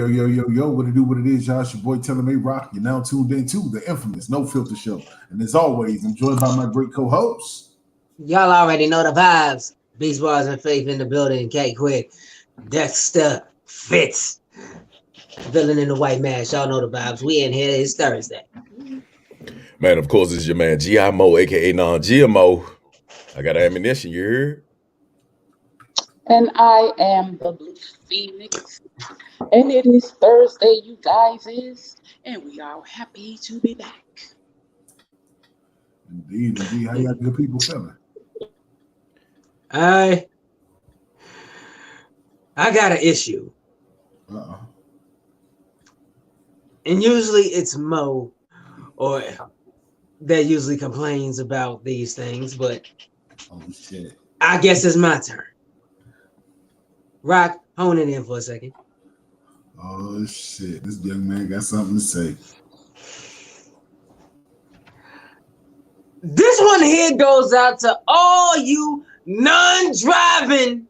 Yo, what it do, what it is, y'all. It's your boy Tell 'em A-Rock. You're now tuned into the infamous No Filter Show. And as always, I'm joined by my great co-hosts. Y'all already know the vibes. Beast Bars and Faith in the building. K Quick, Dexter, Fitz, villain in the white mask. Y'all know the vibes. We in here. It's Thursday. Man, of course, it's your man G.I.Mo, a.k.a. Non-GMO. I got ammunition, you heard? And I am the Blue Phoenix. And it is Thursday, you guys and we are happy to be back. Indeed. How y'all good people feeling? I got an issue. Uh-oh. And usually it's Mo or that usually complains about these things, but Oh, shit. I guess it's my turn. Rock, hone it in for a second. Oh, shit. This young man got something to say. This one here goes out to all you non-driving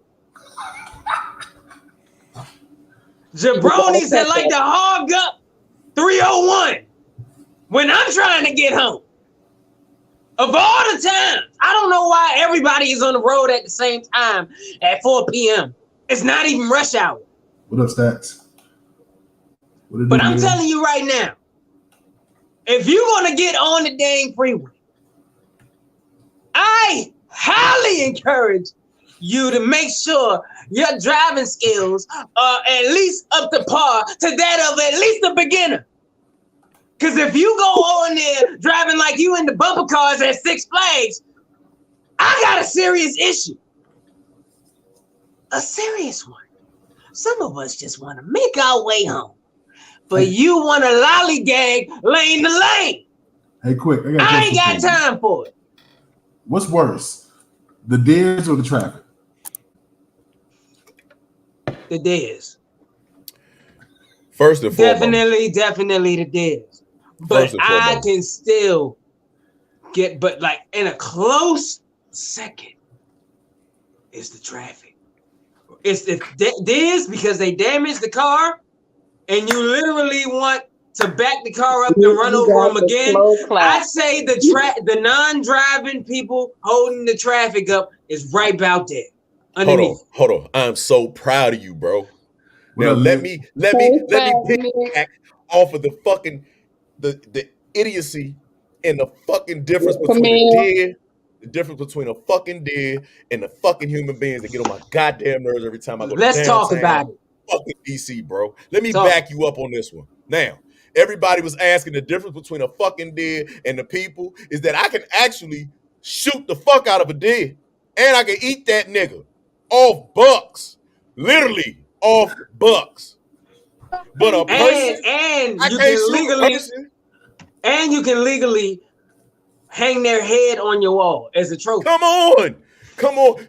jabronis that like to hog up 301 when I'm trying to get home. Of all the times, I don't know why everybody is on the road at the same time at 4 p.m. It's not even rush hour. What up, Stacks? But I'm telling you right now, if you're going to get on the dang freeway, I highly encourage you to make sure your driving skills are at least up to par to that of at least a beginner. Because if you go on there driving like you in the bumper cars at Six Flags, I got a serious issue. A serious one. Some of us just want to make our way home. But you want to lollygag lane to lane. Hey, quick. I ain't got time for it. What's worse, the deers or the traffic? The deers. First and foremost. Definitely the deers. But I can still get, but like in a close second, it's the traffic. It's the deers because they damaged the car and you literally want to back the car up and run over them again. I say the non-driving people holding the traffic up is right about there. Underneath. Hold on. I'm so proud of you, bro. Now let me pick off of the fucking the idiocy and the fucking difference between a deer, the difference between a fucking deer and the fucking human beings that get on my goddamn nerves every time I go to Let's talk about it. Fucking DC, bro. Let me back you up on this one. Now, everybody was asking the difference between a fucking deer and the people is that I can actually shoot the fuck out of a deer and I can eat that nigga off bucks. Literally off bucks. But a person and you can legally hang their head on your wall as a trophy. Come on.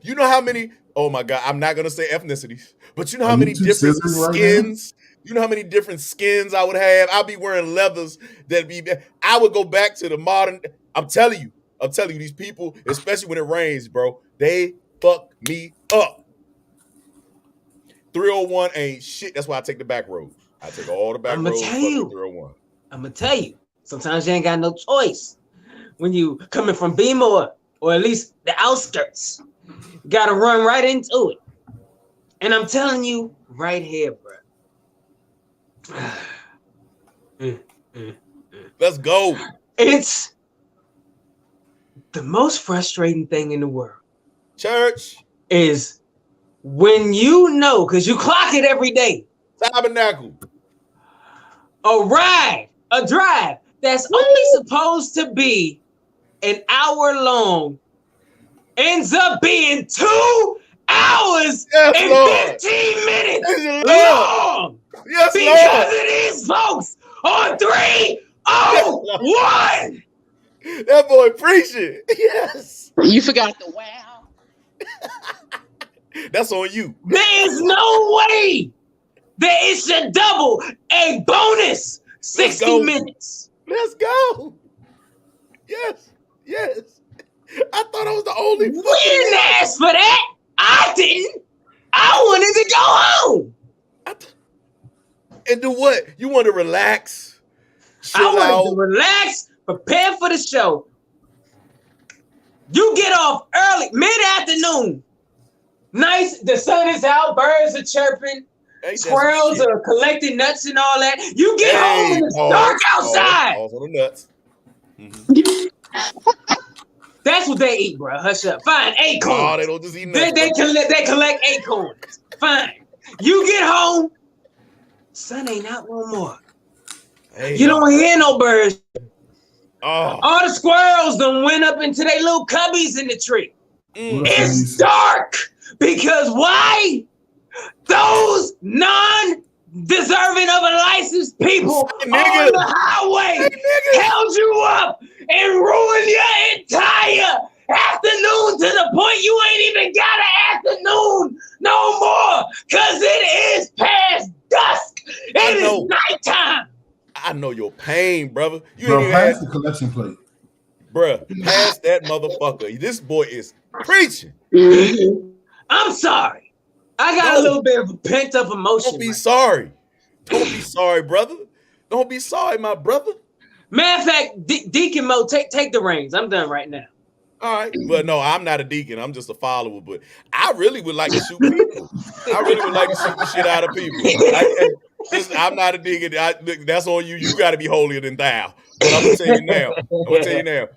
You know how many, oh my God, I'm not gonna say ethnicities, but you know how many different skins, you know how many different skins I would have. I'd be wearing leathers I would go back to the modern. I'm telling you, these people, especially when it rains, bro, they fuck me up. 301 ain't shit. That's why I take the back roads. I take all the back roads. 301. I'm gonna tell you. Sometimes you ain't got no choice when you coming from Beamer or at least the outskirts. You gotta run right into it. And I'm telling you right here, bro. Let's go. It's the most frustrating thing in the world. Church is when you know, because you clock it every day. Tabernacle. A drive that's only supposed to be an hour long ends up being 2 hours and 15 minutes long. Yes, because of these folks on 301. That boy preaching. Yes. You forgot the wow. That's on you. There's no way that it should double a bonus 60 minutes. Let's go. Yes. I thought I was the only. We didn't ask for that. I didn't. I wanted to go home. And do what? You want to relax, chill I want out. to relax, prepare for the show. You get off early, mid-afternoon. Nice, the sun is out, birds are chirping, squirrels are collecting nuts and all that. You get home and it's dark outside. Pause on the nuts. That's what they eat, bro. Hush up. Fine, acorns. Oh, they don't just eat nuts. They collect acorns. Fine. You get home, sun ain't out no more. Hey, you don't hear no birds. Oh. All the squirrels done went up into their little cubbies in the tree. It's dark because why? Those non-deserving of a licensed people on the highway held you up and ruined your entire afternoon to the point you ain't even got an afternoon no more because it is past dusk. It is nighttime. I know your pain, brother. Bro, pass the collection plate. Bruh, pass that motherfucker. This boy is preaching. I'm sorry. I got a little bit of a pent-up emotion. Don't be sorry. Don't be sorry, brother. Don't be sorry, my brother. Matter of fact, Deacon Mo, take the reins. I'm done right now. All right. But no, I'm not a deacon. I'm just a follower. But I really would like to shoot people. I really would like to shoot the shit out of people. I'm not a deacon. That's on you. You got to be holier than thou. But I'm going to tell you now.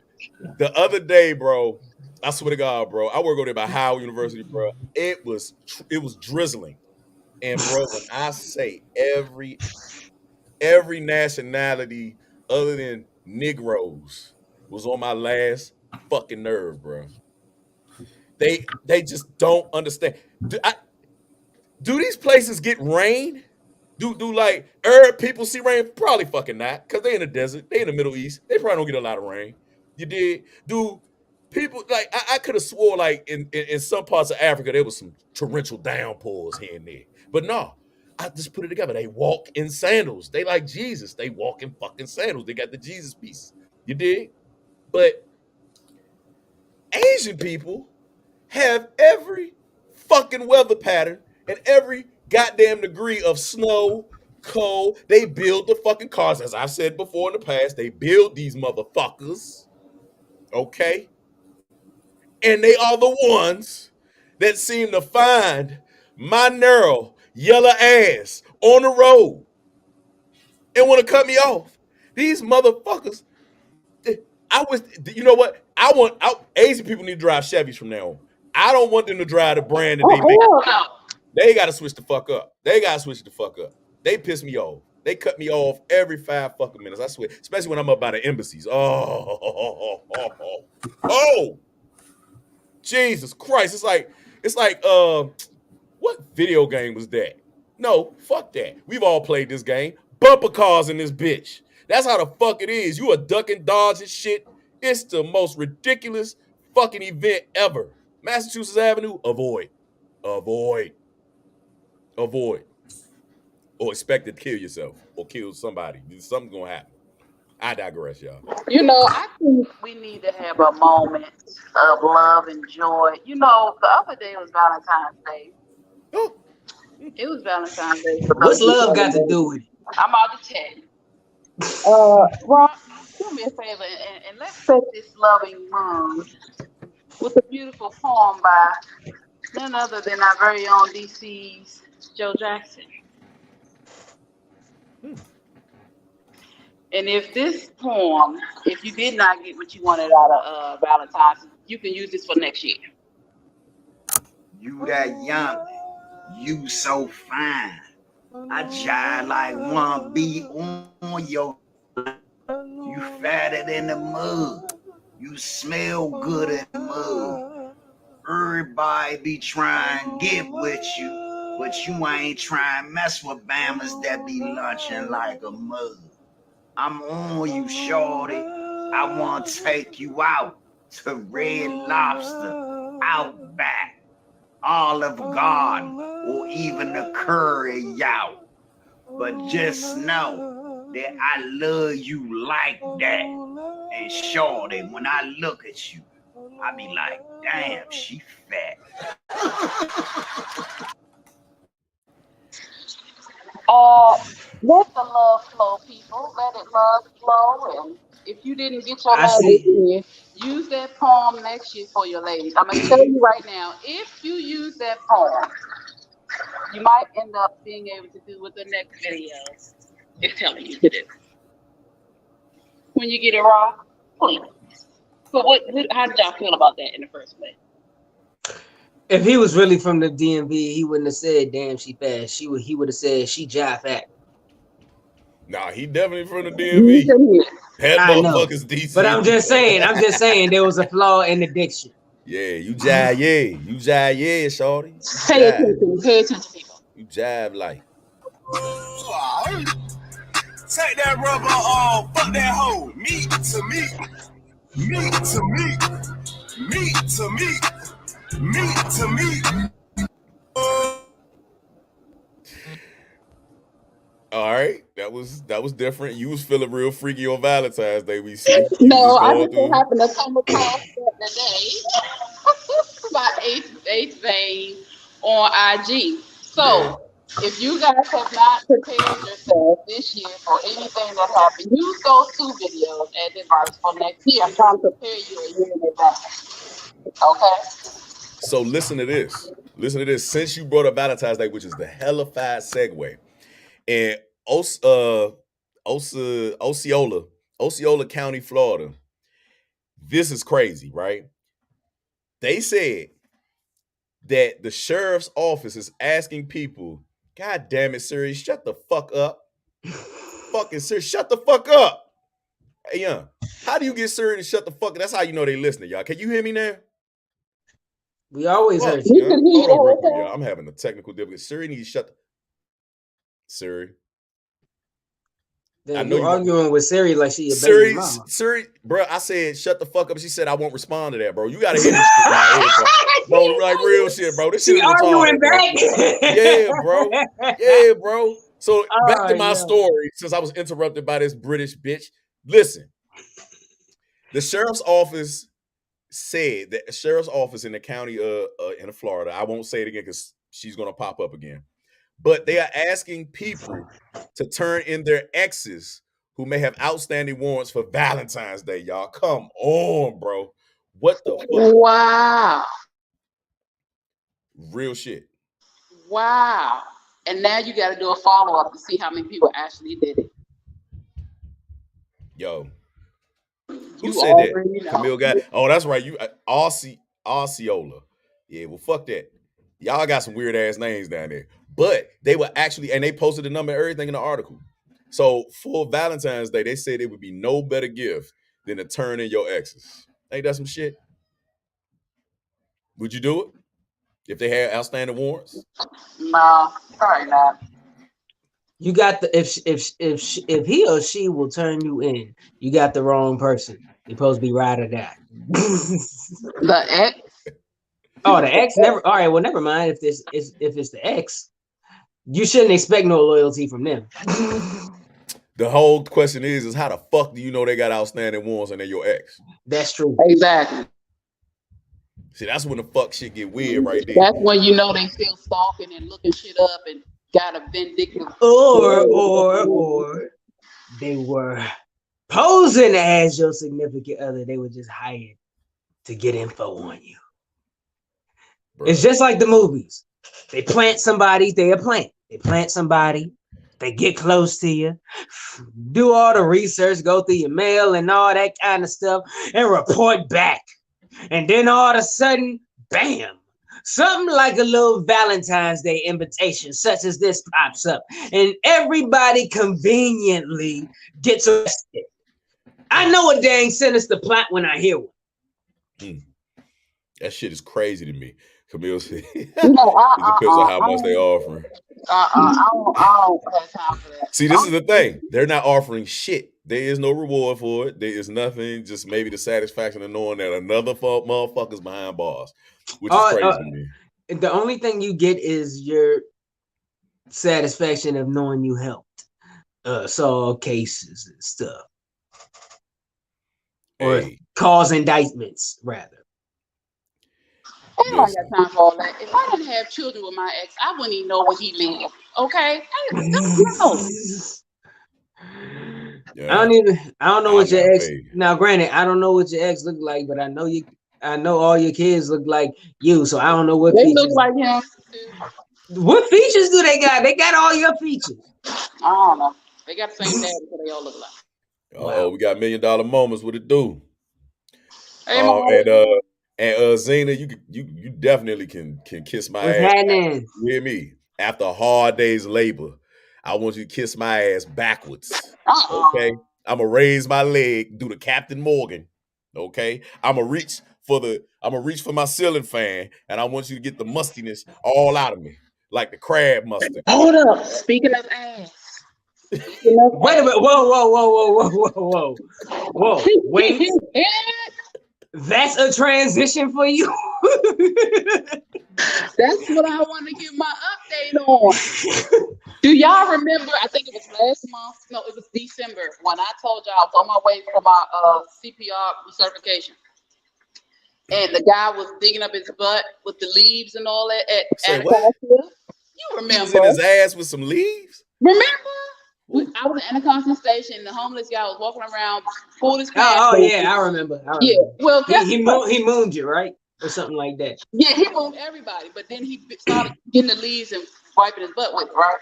The other day, bro, I swear to God, bro, I work over there by Howard University, bro. It was drizzling. And, bro, when I say every nationality other than Negroes was on my last fucking nerve, bro. They just don't understand. Do these places get rain? Do like Arab people see rain? Probably fucking not, because they in the desert. They in the Middle East. They probably don't get a lot of rain. You did? Do people like I could have swore like in some parts of Africa there was some torrential downpours here and there. But no, I just put it together. They walk in sandals. They like Jesus. They walk in fucking sandals. They got the Jesus piece. You dig? But Asian people have every fucking weather pattern and every goddamn degree of snow, cold. They build the fucking cars. As I've said before in the past, they build these motherfuckers. Okay? And they are the ones that seem to find my narrow yellow ass on the road and want to cut me off. These motherfuckers. You know what? Asian people need to drive Chevys from now on. I don't want them to drive the brand that they make. They got to switch the fuck up. They piss me off. They cut me off every 5 fucking minutes. I swear, especially when I'm up by the embassies. Oh, Jesus Christ! It's like what video game was that? No, fuck that. We've all played this game. Bumper cars in this bitch. That's how the fuck it is. You are ducking, dodging shit. It's the most ridiculous fucking event ever. Massachusetts Avenue, avoid. Or expect to kill yourself or kill somebody. Something's gonna happen. I digress, y'all. You know, I think we need to have a moment of love and joy. You know, the other day was Valentine's Day. Oh. It was Valentine's Day. What's love got to do with it? I'm about to tell you. Ron, do me a favor and let's set this loving mood with a beautiful poem by none other than our very own DC's Joe Jackson. And if this poem, if you did not get what you wanted out of Valentine's, you can use this for next year. You that young, you so fine. I jive like one beat on your. You fatter than the mud. You smell good in the mud. Everybody be trying to get with you, but you ain't trying to mess with Bammers that be lunching like a mug. I'm on you, shorty. I want to take you out to Red Lobster, Outback, Olive Garden, or even the Curry out. But just know that I love you like that. And shorty, when I look at you, I be like, damn, she fat. Let the love flow, people. Let it love flow. And if you didn't get your I man this see. year, use that poem next year for your ladies. I'm gonna tell you right now, if you use that poem, you might end up being able to do what the next video is telling you to do. When you get it wrong, please. So how did y'all feel about that in the first place? If he was really from the DMV, he wouldn't have said, "Damn, she fast." He would have said, "She jive fat." Nah, he definitely from the You DMV. can hear. That I know, motherfucker's DC. but I'm just saying, there was a flaw in the diction. Yeah, you jive, yeah, shorty. Pay attention, people. You jive like. Take that rubber off, fuck that hoe. Meat to meat, meat to meat, meat to meat, meat to meat. All right, that was different. You was feeling real freaky on Valentine's Day. We see. No, I just so happened to come across that today by Eighth Vein on IG. So if you guys have not prepared yourself this year for anything that happened, use those 2 videos as advice for next year. I'm trying to prepare you a year in advance. Okay. So listen to this. Listen to this. Since you brought up Valentine's Day, which is the hella fast segue, in Osceola County, Florida, this is crazy, right? They said that the sheriff's office is asking people, God damn it, Siri, shut the fuck up. Fucking Siri, shut the fuck up. Hey, young, how do you get Siri to shut the fuck up? That's how you know they listening, y'all. Can you hear me now? We always heard you. Hold on real quick, y'all. I'm having a technical difficulty. Siri needs to shut the... Siri. I know you're arguing with Siri like she a baby mama. Siri, bro, I said shut the fuck up. She said I won't respond to that, bro. You gotta hear this shit in my head, bro. Like real shit, bro. This shit is retarded, bro. Yeah, bro. Yeah, bro. So back to my story, since I was interrupted by this British bitch. Listen, the sheriff's office said that the sheriff's office in the county in Florida, I won't say it again because she's gonna pop up again. But they are asking people to turn in their exes who may have outstanding warrants for Valentine's Day, y'all. Come on, bro. What the fuck? Wow. Real shit. Wow. And now you got to do a follow-up to see how many people actually did it. Yo. Who said that? Camille got... Oh, that's right. You Osceola. Yeah, well, fuck that. Y'all got some weird ass names down there. But they were actually, and they posted the number and everything in the article. So for Valentine's Day, they said it would be no better gift than to turn in your exes. Ain't that some shit? Would you do it if they had outstanding warrants? No, probably not. You got the if he or she will turn you in, you got the wrong person. You're supposed to be ride or die. The ex. Oh, the ex never. All right, well, never mind. If it's the ex, you shouldn't expect no loyalty from them. The whole question is how the fuck do you know they got outstanding warrants and they're your ex? That's true. Exactly. See, that's when the fuck shit get weird right there. That's when you know they still stalking and looking shit up and got a vindictive. Or they were posing as your significant other. They were just hired to get info on you. Bro. It's just like the movies. They plant somebody, they plant somebody, they get close to you, do all the research, go through your mail and all that kind of stuff, and report back. And then all of a sudden, bam, something like a little Valentine's Day invitation, such as this, pops up, and everybody conveniently gets arrested. I know a dang sinister plot when I hear one. That shit is crazy to me. Camille said, it depends on how much they offering. I don't have time for that. See, this is the thing. They're not offering shit. There is no reward for it. There is nothing, just maybe the satisfaction of knowing that another motherfucker's behind bars, which is crazy to me. The only thing you get is your satisfaction of knowing you helped solve cases and stuff. Or cause indictments, rather. Ain't got time for all that. If I didn't have children with my ex, I wouldn't even know where he lived. Okay? No. Yeah. I don't know what your I'm not ex. big. Now, granted, I don't know what your ex look like, but I know all your kids look like you, so I don't know what They features. look like him. What features do they got? They got all your features. I don't know. They got the same daddy, so they all look alike. Oh, we got $1 million moments. What it do? Hey, Mom. And Zena, you definitely can kiss my What's ass. happening? You hear me? After a hard day's labor, I want you to kiss my ass backwards. Okay? I'm gonna raise my leg, do the Captain Morgan. Okay? I'm gonna reach for my ceiling fan, and I want you to get the mustiness all out of me, like the crab mustard. Hold up. Speaking of ass. Wait a minute. Whoa. Wait. That's a transition for you. That's what I want to give my update on. Do y'all remember? I think it was last month. No, it was December when I told y'all I was on my way for my CPR certification, and the guy was digging up his butt with the leaves and all that at Anacostia. You remember? He was in his ass with some leaves. Remember? I was at Anacostia Station. The homeless guy was walking around, pulled his pants. Oh yeah, I remember. Yeah. Well, he mooned you, right? Or something like that. Yeah, he moved everybody, but then he started getting the leaves and wiping his butt with it, right?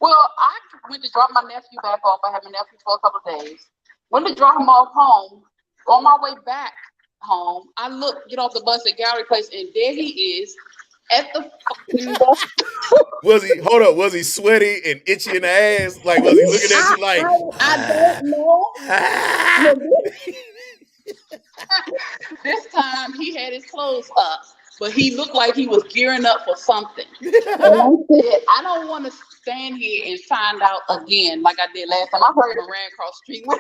Well, I went to drop my nephew back off. I had my nephew for a couple of days. Went to drop him off home. On my way back home, I get off the bus at Gallery Place, and there he is at the fucking bus. Was he sweaty and itchy in the ass? Like, was he looking at you like? I don't know. This time he had his clothes up, but he looked like he was gearing up for something. And I said, I don't want to stand here and find out again like I did last time. I heard him ran across the street with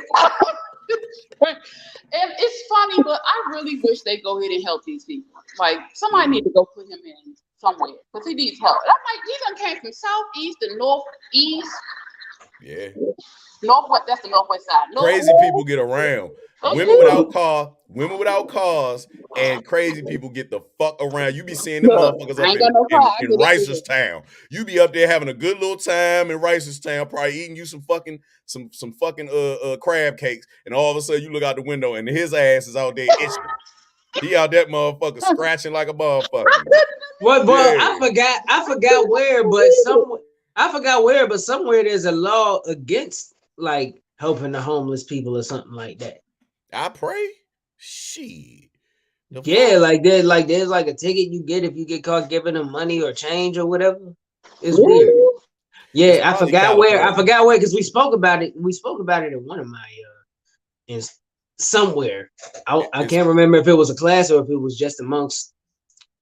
and it's funny, but I really wish they go ahead and help these people. Like, somebody need to go put him in somewhere because he needs help. And I'm like, he done came from southeast to northeast. Yeah. Northwest, that's the northwest side. Crazy people get around. Women without cars, and crazy people get the fuck around. You be seeing them motherfuckers up in Ricerstown. You be up there having a good little time in Ricerstown, probably eating you some fucking crab cakes, and all of a sudden you look out the window and his ass is out there itching. He out that motherfucker scratching like a motherfucker. Well, I forgot where, but somewhere there's a law against like helping the homeless people or something like that. I pray. Shit. Yeah, like there's like a ticket you get if you get caught giving them money or change or whatever. It's weird. Yeah, I forgot where because we spoke about it. We spoke about it in one of my somewhere. I can't remember if it was a class or if it was just amongst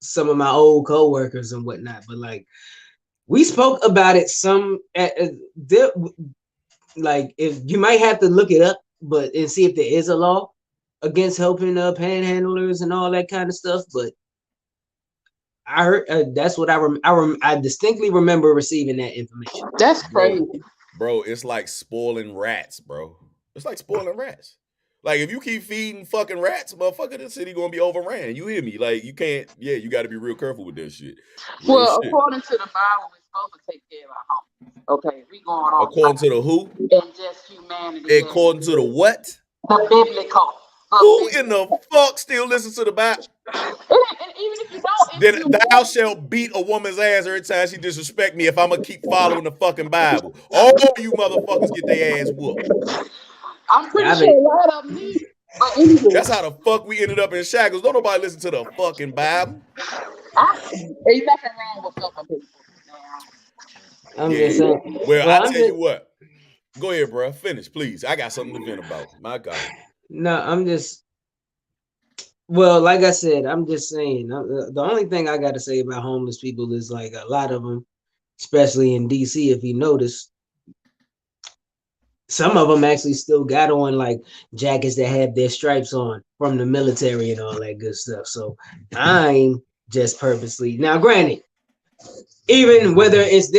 some of my old coworkers and whatnot. But like we spoke about it like if you might have to look it up, and see if there is a law against helping panhandlers and all that kind of stuff. But I heard that's what I distinctly remember receiving that information. That's crazy, bro. It's like spoiling rats, bro. It's like spoiling rats. Like if you keep feeding fucking rats, motherfucker, the city gonna be overran. You hear me? Like you can't. Yeah, you got to be real careful with that shit. According to the Bible, we're supposed to take care of our home. Okay, we going on. According to the who? And just humanity. According to the what? The biblical. Who in the fuck still listens to the Bible? And even if you don't, then thou shalt beat a woman's ass every time she disrespect me if I'm gonna keep following the fucking Bible. All you motherfuckers get their ass whooped. I'm pretty sure a lot of them need. But anyway. That's how the fuck we ended up in shackles. Don't nobody listen to the fucking Bible. Ain't nothing wrong with helping people. I'm just saying. Well, I tell you what. Go ahead, bro. Finish, please. I got something to vent about. My God. No, I'm just. Well, like I said, I'm just saying. The only thing I got to say about homeless people is like a lot of them, especially in DC, if you notice, some of them actually still got on like jackets that have their stripes on from the military and all that good stuff. So I'm just purposely now. Granted, even whether it's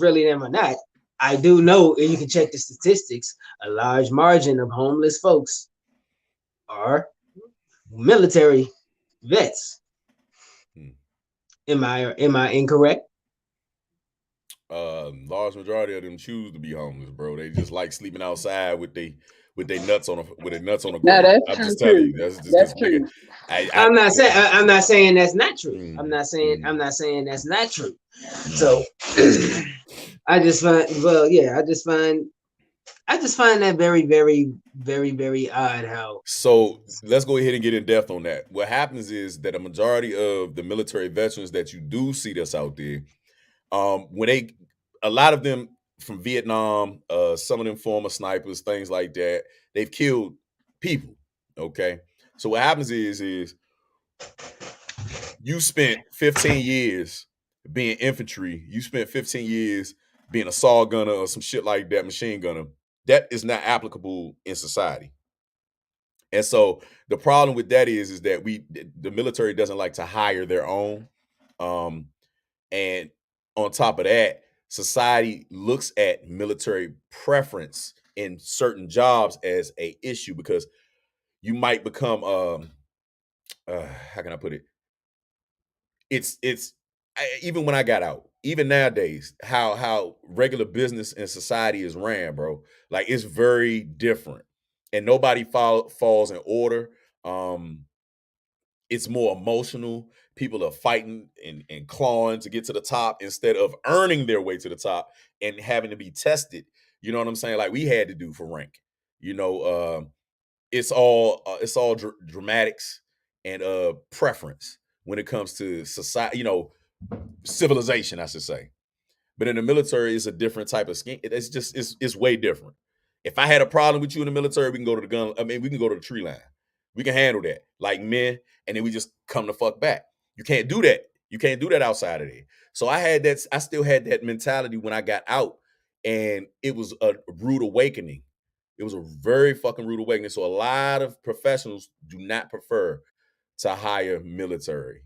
really them or not, I do know, and you can check the statistics, a large margin of homeless folks are military vets. Am I incorrect? Large majority of them choose to be homeless, bro. They just like sleeping outside with their nuts on a No, grate. that's I'm true just telling too. you, that's just That's this nigga. true. I'm not saying that's not true. Mm, I'm not saying that's not true. mm. So I just find that very, very, very, very odd how. So let's go ahead and get in depth on that. What happens is that a majority of the military veterans that you do see that's out there, a lot of them from Vietnam, some of them former snipers, things like that, they've killed people. Okay. So what happens is you spent 15 years being infantry, you spent 15 years being a saw gunner or some shit like that, machine gunner. That is not applicable in society. And so the problem with that is that the military doesn't like to hire their own. And on top of that, society looks at military preference in certain jobs as a issue because you might become how can I put it? Even when I got out, even nowadays, how regular business and society is ran, bro. Like it's very different, and nobody falls in order. It's more emotional. People are fighting and clawing to get to the top instead of earning their way to the top and having to be tested. You know what I'm saying? Like we had to do for rank. You know, it's all dramatics and preference when it comes to society. You know, civilization, I should say. But in the military, it's a different type of scheme. It's way different. If I had a problem with you in the military, we can go to the gun. I mean, we can go to the tree line. We can handle that like men, and then we just come the fuck back. You can't do that. You can't do that outside of there. So I still had that mentality when I got out, and it was a rude awakening. It was a very fucking rude awakening. So a lot of professionals do not prefer to hire military.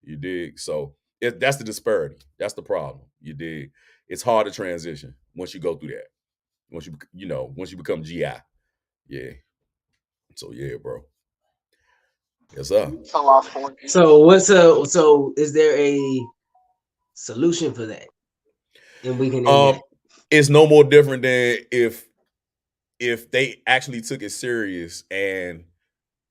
You dig? So that's the disparity. That's the problem. You dig? It's hard to transition once you go through that. Once you become GI. Yeah. So yeah, bro. Yes, sir. So off point. So is there a solution for that? And we can it's no more different than if they actually took it serious and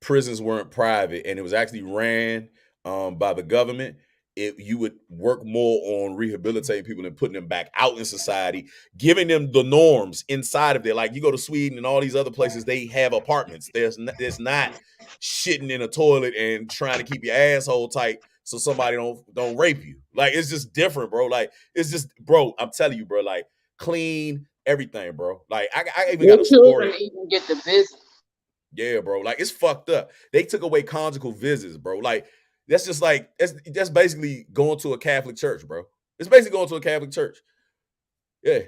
prisons weren't private and it was actually ran by the government. You would work more on rehabilitating people and putting them back out in society, giving them the norms inside of there. Like you go to Sweden and all these other places, they have apartments. There's not shitting in a toilet and trying to keep your asshole tight so somebody don't rape you. Like it's just different, bro. Like it's just, bro. I'm telling you, bro. Like clean everything, bro. Like I even got a story. Children even get the visit. Yeah, bro. Like it's fucked up. They took away conjugal visits, bro. Like that's just like that's basically going to a Catholic church, bro. It's basically going to a Catholic church. Yeah.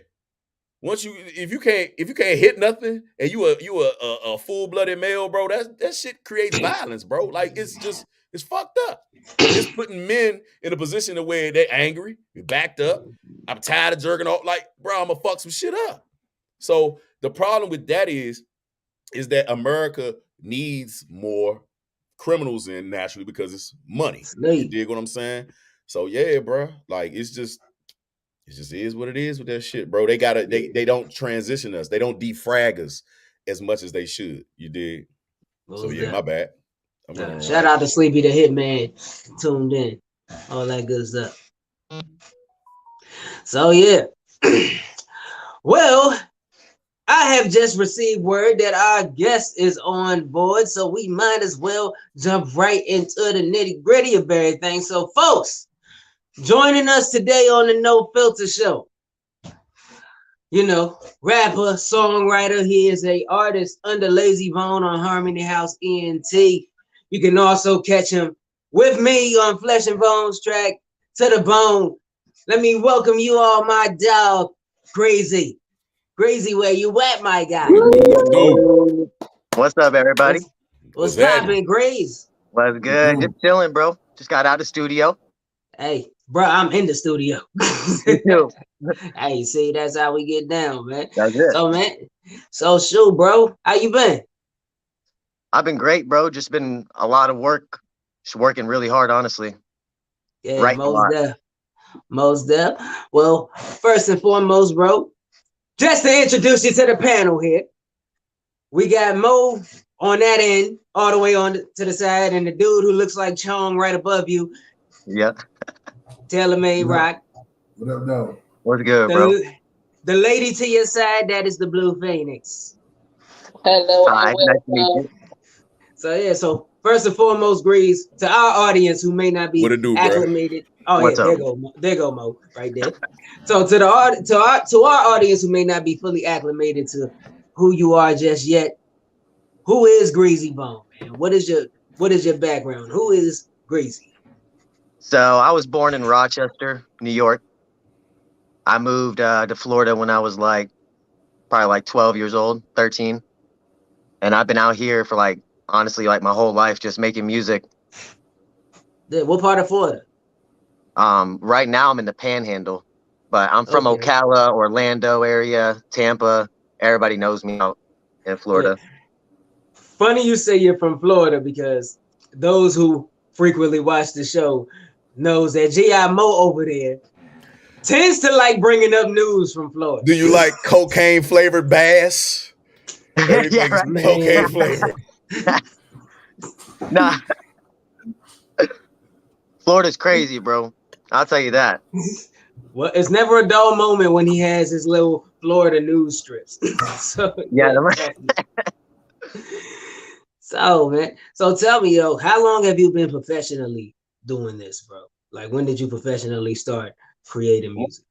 If you can't hit nothing and you a full-blooded male, bro, that shit creates violence, bro. Like it's fucked up. It's putting men in a position of where they're angry, they're backed up. I'm tired of jerking off. Like, bro, I'm gonna fuck some shit up. So the problem with that is that America needs more criminals in naturally because it's money. You dig what I'm saying? So yeah, bro. Like it just is what it is with that shit, bro. They don't transition us. They don't defrag us as much as they should. You dig? So yeah, my bad. Shout out to Sleepy the Hitman, tuned in, all that good stuff. So yeah, well, I have just received word that our guest is on board, so we might as well jump right into the nitty-gritty of everything. So, folks, joining us today on the No Filter Show, you know, rapper, songwriter. He is an artist under Lazy Bone on Harmony House ENT. You can also catch him with me on Flesh and Bones track To the Bone. Let me welcome you all, my dog, Crazy. Crazy, where you at, my guy? What's up, everybody? What's poppin', Graze? What's good? Just chilling, bro. Just got out of the studio. Hey, bro, I'm in the studio. Me too. Hey, see, that's how we get down, man. That's it. So, man, shoot, bro, how you been? I've been great, bro. Just been a lot of work. Just working really hard, honestly. Yeah, Writing a lot. Most def. Well, first and foremost, bro, just to introduce you to the panel here, we got Mo on that end, all the way on to the side, and the dude who looks like Chong right above you, Yeah. TaylorMade What up? Rock. What up, though? What's good, bro? The lady to your side, that is the Blue Phoenix. Hello Hi, and nice to meet welcome. you. So first and foremost, Grease, to our audience who may not be What it do, bro? acclimated. Oh What's yeah, up? there go Mo, right there. So to our audience who may not be fully acclimated to who you are just yet, who is Greasy Bone, man? What is your background? Who is Greasy? So I was born in Rochester, New York. I moved to Florida when I was probably 12 years old, 13. And I've been out here for honestly, my whole life just making music. What part of Florida? Right now I'm in the Panhandle, but I'm from Okay. Ocala, Orlando area, Tampa. Everybody knows me out in Florida. Yeah. Funny you say you're from Florida, because those who frequently watch the show knows that G.I. Mo over there tends to like bringing up news from Florida. Do you like cocaine flavored bass? Everything's Yeah, right. cocaine flavored. Nah. Florida's crazy, bro. I'll tell you that. Well, it's never a dull moment when he has his little Florida news strips. So Yeah, so man, so tell me, yo, how long have you been professionally doing this, bro? Like, when did you professionally start creating music?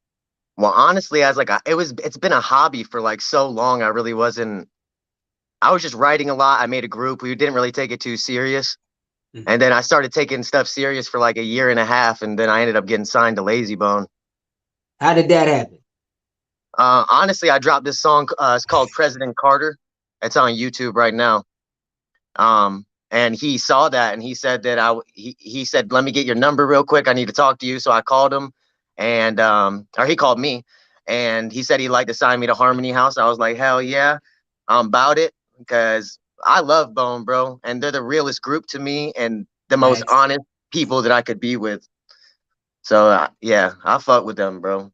Well, honestly, it's been a hobby for so long. I was just writing a lot. I made a group. We didn't really take it too serious. Mhm. And then I started taking stuff serious for a year and a half. And then I ended up getting signed to Lazy Bone. How did that happen? Honestly, I dropped this song. It's called President Carter. It's on YouTube right now. And he saw that and he said that he said, let me get your number real quick. I need to talk to you. So I called him and, or he called me and he said he'd like to sign me to Harmony House. I was like, hell yeah, I'm about it, because I love Bone, bro. And they're the realest group to me and the most Nice. honest people that I could be with. So yeah, I fuck with them, bro.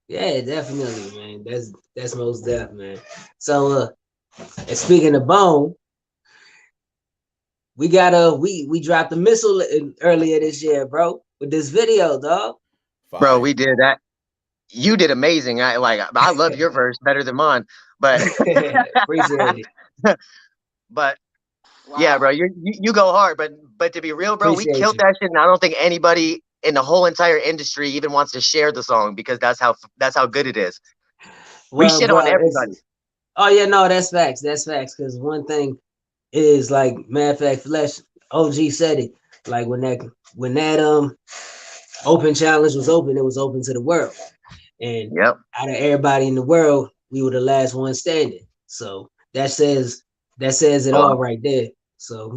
Yeah, definitely, man. That's most def, man. So and speaking of Bone, we got we dropped a missile earlier this year, bro, with this video, dog. Bro, we did that. You did amazing. I love your verse better than mine, but Appreciate it. but yeah, bro, you go hard, but to be real, bro, we Appreciate killed you. that shit, and I don't think anybody in the whole entire industry even wants to share the song because that's how good it is. We Well, shit bro, on everybody. Oh yeah, no, that's facts. That's facts. Because one thing is, like, matter of fact, Flesh OG said it. Like, when that open challenge was open, it was open to the world, and Yep. out of everybody in the world, we were the last one standing. So that says it all right there. So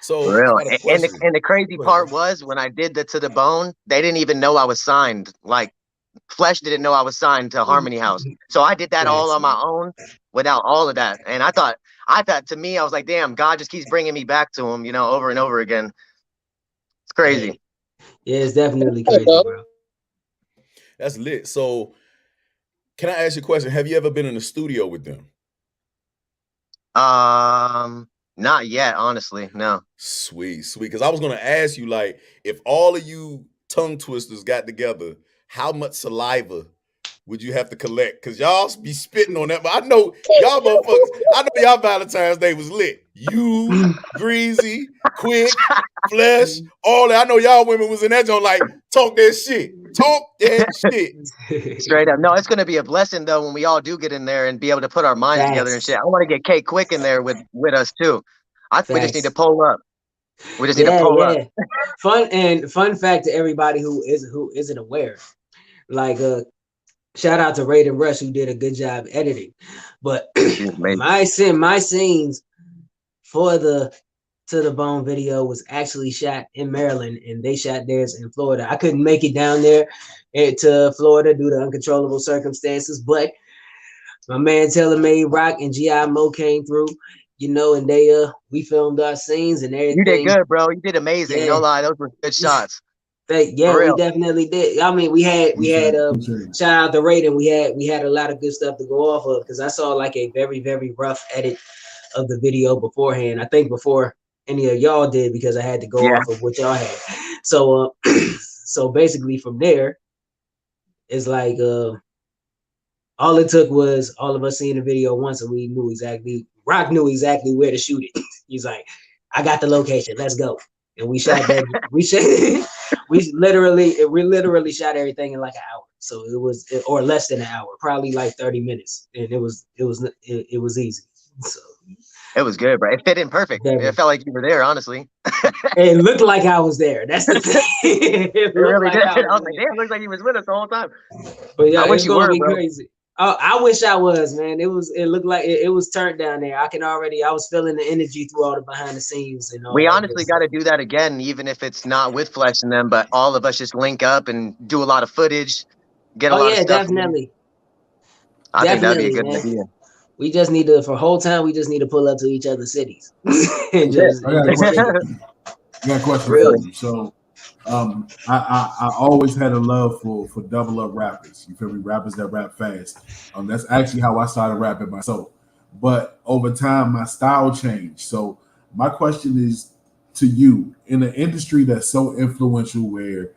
So For real. I got a And question. the crazy Go ahead, part man. was when I did the To the Bone, they didn't even know I was signed. Flesh didn't know I was signed to Harmony House. So I did that all on my own without all of that. And I thought to me, I was like, damn, God just keeps bringing me back to him, over and over again. It's crazy. Yeah, it's definitely crazy, bro. That's lit. So can I ask you a question? Have you ever been in the studio with them? Not yet, honestly. No. Sweet. Because I was gonna ask you, like, if all of you tongue twisters got together, how much saliva would you have to collect? Because y'all be spitting on that. But I know y'all motherfuckers, I know y'all Valentine's Day was lit. You, Greasy, Quick, Flesh, all that. I know y'all women was in that joint like, talk that shit. Talk that shit. Straight up. No, it's gonna be a blessing though when we all do get in there and be able to put our minds together and shit. I want to get K Quick in there with us too. We just need to pull up. We just need to pull up. Fun fact to everybody who isn't aware. Like, shout out to Raiden Rush, who did a good job editing. But my scenes for the To the Bone video was actually shot in Maryland, and they shot theirs in Florida. I couldn't make it down there to Florida due to uncontrollable circumstances, but my man TaylorMade Rock and G.I. Mo came through, you know, and they we filmed our scenes and everything. You did good, bro. You did amazing. Yeah. No lie, those were good shots. Yeah, For we real. definitely did. I mean, we had shout out to Raiden. We had a lot of good stuff to go off of because I saw like a very, very rough edit of the video beforehand. I think before any of y'all did because I had to go off of what y'all had. So so basically from there, it's like all it took was all of us seeing the video once and we knew exactly, Rock knew exactly where to shoot it. He's like, I got the location, let's go. And we shot that, we literally shot everything in like an hour. So it was, or less than an hour, probably like 30 minutes. And it was easy. So it was good, bro. It fit in perfect. Definitely. It felt like you were there, honestly. It looked like I was there. That's the thing. It really did. I was like, damn, it looks like he was with us the whole time. But yeah, I wish you were, bro. Crazy. I wish I was, man. It looked like it was turned down there. I was feeling the energy through all the behind the scenes and all. We honestly got to do that again, even if it's not with Flex and them, but all of us just link up and do a lot of footage, get a lot of stuff. Definitely. I think that'd be a good idea. We just need to, for whole time, we just need to pull up to each other's cities. And just, I got a question really? for you. So I always had a love for double up rappers. You feel me? Rappers that rap fast. That's actually how I started rapping myself. But over time, my style changed. So my question is to you, in an industry that's so influential where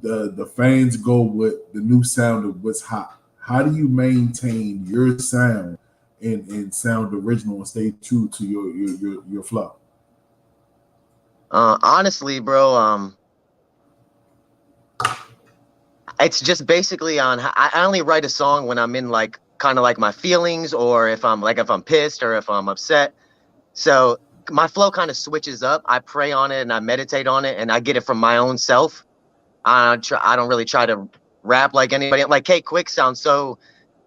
the fans go with the new sound of what's hot, how do you maintain your sound and sound original and stay true to your flow? Honestly, bro, it's just basically on. I only write a song when I'm in like kind of like my feelings, or if I'm pissed or if I'm upset. So my flow kind of switches up. I pray on it and I meditate on it and I get it from my own self. I don't really try to rap like anybody. Like K-Quick sounds so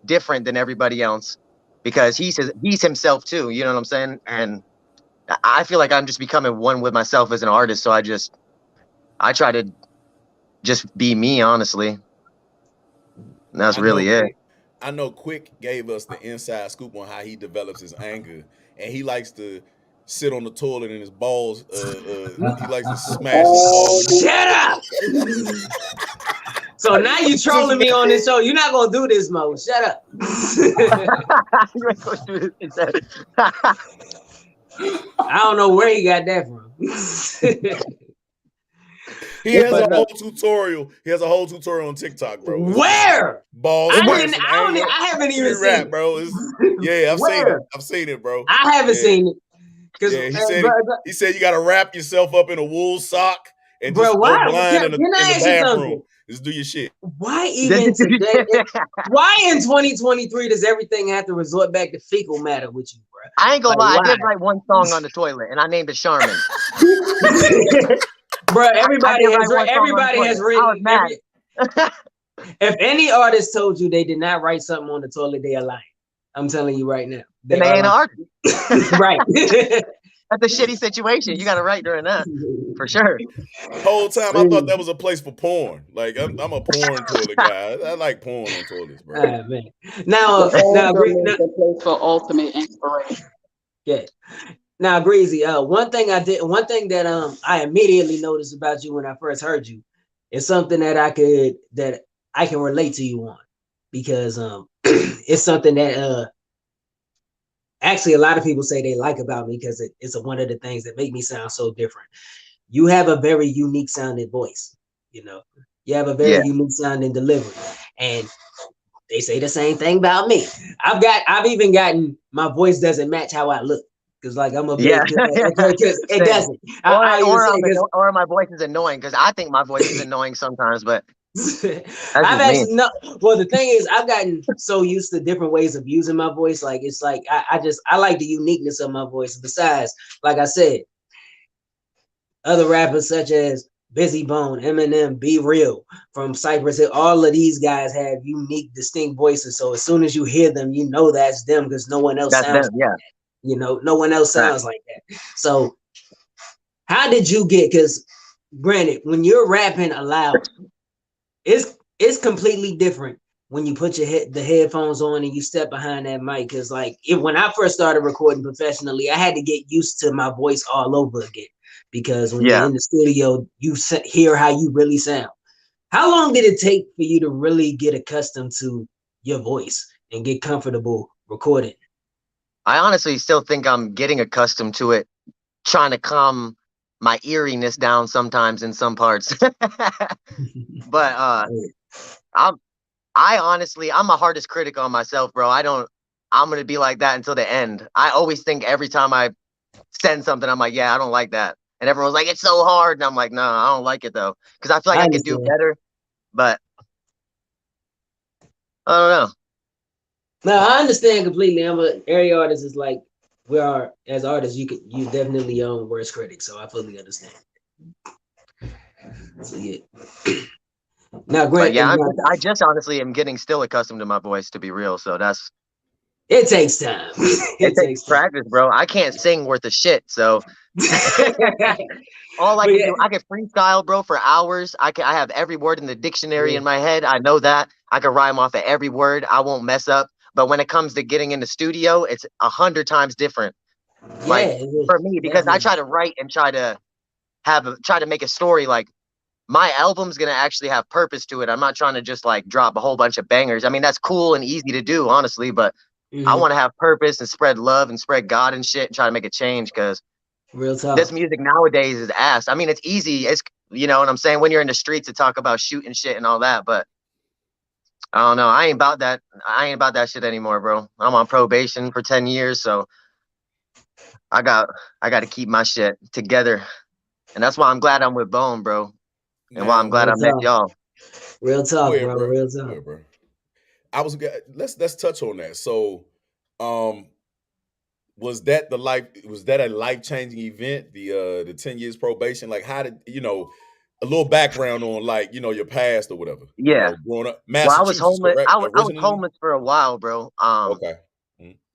different than everybody else because he's himself too. You know what I'm saying? And I feel like I'm just becoming one with myself as an artist. So I try to just be me, honestly. And that's really it. I know Quick gave us the inside scoop on how he develops his anger, and he likes to sit on the toilet and his balls. He likes to smash his balls. Shut up! So now you trolling me on this show. You're not gonna do this, Mo. Shut up. I don't know where he got that from. He has a whole tutorial. He has a whole tutorial on TikTok, bro. Where? Balls. I haven't even seen rap, it, bro. I've seen it, bro. I haven't seen it. He said you gotta wrap yourself up in a wool sock and just go blind in the bathroom. Just do your shit. Why even today? Why in 2023 does everything have to resort back to fecal matter with you, bro? I ain't gonna lie. I did write one song on the toilet, and I named it Charmin. Bro, everybody has written. If any artist told you they did not write something on the toilet, they are lying. I'm telling you right now. They ain't an artist. Right. That's a shitty situation. You got to write during that, for sure. The whole time I thought that was a place for porn. Like I'm a porn toilet guy. I like porn on toilets, bro. Man. Now, the place for ultimate inspiration. Yeah. Now, Greasy, one thing that I immediately noticed about you when I first heard you is something that I can relate to you on, because it's something that actually a lot of people say they like about me, because it's one of the things that make me sound so different. You have a very unique sounding voice, you know. You have a very unique sounding delivery, and they say the same thing about me. I've even gotten my voice doesn't match how I look. Because like I'm a because it doesn't. Or my voice is annoying, because I think my voice is annoying sometimes, but I've actually well, the thing is, I've gotten so used to different ways of using my voice. Like it's like I like the uniqueness of my voice. Besides, like I said, other rappers such as Busy Bone, Eminem, Be Real from Cypress Hill, all of these guys have unique, distinct voices. So as soon as you hear them, you know that's them, because no one else sounds like that. You know, no one else sounds like that. So how did you get, because granted, when you're rapping aloud, it's completely different when you put the headphones on and you step behind that mic. Cause like when I first started recording professionally, I had to get used to my voice all over again. Because when you're in the studio, you hear how you really sound. How long did it take for you to really get accustomed to your voice and get comfortable recording? I honestly still think I'm getting accustomed to it, trying to calm my eeriness down sometimes in some parts. But I'm my hardest critic on myself, bro. I'm gonna be like that until the end. I always think every time I send something, I'm like, yeah, I don't like that. And everyone's like, it's so hard. And I'm like, no, I don't like it though. Because I feel like I could do better. But I don't know. No, I understand completely. I'm an area artist. Is like we are as artists. You definitely your own worst critic. So I fully understand. So yeah. Now, Grant. Yeah, I just honestly am getting still accustomed to my voice, to be real. So it takes time. It takes practice, bro. I can't sing worth a shit. So all I can do, I can freestyle, bro, for hours. I have every word in the dictionary in my head. I know that. I can rhyme off of every word. I won't mess up. But when it comes to getting in the studio, it's 100 times different. Like for me, because I try to write and try to make a story. Like my album's gonna actually have purpose to it. I'm not trying to just like drop a whole bunch of bangers. I mean, that's cool and easy to do, honestly, but I want to have purpose and spread love and spread God and shit and try to make a change, because real talk, this music nowadays is ass. I mean, it's easy. It's, you know what I'm saying, when you're in the streets to talk about shooting shit and all that, but I don't know. I ain't about that shit anymore, bro. I'm on probation for 10 years, so I got to keep my shit together. And that's why I'm glad I'm with Bone, bro. And why I'm glad I met y'all. Real talk, bro. Real talk. Bro. Let's touch on that. So, was that a life-changing event? The 10 years probation? Like, how did a little background on, like, your past or whatever? Yeah. Growing up, well, I was homeless. I was homeless for a while, bro. Okay.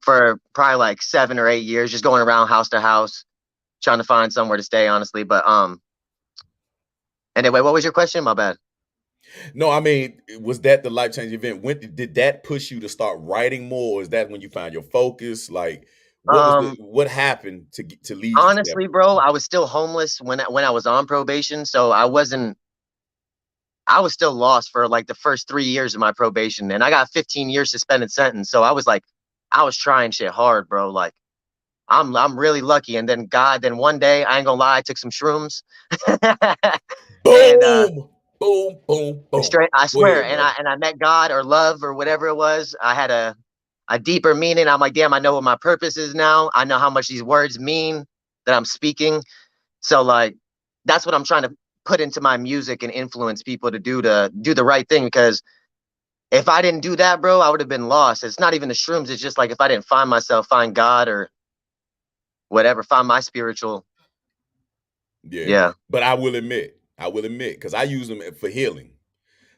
For probably like 7 or 8 years, just going around house to house, trying to find somewhere to stay, honestly. But anyway, what was your question? My bad. No, I mean, was that the life-changing event? When did that push you to start writing more, or is that when you found your focus? Like, what happened to lead? Honestly, bro, I was still homeless when I was on probation, so I was still lost for like the first 3 years of my probation, and I got 15 years suspended sentence. So I was trying shit hard, bro. Like, I'm really lucky. And then one day, I ain't gonna lie, I took some shrooms. Boom. Boom, boom, boom. Straight, I swear, and I met God or love or whatever it was. I had a deeper meaning. I'm like, damn, I know what my purpose is now. I know how much these words mean that I'm speaking. So like, that's what I'm trying to put into my music and influence people to do the right thing. Because if I didn't do that, bro, I would have been lost. It's not even the shrooms. It's just like, if I didn't find myself, find God or whatever, find my spiritual. Yeah. But I will admit, because I use them for healing.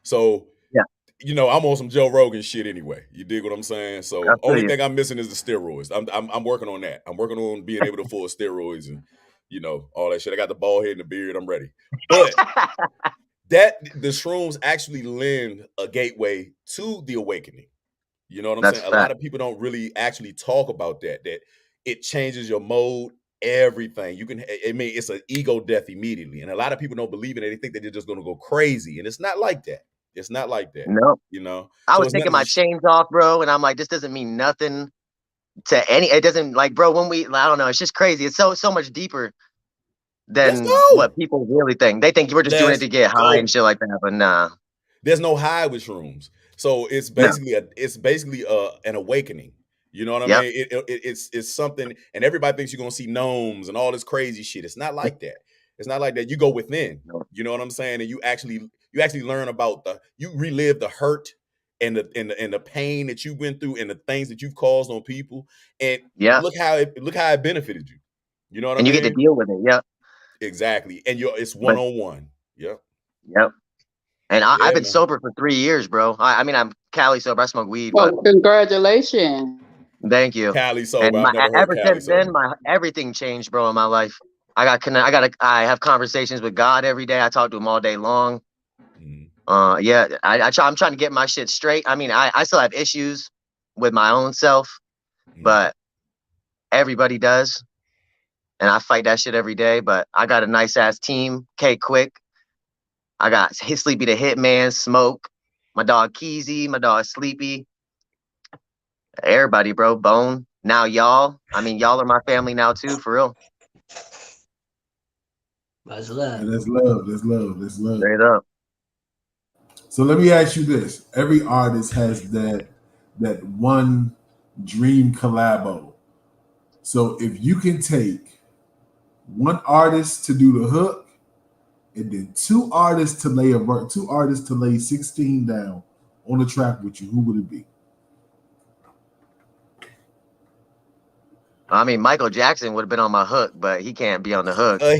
So, I'm on some Joe Rogan shit anyway. You dig what I'm saying? So, only thing I'm missing is the steroids. I'm working on that. I'm working on being able to afford steroids and, all that shit. I got the bald head and the beard. I'm ready. But the shrooms actually lend a gateway to the awakening. You know what I'm saying? A lot of people don't really actually talk about that it changes your mode. Everything it's an ego death immediately, and a lot of people don't believe in it. They think that they're just going to go crazy, and it's not like that. No, I was taking my chains off, bro, and I'm like, this doesn't mean nothing to any. It doesn't, like, bro. I don't know. It's just crazy. It's so much deeper than what people really think. They think you were just doing it to get high and shit like that, but nah. There's no high with shrooms, so it's basically an awakening. You know what I mean? It's something, and everybody thinks you're gonna see gnomes and all this crazy shit. It's not like that. It's not like that. You go within. You know what I'm saying? And you actually learn about you relive the hurt and the pain that you went through and the things that you've caused on people. And look how it benefited you. You know what I mean? And you get to deal with it. Yeah. Exactly. And it's one-on-one. Yep. And I've been sober for 3 years, bro. I mean, I'm Cali sober. I smoke weed. Well, congratulations. Thank you. Cali sober. And ever since then, everything changed, bro, in my life. I have conversations with God every day. I talk to him all day long. Yeah, I'm trying to get my shit straight. I mean, I still have issues with my own self, but everybody does. And I fight that shit every day. But I got a nice ass team. K Quick. I got Sleepy the Hitman, Smoke, my dog Keezy, my dog Sleepy. Everybody, bro. Bone. Now y'all. I mean, y'all are my family now too, for real. That's love. And that's love. That's love. That's love. Straight up. So let me ask you this: every artist has that one dream collabo. So if you can take one artist to do the hook, and then two artists to lay 16 down on the track with you, who would it be? I mean, Michael Jackson would have been on my hook, but he can't be on the hook. I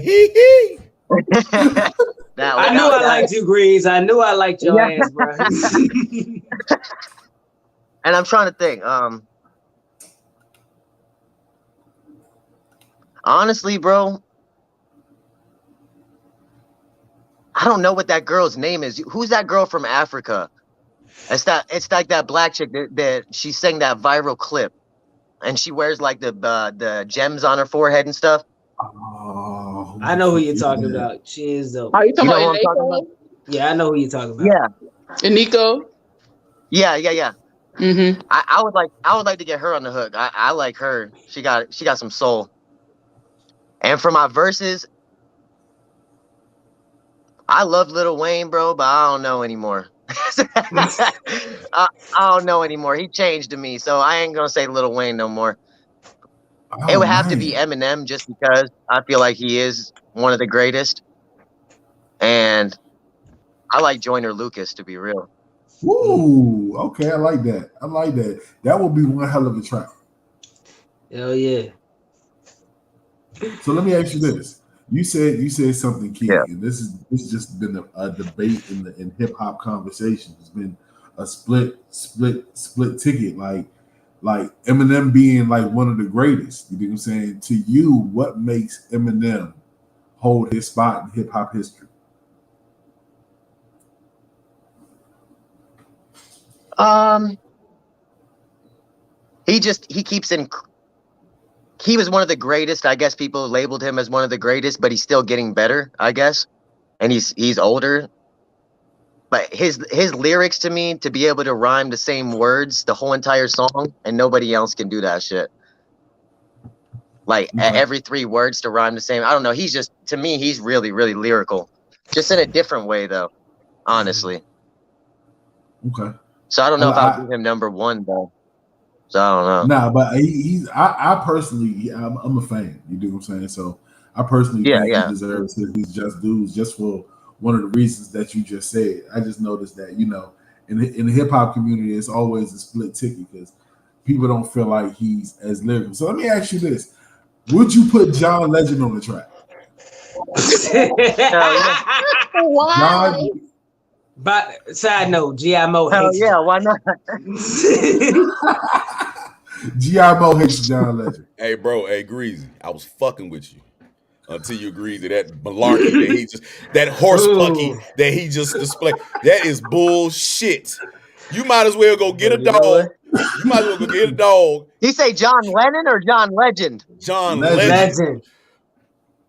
knew I liked you, Grease. I knew I liked your ass, bro. And I'm trying to think. Honestly, bro, I don't know what that girl's name is. Who's that girl from Africa? It's like that black chick that she sang that viral clip, and she wears like the gems on her forehead and stuff. Oh, I know who you're talking about. She is dope. Are you talking know about Eniko? Yeah, I know who you're talking about. Yeah. Eniko? Yeah. Mm-hmm. I would like to get her on the hook. I like her. She got some soul. And for my verses, I love Lil Wayne, bro, but I don't know anymore. I don't know anymore. He changed to me, so I ain't gonna say Lil Wayne no more. It would have to be Eminem, just because I feel like he is one of the greatest. And I like Joyner Lucas, to be real. Ooh, okay, I like that. That would be one hell of a track. Hell yeah. So let me ask you this: you said something key, Yeah. and this has just been a debate in hip hop conversation. It's been a split ticket, like Eminem being like one of the greatest. You know what I'm saying? To you, what makes Eminem hold his spot in hip hop history? He keeps in. He was one of the greatest. I guess people labeled him as one of the greatest, but he's still getting better, I guess. And he's older. But his lyrics, to me, to be able to rhyme the same words the whole entire song, and nobody else can do that shit. Like every 3 words to rhyme the same. I don't know. He's just, to me, he's really, really lyrical. Just in a different way, though. Honestly. Okay. So I don't know if I'll do him number 1, though. So I don't know. Nah, but I personally, I'm a fan. You do what I'm saying? So I personally think he deserves his just dues, just for one of the reasons that you just said. I just noticed that, you know, in the hip hop community, it's always a split ticket because people don't feel like he's as lyrical. So let me ask you this: would you put John Legend on the track? Why? But side note, G.I. Mo Hell hates yeah, why not? G.I. Mo hates John Legend. Hey, bro, hey, Greasy, I was fucking with you until you agreed to that malarkey that horse plucky that he just displayed. That is bullshit. You might as well go get a dog. You might as well go get a dog. He say John Lennon or John Legend? John Legend.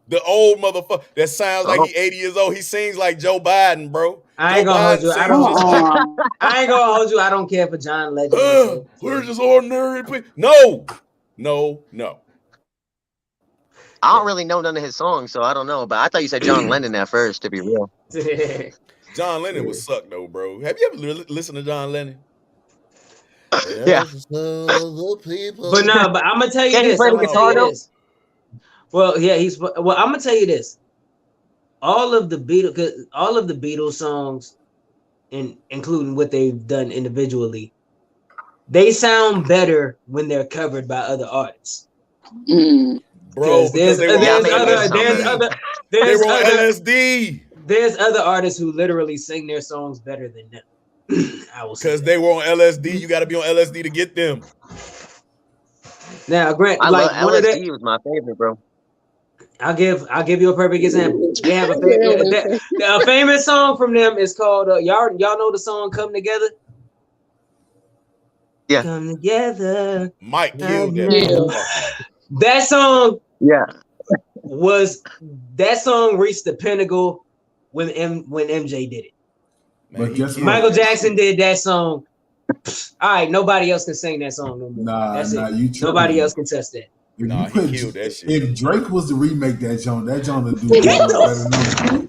The old motherfucker that sounds like he 80 years old. He sings like Joe Biden, bro. I ain't gonna hold you. I ain't gonna hold you. I don't care for John Legend. We're just ordinary people. No. I don't really know none of his songs, so I don't know. But I thought you said John Lennon at first, to be real. John Lennon would suck, though, bro. Have you ever listened to John Lennon? Yeah. But I'm gonna tell you this. Well, yeah, I'm gonna tell you this. All of the Beatles songs, including what they've done individually, they sound better when they're covered by other artists. Bro, there's other LSD. There's other artists who literally sing their songs better than them. Because they were on LSD. You got to be on LSD to get them. Now, Grant, LSD was my favorite, bro. I'll give you a perfect example. They have a famous song from them. It's called y'all know the song "Come Together." Yeah. Come together. Mike killed that. Yeah. That song Yeah. that song reached the pinnacle when MJ did it. Man, But he guess killed what? Michael it. Jackson did that song. All right, nobody else can sing that song no more. Nah, That's nah, it. you tripping. Nobody else can test that. If Nah, you put, he killed that shit. If Drake was to remake that joint would do way better than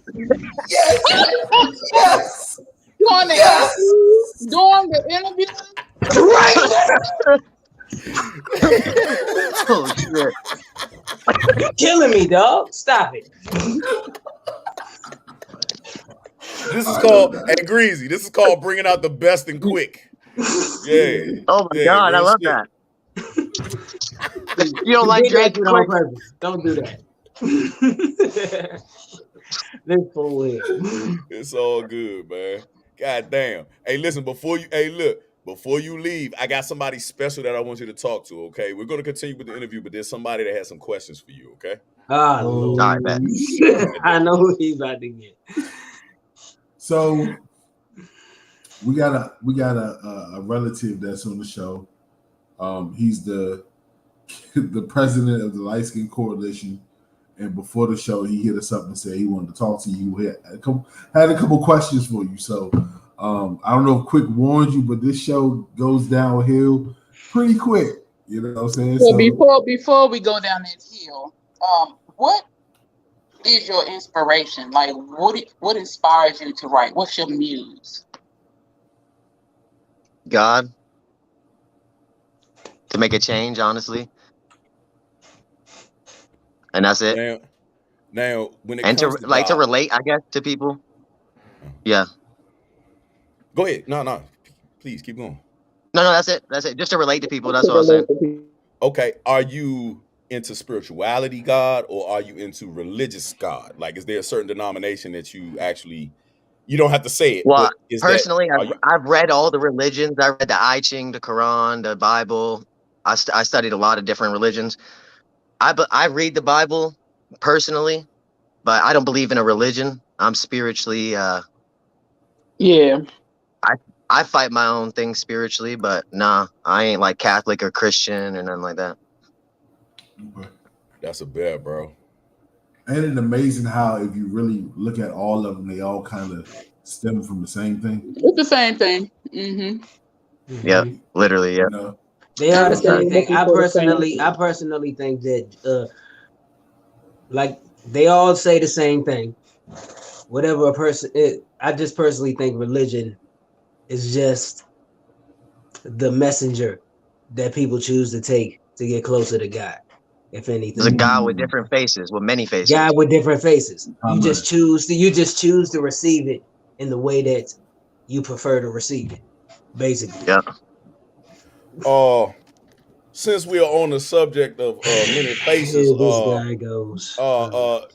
Yes! Yes! During the interview, Oh shit. You're killing me, dog. Stop it. This is called, hey Greasy, this is called bringing out the best and quick. Yeah. Oh my Yeah, god, I real love shit. that. You don't like did that Drake shit on quick? purpose. Don't do that. This fool here. It's all good, man. God damn. Hey, listen, before you leave, I got somebody special that I want you to talk to, okay? We're going to continue with the interview, but there's somebody that has some questions for you, okay? Ah, Lord. All right, bet. I know who he's about to get. So we got a relative that's on the show. He's the president of the Light Skin Coalition, and before the show, he hit us up and said he wanted to talk to you. He had a couple questions for you. So I don't know if Quick warned you, but this show goes downhill pretty quick. You know what I'm saying? so before we go down that hill, what is your inspiration? Like, what inspires you to write? What's your muse? God. To make a change, honestly. And that's it. Now when it And comes to like God, to relate, I guess, to people. Yeah. go ahead. No. Please keep going. No, that's it. That's it. Just to relate to people. That's all I'm saying. Okay, are you into spirituality God or are you into religious God? Like, is there a certain denomination that you actually, you don't have to say it. Well, but is personally, that, are you, I've read all the religions. I read the I Ching, the Quran, the Bible. I studied a lot of different religions. I read the Bible personally, but I don't believe in a religion. I'm spiritually. Yeah. I fight my own thing spiritually, but nah, I ain't like Catholic or Christian or nothing like that. that's a bet, bro. Ain't it amazing how if you really look at all of them, they all kind of stem from the same thing? It's the same thing. Mm-hmm. Yeah, literally, yeah. You know? They are the same thing. I Looking for the same personally think that like they all say the same thing. Whatever a person is, I just personally think religion is just the messenger that people choose to take to get closer to God. If anything, There's a God with different faces, with many faces. God with different faces. You just choose to receive it in the way that you prefer to receive it. Basically. Yeah. Since we are on the subject of many faces, this guy goes.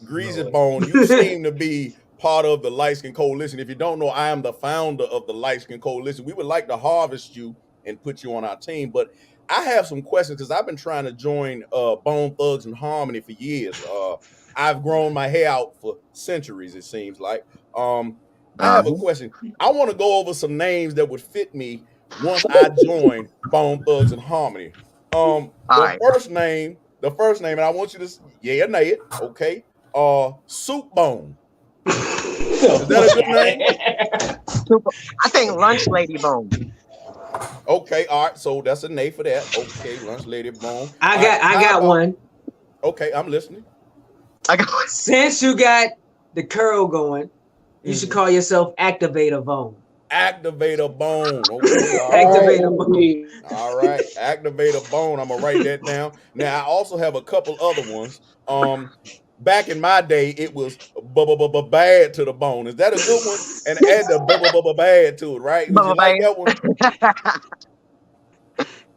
Greasy Bone, you seem to be part of the Light Skin Coalition. If you don't know, I am the founder of the Light Skin Coalition. We would like to harvest you and put you on our team, but I have some questions because I've been trying to join Bone Thugs and Harmony for years. I've grown my hair out for centuries, it seems like. I have a question. I want to go over some names that would fit me once I join Bone Thugs and Harmony. First name, and I want you to yeah or nay it, okay? Soup Bone. Is that a good name? I think Lunch Lady Bone. Okay, all right. So that's a nay for that. Okay, Lunch Lady Bone. I got one. Okay, I'm listening. Since you got the curl going, you should call yourself Activator Bone. Activator Bone. Okay, Activator Bone. All right, Activator Bone. I'm gonna write that down. Now I also have a couple other ones. Back in my day, it was bad to the bone. Is that a good one? And add the bad to it, right? Would you like that one?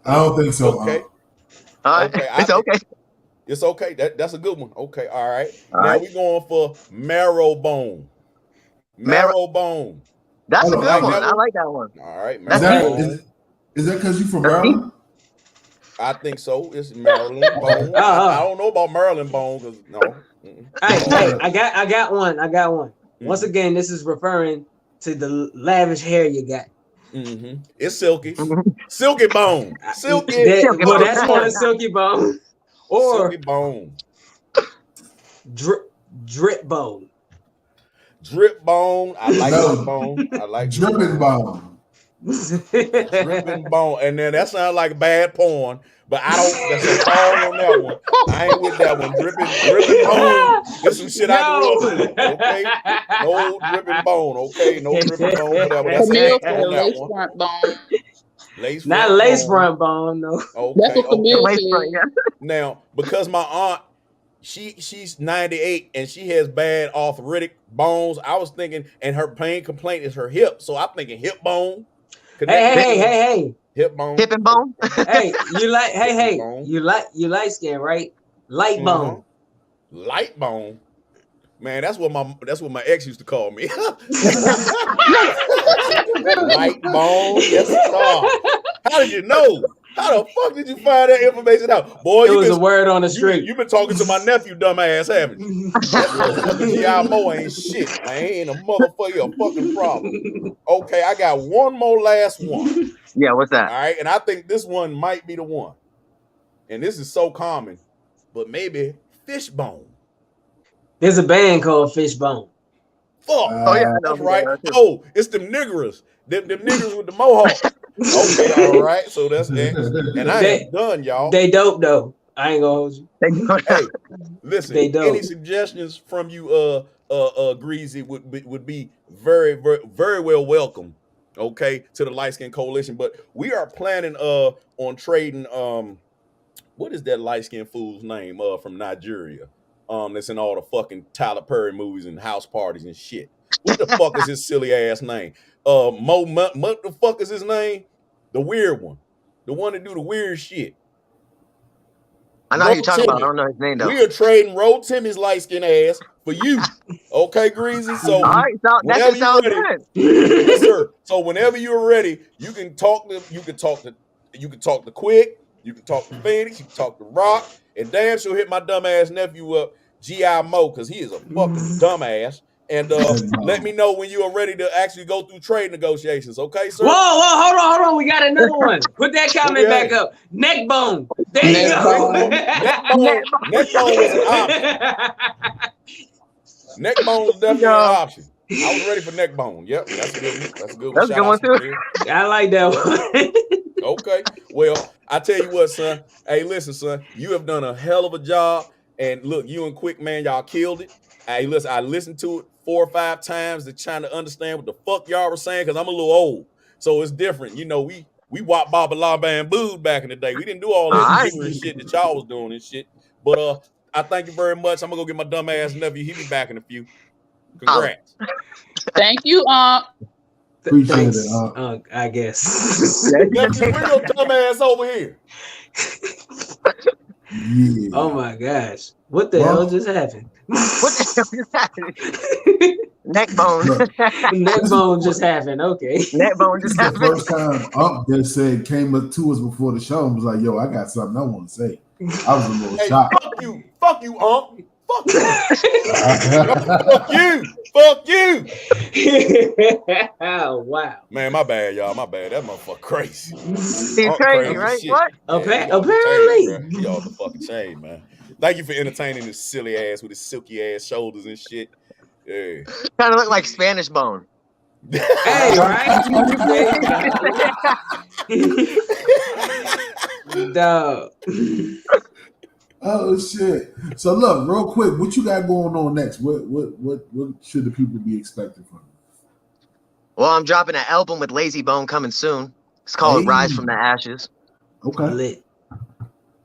I don't think so. Okay. Okay. It's okay. It's okay. That's a good one. Okay. All right. Now we're going for Marrow Bone. Marrow Bone. That's a good one. I like that one. All right. Is that because you from Maryland? I think so. It's Marilyn Bone. I don't know about Marilyn Bone because no. Hey, I got one. Once again, this is referring to the lavish hair you got. It's Silky. Silky Bone. Silky. Well, that's one Silky Bone. Or Silky Bone. Drip Bone. Drip Bone. I like Drip Bone. I like Dripping Bone. Dripping Bone. And then that sounds like bad porn, but I don't. That's a call on that one. I ain't with that one. Dripping Bone. There's some shit I grew up with. Okay. No Dripping Bone. Okay. No Dripping Bone. Whatever. That's Camille it on that lace one. front bone. Lace Not front lace bone. front bone, no. Okay. That's what Camille Lace said. front, yeah. Now, because my aunt, she's 98 and she has bad arthritic bones, I was thinking, and her pain complaint is her hip. So I'm thinking hip bone. Hey. Hip bone. Hip and bone. Hey, you like hey, Bone. you light skin, right? Light bone. Light bone. Man, that's what my ex used to call me. Light bone. Yes, sir. How did you know? How the fuck did you find that information out? Boy, It was a word on the street. You've been talking to my nephew, dumbass, haven't you? G.I. Moe ain't shit. I ain't a motherfucker, a fucking problem. Okay, I got one more last one. Yeah, what's All that? right, and I think this one might be the one. And this is so common, but maybe Fishbone. There's a band called Fishbone. Fuck. Oh yeah, I know That's who right. they are, too. Oh, it's them niggers. Them niggers with the mohawk. Okay, all right. So that's X. And I ain't done, y'all. They dope though. I ain't gonna hold you. Hey, listen. They dope. Any suggestions from you, Greasy, would be very, very, very well welcome. Okay, to the Light Skin Coalition. But we are planning on trading what is that light skinned fool's name from Nigeria? That's in all the fucking Tyler Perry movies and house parties and shit. What the fuck is his silly ass name? What the fuck is his name? The weird one. The one that do the weird shit. I know who you're talking about. I don't know his name though. We are trading Ro Timmy's light skin ass for you. Okay, Greasy. So All right, that whenever just sounds you're ready, good. yes, sir. So whenever you're ready, you can talk to Quick, you can talk to Phoenix, you can talk to Rock, and damn sure hit my dumbass nephew up, G.I. Moe, because he is a fucking dumbass. And let me know when you are ready to actually go through trade negotiations, okay, sir? Whoa, hold on. We got another one. Put that comment back up. Neck bone. There you go. Neck bone was an option. Neck bone was definitely an option. I was ready for neck bone. Yep, that's a good one. That's a good one. That's a good one too. I like that one. Okay. Well, I tell you what, son. Hey, listen, son. You have done a hell of a job. And look, you and Quick, man, y'all killed it. Hey, listen, I listened to it 4 or 5 times to trying to understand what the fuck y'all were saying because I'm a little old. So it's different. You know, we wop baba la bamboo back in the day. We didn't do all this ignorant shit that y'all was doing and shit. But I thank you very much. I'm gonna go get my dumb ass nephew. He'll be back in a few. Congrats. Thank you, Appreciate it. I guess. Nephew, bring your dumb ass over here. Yeah. Oh my gosh. What the hell just happened? What the hell is happening? Neck bone. Neck bone just happened. Okay. Neck bone This just is the happened. first time Unc just said came up to us before the show and was like, "Yo, I got something I want to say." I was a little Hey, shocked. fuck you, Unc. Fuck you. Fuck you. Oh wow. Man, my bad, y'all. My bad. That motherfucker crazy. He's Unc crazy, right? shit. What? Yeah, Apparently. he off the fucking chain, man. Thank you for entertaining this silly ass with his silky ass shoulders and shit. Yeah. Kind of look like Spanish bone. Hey, right? Dog. Oh shit! So look, real quick, what you got going on next? What should the people be expecting from you? Well, I'm dropping an album with Lazy Bone coming soon. It's called Hey. Rise from the Ashes. Okay. Lit.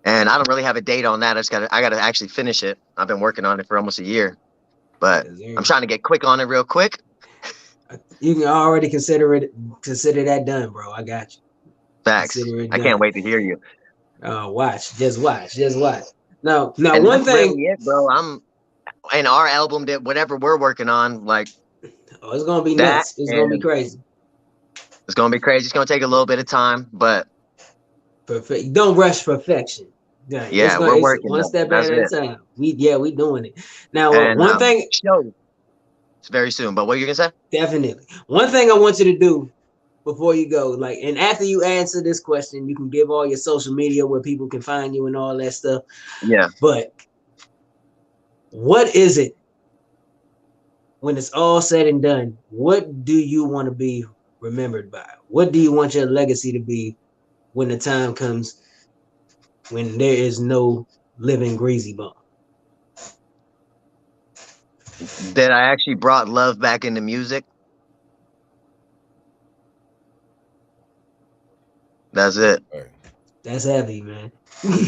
And I don't really have a date on that. I gotta actually finish it. I've been working on it for almost a year. But I'm trying to get quick on it real quick. You can already consider that done, bro. I got you. Facts. Consider it I done. can't wait to hear you. Just watch. No, And one that's thing. really it, bro. And our album that whatever we're working on, like Oh, it's gonna be that nuts. It's gonna be and- crazy. it's gonna be crazy. It's gonna take a little bit of time, but Perfect. Don't rush perfection. Yeah, Yeah, we're it's working one though. step That's at a it. time. We doing it. Now, And one thing, show it's very soon. But what are you gonna say? definitely. One thing I want you to do before you go, like, and after you answer this question, you can give all your social media where people can find you and all that stuff. Yeah. But what is it when it's all said and done? What do you want to be remembered by? What do you want your legacy to be when the time comes when there is no living Greasy Bone? That I actually brought love back into music. That's it. That's heavy, man.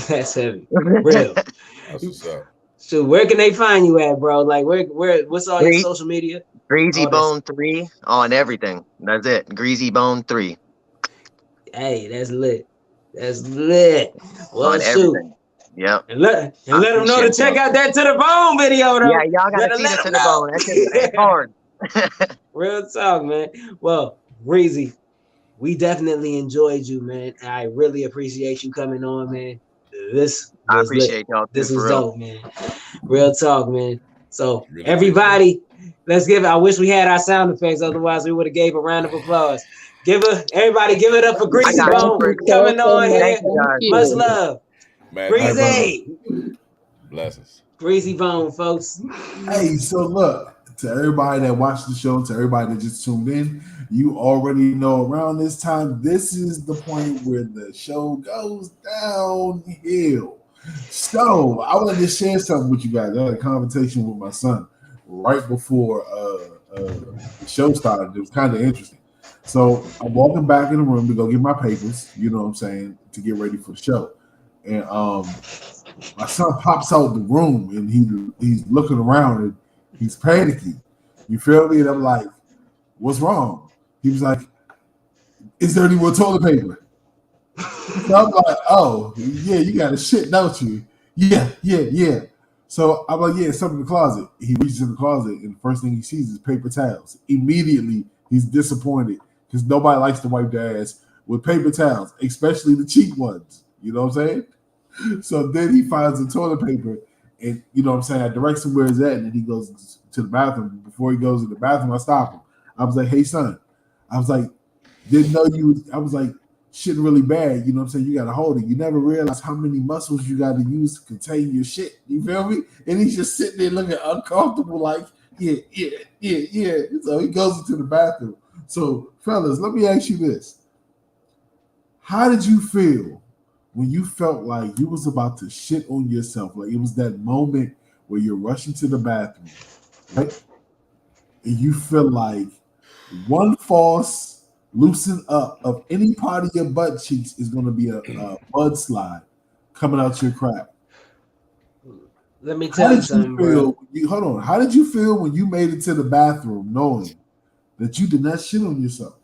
That's heavy. Real. That's what's up. So where can they find you at, bro? Like what's all your social media? Greasy All Bone 3 on everything. That's it. Greasy Bone 3 Hey, that's lit. That's lit. Well, on shoot. everything. Yep. And let them know to appreciate check y'all. out that To the Bone video, though. Yeah, y'all gotta Better see let the To them the know. Bone. That shit's hard. Real talk, man. Well, Greasy, we definitely enjoyed you, man. I really appreciate you coming on, man. This I was lit. appreciate y'all too, This for was real. dope, man. Real talk, man. So Really everybody, let's give it. I wish we had our sound effects, otherwise we would have gave a round of applause. Everybody give it up for Greasy got you, Bone Greasy. coming on here. Thank you, guys. Much love. Man, Greasy. blessings. Greasy Bone, folks. Hey, so look, to everybody that watched the show, to everybody that just tuned in, you already know around this time, this is the point where the show goes downhill. So I wanted to share something with you guys. I had a conversation with my son right before the show started. It was kind of interesting. So I'm walking back in the room to go get my papers, you know what I'm saying, to get ready for the show. And my son pops out the room and he's looking around and he's panicking. You feel me? And I'm like, what's wrong? He was like, is there any more toilet paper? So I'm like, oh, yeah, you got a shit, don't you? Yeah. So I'm like, yeah, it's something in the closet. He reaches in the closet and the first thing he sees is paper towels. Immediately, he's disappointed because nobody likes to wipe their ass with paper towels, especially the cheap ones. You know what I'm saying? So then he finds the toilet paper and, you know what I'm saying, I direct him where it's at and then he goes to the bathroom. Before he goes to the bathroom, I stop him. I was like, hey, son. I was like, didn't know you. I was like, shitting really bad. You know what I'm saying? You got to hold it. You never realize how many muscles you got to use to contain your shit. You feel me? And he's just sitting there looking uncomfortable like, yeah. So he goes into the bathroom. So, fellas, let me ask you this. How did you feel when you felt like you was about to shit on yourself? Like it was that moment where you're rushing to the bathroom, right? And you feel like one false loosen up of any part of your butt cheeks is going to be a mudslide coming out your crap. Let me tell you something, bro. Hold on. How did you feel when you made it to the bathroom knowing that you did not shit on yourself?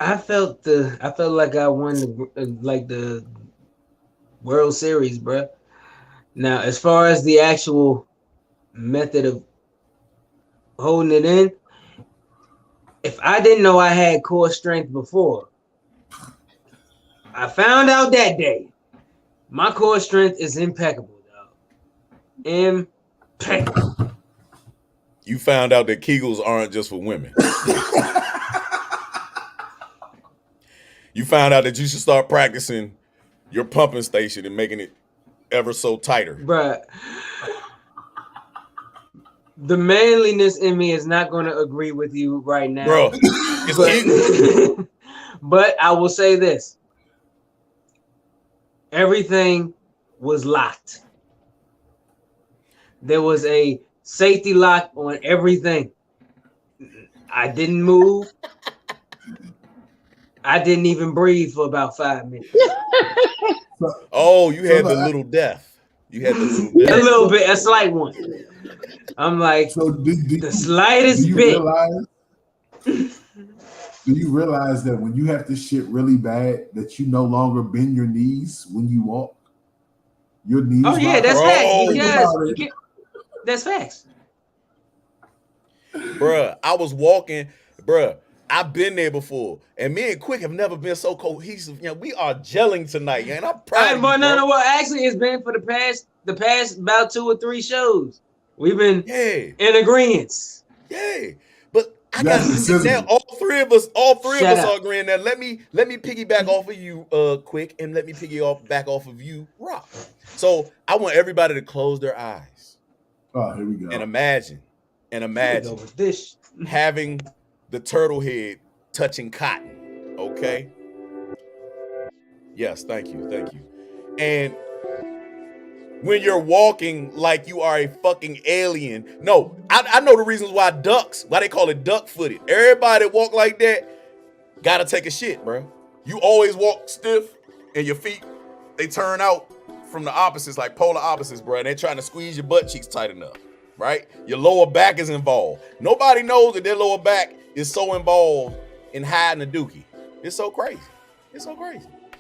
I felt like I won the World Series, bro. Now, as far as the actual method of holding it in, if I didn't know I had core strength before, I found out that day my core strength is impeccable, dog. Impeccable. You found out that Kegels aren't just for women. You found out that you should start practicing your pumping station and making it ever so tighter. Bruh. The manliness in me is not going to agree with you right now. Bro, but I will say this. Everything was locked. There was a safety lock on everything. I didn't move. I didn't even breathe for about 5 minutes. Oh, you had the little death. You had the little death. A little bit, a slight one. I'm like, so the slightest bit. Do you realize that when you have to shit really bad, that you no longer bend your knees when you walk? Your knees. Oh yeah, that's facts. Yes, that's facts. Bruh, I was walking. Bruh, I've been there before, and me and Quick have never been so cohesive. You know, we are gelling tonight, and I'm proud. But no, what actually it's been for the past about 2 or 3 shows. We've been in agreement. Yeah, but I got now all three of us are agreeing. Now let me piggyback off of you, Quick, and let me piggyback off of you, Rock. So I want everybody to close their eyes. Oh, here we go. And imagine this having the turtle head touching cotton. Okay. Yes, thank you. And when you're walking like you are a fucking alien. No, I know the reasons why they call it duck-footed. Everybody that walk like that gotta take a shit, bro. You always walk stiff and your feet, they turn out from the opposites, like polar opposites, bro. And they're trying to squeeze your butt cheeks tight enough, right? Your lower back is involved. Nobody knows that their lower back is so involved in hiding a dookie. It's so crazy.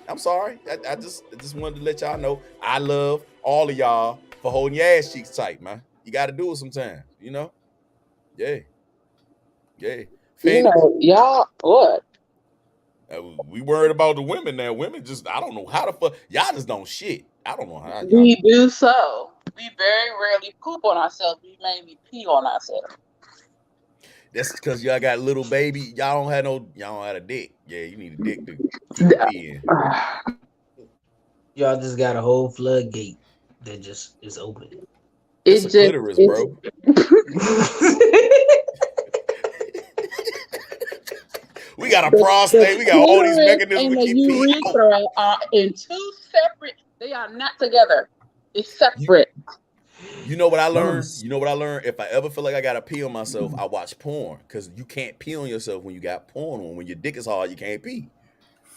I'm sorry. I just wanted to let y'all know I love all of y'all for holding your ass cheeks tight, man. You got to do it sometimes, you know? Yeah. You know, y'all, what? We worried about the women now. Women just, I don't know how the fuck, y'all just don't shit. I don't know how. We do so. We very rarely poop on ourselves. We mainly pee on ourselves. That's because y'all got little baby. Y'all don't have a dick. Yeah, you need a dick to pee in. Y'all just got a whole floodgate that just is open. It's a clitoris, bro. We got a prostate. We got all these mechanisms. And the urethra are in 2 separate. They are not together. It's separate. You know what I learned? If I ever feel like I gotta pee on myself, I watch porn, because you can't pee on yourself when you got porn on. When your dick is hard, you can't pee.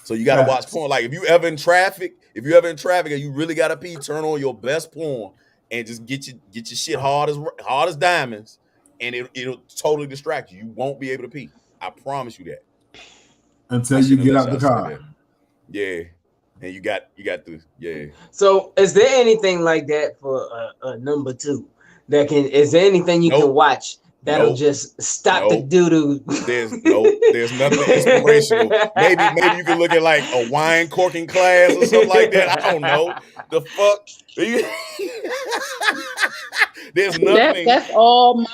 So you gotta watch porn. Like if you ever in traffic and you really gotta pee, turn on your best porn and just get your shit hard as diamonds, and it'll totally distract you. You won't be able to pee. I promise you that. Until you get out the car. Yeah. And you got the So is there anything like that for a number 2 that is there anything you can watch that'll just stop the doo-doo? There's nothing inspirational. Maybe you can look at like a wine corking class or something like that. I don't know. The fuck? There's nothing. That's all mine.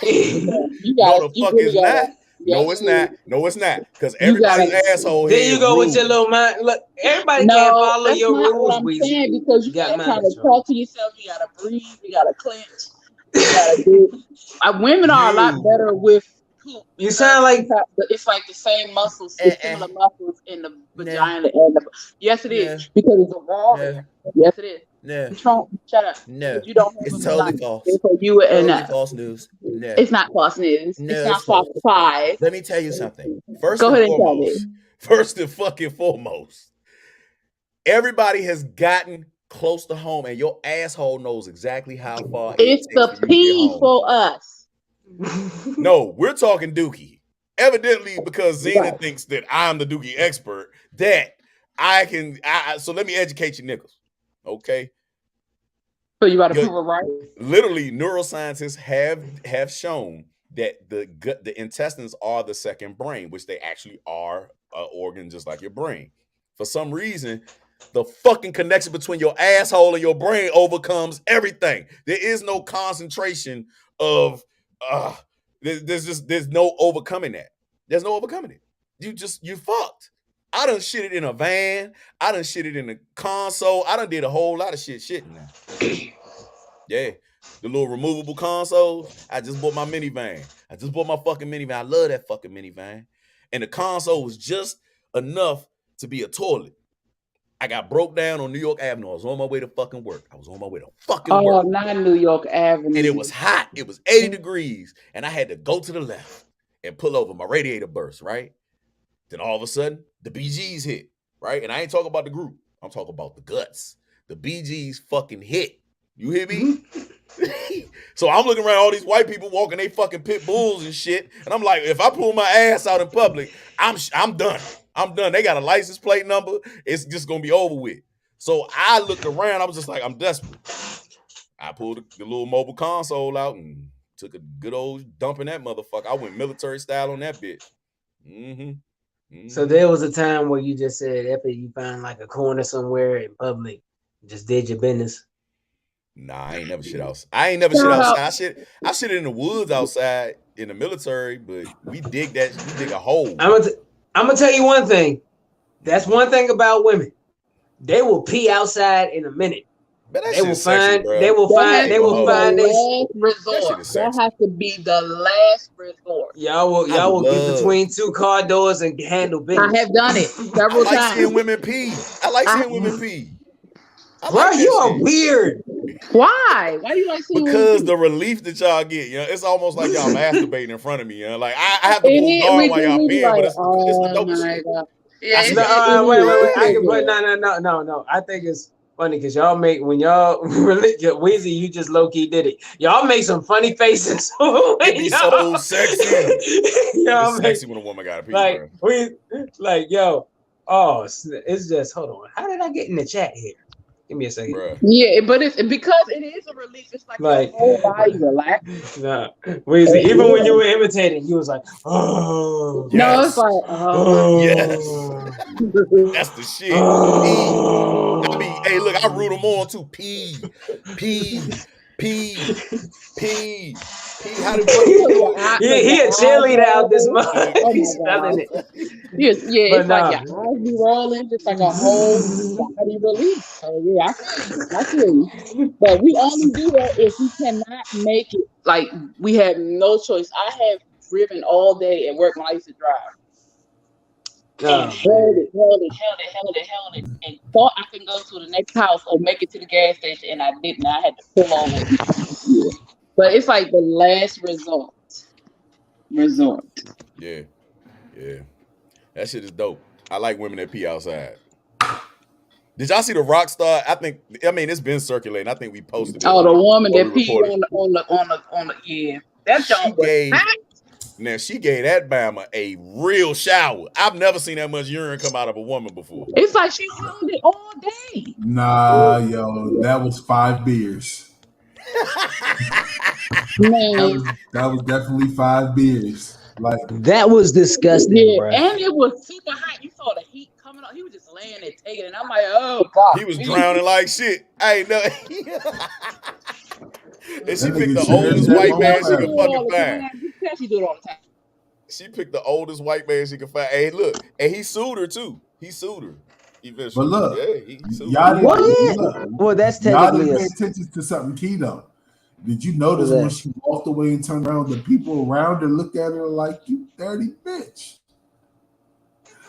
You got no, the fuck is not. No, it's not. Because everybody's asshole. There you go with your little mind. Look, everybody can't follow your rules. I'm saying, because you gotta kind of talk to yourself. You gotta breathe. You gotta clench. You gotta do. Women are a lot better with poop. You sound like it's like the same muscles, similar muscles in the vagina and the. Yes, it is, because it's a wall. Yes, it is. No. Shut up. No. You don't. It's totally false. For you and false news. No. It's not false news. No, it's not false. Let me tell you something. First and fucking foremost, everybody has gotten close to home, and your asshole knows exactly how far it's the pee for us. No, we're talking dookie. Evidently, because Zena thinks that I'm the dookie expert, that I can. So let me educate you, nickels. Okay. So you got to prove it right. Literally, neuroscientists have shown that the intestines are the second brain, which they actually are an organ just like your brain. For some reason, the fucking connection between your asshole and your brain overcomes everything. There is no concentration of there's no overcoming that. There's no overcoming it. You fucked. I done shit it in a van. I done shit it in a console. I done did a whole lot of shit now. Yeah. The little removable consoles. I just bought my minivan. I just bought my fucking minivan. I love that fucking minivan. And the console was just enough to be a toilet. I got broke down on New York Avenue. I was on my way to fucking work. work. Oh, not New York Avenue. And it was hot. It was 80 degrees. And I had to go to the left and pull over. My radiator burst, right? Then all of a sudden, the BGs hit, right? And I ain't talking about the group. I'm talking about the guts. The BGs fucking hit. You hear me? So I'm looking around all these white people walking they fucking pit bulls and shit. And I'm like, if I pull my ass out in public, I'm done. I'm done. They got a license plate number. It's just going to be over with. So I looked around. I was just like, I'm desperate. I pulled the little mobile console out and took a good old dump in that motherfucker. I went military style on that bitch. So there was a time where you just said, "If you find like a corner somewhere in public, just did your business." Nah, I ain't never shit outside. I ain't never shit outside. I shit in the woods outside in the military, but we dig a hole. I'm gonna tell you one thing. That's one thing about women. They will pee outside in a minute. They will find their resort. That has to be the last resort. Y'all will get between two car doors and handle business. I have done it several times. I like seeing women pee. Bro, you are weird. Why? Why do you like seeing Because women the relief that y'all get, it's almost like y'all masturbating in front of me. Like I have to move on while y'all peeing, but it's the dope shit. Yeah, wait. I can put no. I think it's funny because y'all make when y'all Weezy, you just low key did it. Y'all make some funny faces. It be so sexy. Y'all make sexy when a woman got a pee. It's just hold on. How did I get in the chat here? Give me a second. Bruh. Yeah, but it's because it is a relief. It's like your whole body relax. Nah, Weezy, even when you were imitating, you was like, oh. Yes. No, it's like, yes. That's the shit. Hey, look, I root them on too. Pee. How do you he a cheerleader out this month. He's spelling it. It's like your eyes be rolling, just like a whole body relief. So yeah, I feel you. But we only do that if we cannot make it. Like we have no choice. I have driven all day at work when I used to drive. And held it, and thought I could go to the next house or make it to the gas station, and I didn't. I had to pull over. But it's like the last resort. Yeah. That shit is dope. I like women that pee outside. Did y'all see the rock star? It's been circulating. I think we posted it. Oh, the woman that peed on the yeah. That junk was hot. Now she gave that Bama a real shower. I've never seen that much urine come out of a woman before. It's like she held it all day. Nah, yo, that was 5 beers. Man. That was definitely 5 bears. Like that was disgusting. Yeah, bro. And it was super hot. You saw the heat coming up. He was just laying there taking it. And I'm like, oh God. He was drowning like shit. Hey, no. And she picked the oldest white man she could fucking find. She do it all the time. She picked the oldest white man she could find. Hey, look, and he sued her too. He sued her. Eventually. But look, he sued y'all her. Well, that's y'all technically didn't pay attention to something key though. Did you notice when she walked away and turned around, the people around her looked at her like, you dirty bitch?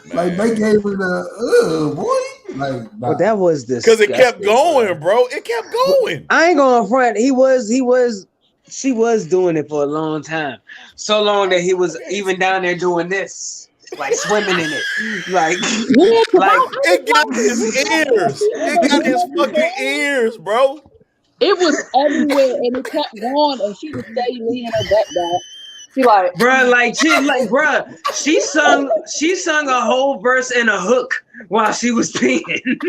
Man. Like they gave her the boy. Like well, that was this because it kept going, bro. It kept going. I ain't going front. She was doing it for a long time. So long that he was even down there doing this. Like swimming in it. Like it got his ears. It got his fucking ears, bro. It was everywhere and it kept going and she would stay leaning her back down. She like, she sung a whole verse and a hook while she was peeing.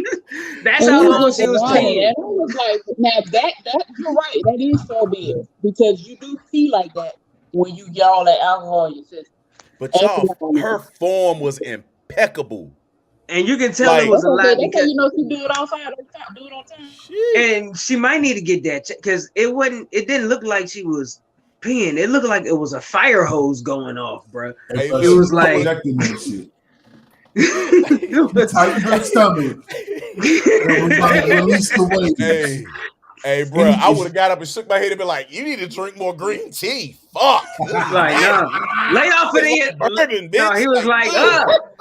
That's how long she was peeing. And I was like, now that you're right, that is so big because you do pee like that when you get all that alcohol in your system. But y'all, her form was impeccable. And you can tell it was a lot because you know she do it outside all the time. Do it all the time. And she might need to get that because it didn't look like she was peeing. It looked like it was a fire hose going off, bro. It was like tighten her stomach. It was like release the weight. Hey, bro, I would have got up and shook my head and been like, "You need to drink more green tea." Fuck. Like, no, lay off of it. Bourbon, bitch. No, he was like,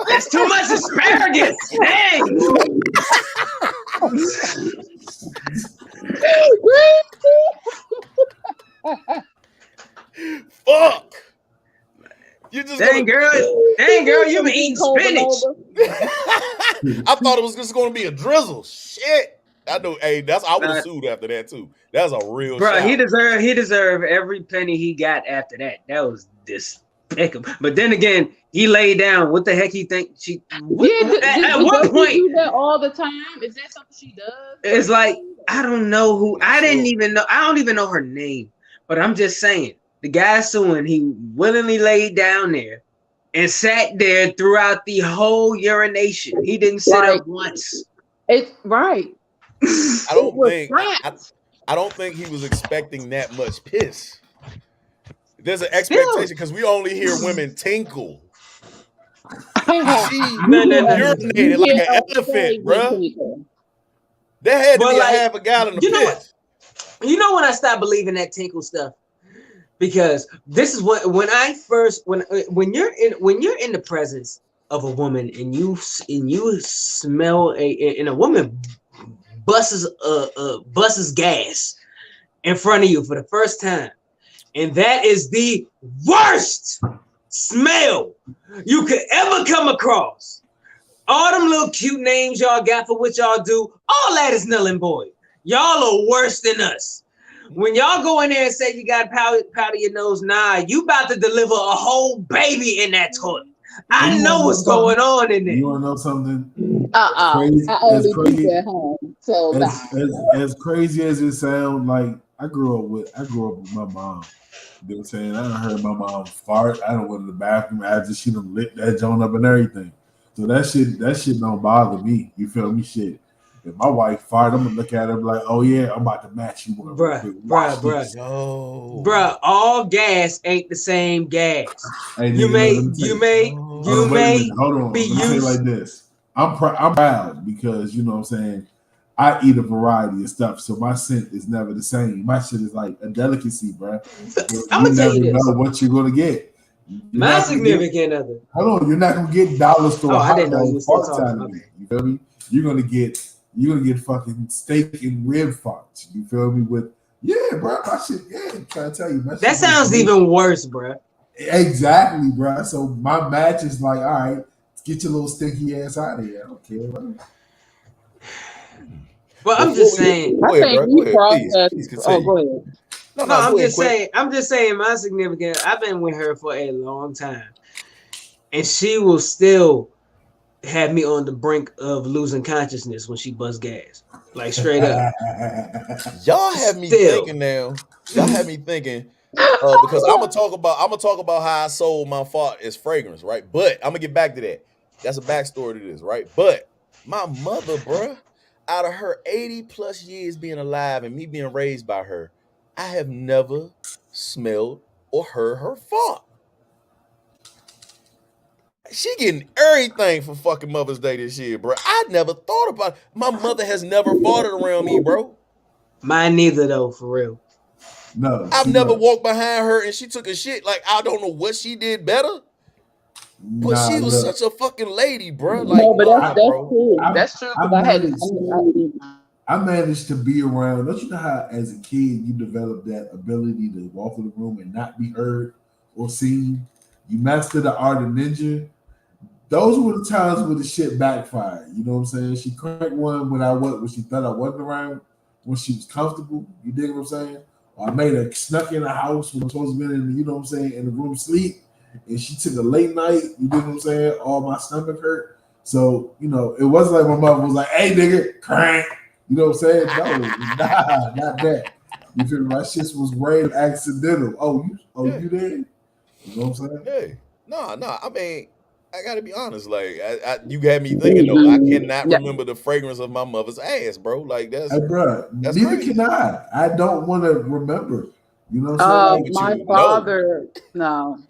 that's too much asparagus. Dang. Fuck. You just dang girl, you been eating spinach. I thought it was just going to be a drizzle. Shit. I know. Hey, I would have sued after that too. That's a real bro. Shot. He deserved every penny he got after that. That was despicable. But then again, he laid down. What the heck he think she? At what point? She do that all the time? Is that something she does? It's like I don't know who. I don't even know her name. But I'm just saying, the guy suing, he willingly laid down there and sat there throughout the whole urination. He didn't sit Right. up once. It's right. I It don't was think flat. I don't think he was expecting that much piss. There's an expectation because we only hear women tinkle. She No. urinated like an elephant, bruh. That had to But be like, a half a gallon of you know piss. You know when I stopped believing that tinkle stuff? Because this is when I first when you're in the presence of a woman and you smell and a woman busts gas in front of you for the first time, and that is the worst smell you could ever come across. All them little cute names y'all got for what y'all do, all that is null and void. Y'all are worse than us. When y'all go in there and say you got powder your nose, nah, you about to deliver a whole baby in that toilet. I know what's going on in there. You want to know something? I only keep at home. So as crazy as it sounds, like I grew up with my mom. You know what I'm saying? I done heard my mom fart. I done went to the bathroom after she done lit that joint up and everything. So that shit don't bother me. You feel me? Shit. If my wife fired, I'm gonna look at her like, oh yeah, I'm about to match you. Bruh, all gas ain't the same gas. Hey, you nigga, may hold on. be Let me say it used like this. I'm proud because you know what I'm saying. I eat a variety of stuff, so my scent is never the same. My shit is like a delicacy, bro. I'm gonna tell you this. Know what you're gonna get. My significant other. Hold on, you're not gonna get dollar store I didn't know hot you dog were still farts out talking. of me. You feel me? You're gonna get fucking steak and rib farts. You feel me? With bro, my shit. Yeah, I'm trying to tell you, my that sounds even worse, bro. Exactly, bro. So my match is like, all right, let's get your little stinky ass out of here. I don't care, bro. But I'm just saying. I think we process. Oh, go ahead. No, I'm just saying. I'm just saying. My significant. I've been with her for a long time, and she will still have me on the brink of losing consciousness when she busts gas, like straight up. Y'all have me thinking now. Y'all have me thinking because I'm gonna talk about how I sold my fart as fragrance, right? But I'm gonna get back to that. That's a backstory to this, right? But my mother, bruh, out of her 80 plus years being alive and me being raised by her, I have never smelled or heard her fart. She getting everything for fucking Mother's Day this year, bro. I never thought about it. My mother has never farted around me, bro. Mine neither, though, for real. No, I've never walked behind her and she took a shit. Like, I don't know what she did better. But she was such a fucking lady, bro. Like, no, but that's true. That's true. I managed to be around. Don't you know how, as a kid, you develop that ability to walk in the room and not be heard or seen? You master the art of ninja. Those were the times when the shit backfired. You know what I'm saying? She cracked one when she thought I wasn't around, when she was comfortable. You dig what I'm saying? Or I made her snuck in the house when I'm supposed to be in the, you know what I'm saying, in the room sleep. And she took a late night, you know what I'm saying? All my stomach hurt. So, you know, it wasn't like my mother was like, hey, nigga, crank. You know what I'm saying? No, nah, not that. You feel me? My shit was rain accidental. You did? You know what I'm saying? Hey, no. I mean, I gotta be honest. Like, you got me thinking though. I cannot remember the fragrance of my mother's ass, bro. Like that's, hey, bro. That's neither crazy. can I. I don't want to remember. You know what I'm saying?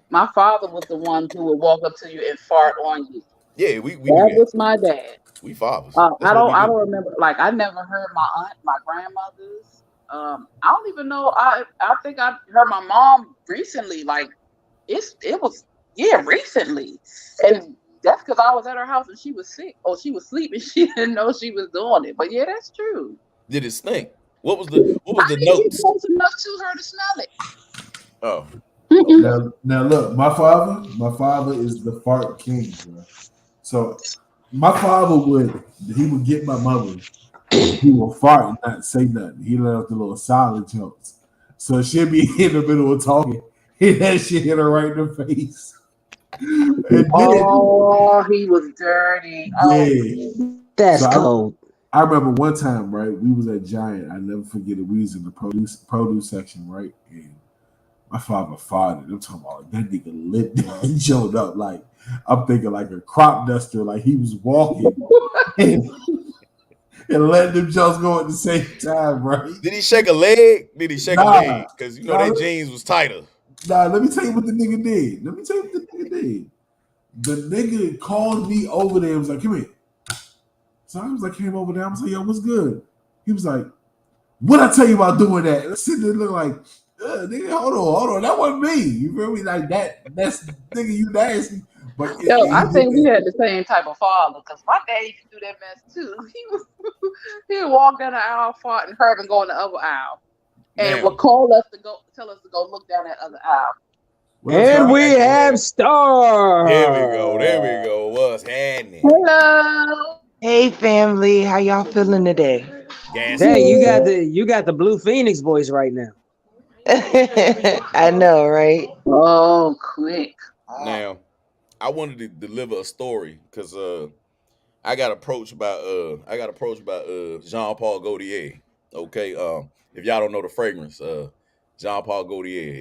My father was the one who would walk up to you and fart on you. Yeah, we that was my dad. We fathers. I don't remember. Like, I never heard my grandmother's. I don't even know. I think I heard my mom recently. Like, it was recently, and that's because I was at her house and she was sick. Or she was sleeping. She didn't know she was doing it. But yeah, that's true. Did it stink? What was the notes? Close enough to her to smell it. Oh. Now look, my father is the fart king, bro. So my father would get my mother, he would fart and not say nothing. He let out the little silent jokes. So she'd be in the middle of talking, and that shit hit her right in the face. And he was dirty. Yeah. That's cold. I remember one time, right? We was at Giant. I never forget it. We was in the produce section, right? And my father farted. I'm talking about that nigga lit that joke up. Like, I'm thinking like a crop duster, like he was walking and letting them just go at the same time, right? Did he shake a leg? Did he shake a Nah, leg? Because you know nah, their jeans was tighter. Nah, let me tell you what the nigga did. The nigga called me over there and was like, come here. So I was like, came over there. I was like, yo, what's good? He was like, what I tell you about doing that? And sitting there looking like, nigga, hold on. That wasn't me. You feel me? Like that's nigga, you nasty. But Yo, I think we had the same type of father because my daddy used to do that mess too. He would walk down the aisle, fart, and Herb and go in the other aisle, and Damn. would call us to go, tell us to go look down that other aisle. And we have Star. There we go. What's happening? Hello. Hey family, how y'all feeling today? Gas. Dang, you got the Blue Phoenix voice right now. I know, right? Oh, quick. Now, I wanted to deliver a story because I got approached by Jean-Paul Gaultier. Okay, if y'all don't know the fragrance, Jean-Paul Gaultier.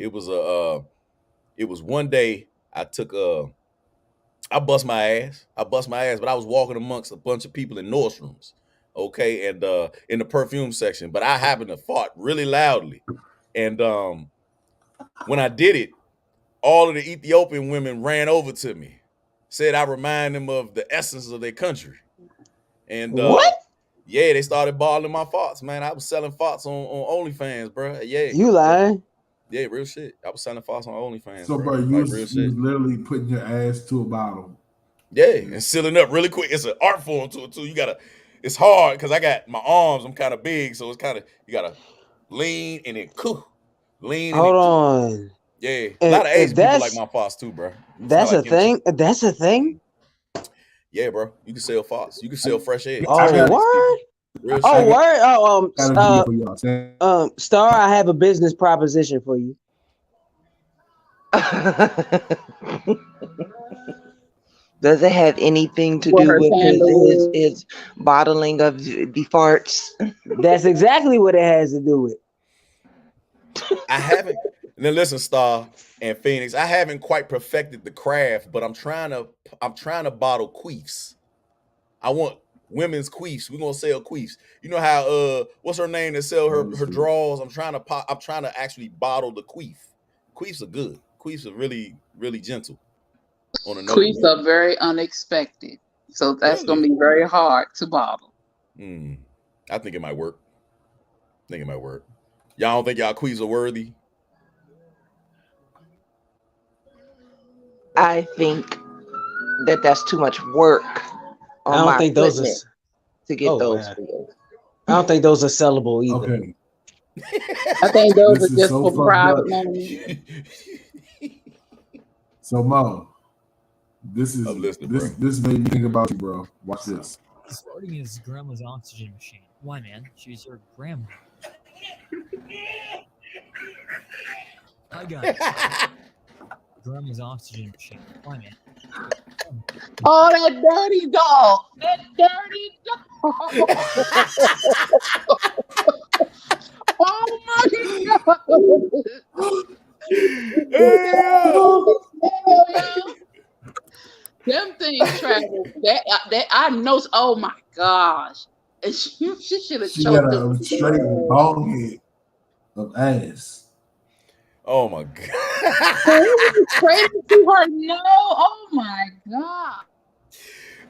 It was one day I took I bust my ass, but I was walking amongst a bunch of people in Nordstrom's, okay, and in the perfume section. But I happened to fart really loudly, and when I did it, all of the Ethiopian women ran over to me, said I remind them of the essence of their country, and What? Yeah, they started bottling my farts, man. I was selling farts on OnlyFans, bro. Yeah, You lying? yeah, real shit. I was selling farts on OnlyFans. So, bro, like you real was shit. literally putting your ass to a bottle. Yeah, and sealing up really quick. It's an art form to it too. It's hard because I got my arms. I'm kind of big, so it's kind of you gotta lean and then lean. Hold on. Yeah, a lot of Asian people like my farts too, bro. That's a thing. That's a thing. Yeah, bro. You can sell farts. You can sell fresh eggs. Oh, word. Real Oh, shit. word. Star, I have a business proposition for you. Does it have anything to do with his bottling of the farts? That's exactly what it has to do with. I haven't. Now listen, Star and Phoenix, I haven't quite perfected the craft, but I'm trying to bottle queefs. I want women's queefs. We're gonna sell queefs. You know how what's her name that sell her drawers? I'm trying to actually bottle the queef. Queefs are good. Queefs are really, really gentle. Queefs are very unexpected. So that's gonna be very hard to bottle. I think it might work. Y'all don't think y'all queefs are worthy? I think that's too much work. I don't think those are to get those. I don't think those are sellable either. Okay. I think those are just for private money. So Mo, this made me think about you, bro. Watch this. Farting is grandma's oxygen machine. Why, man? She's her grandma. I got it. Grandma's oxygen machine. Why, man? Oh, that dirty dog. That dirty dog. Oh my God. Them things travel. That I know. Oh my gosh. And she should have She choked got a straight bald head of ass. Oh my God. It was crazy to her. No. Oh my God.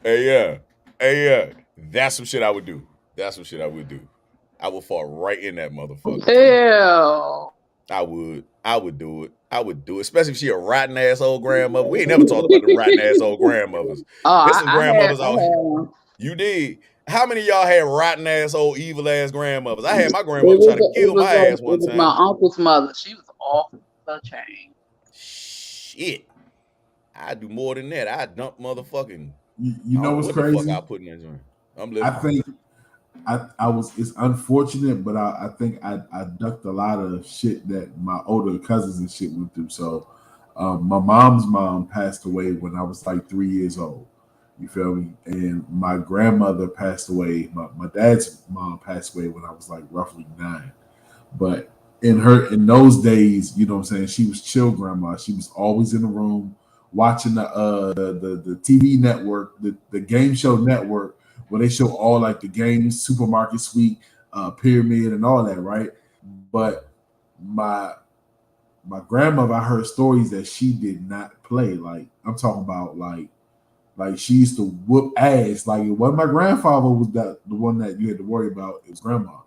Hey, yeah. That's some shit I would do. I would fall right in that motherfucker. Ew. I would do it. Especially if she a rotten ass old grandmother. We ain't never talked about the rotten ass old grandmothers. There's some grandmothers out here. You did. How many of y'all had rotten ass old evil ass grandmothers? I had my grandmother try to kill my ass one time. My uncle's mother. She was off the chain. Shit. I do more than that. I dump motherfucking. You know what's crazy? The fuck I put in that joint. I'm listening. I think I was. It's unfortunate, but I think I ducked a lot of shit that my older cousins and shit went through. So, my mom's mom passed away when I was like 3 years old. You feel me? And my grandmother passed away. My dad's mom passed away when I was like roughly 9. But in those days, you know what I'm saying, she was chill grandma. She was always in the room, watching the TV network, the game show network, where they show all like the games, Supermarket Sweep, Pyramid, and all that, right? But my grandmother, I heard stories that she did not play. Like I'm talking about, like she used to whoop ass. Like it wasn't my grandfather was the one that you had to worry about. It was grandma.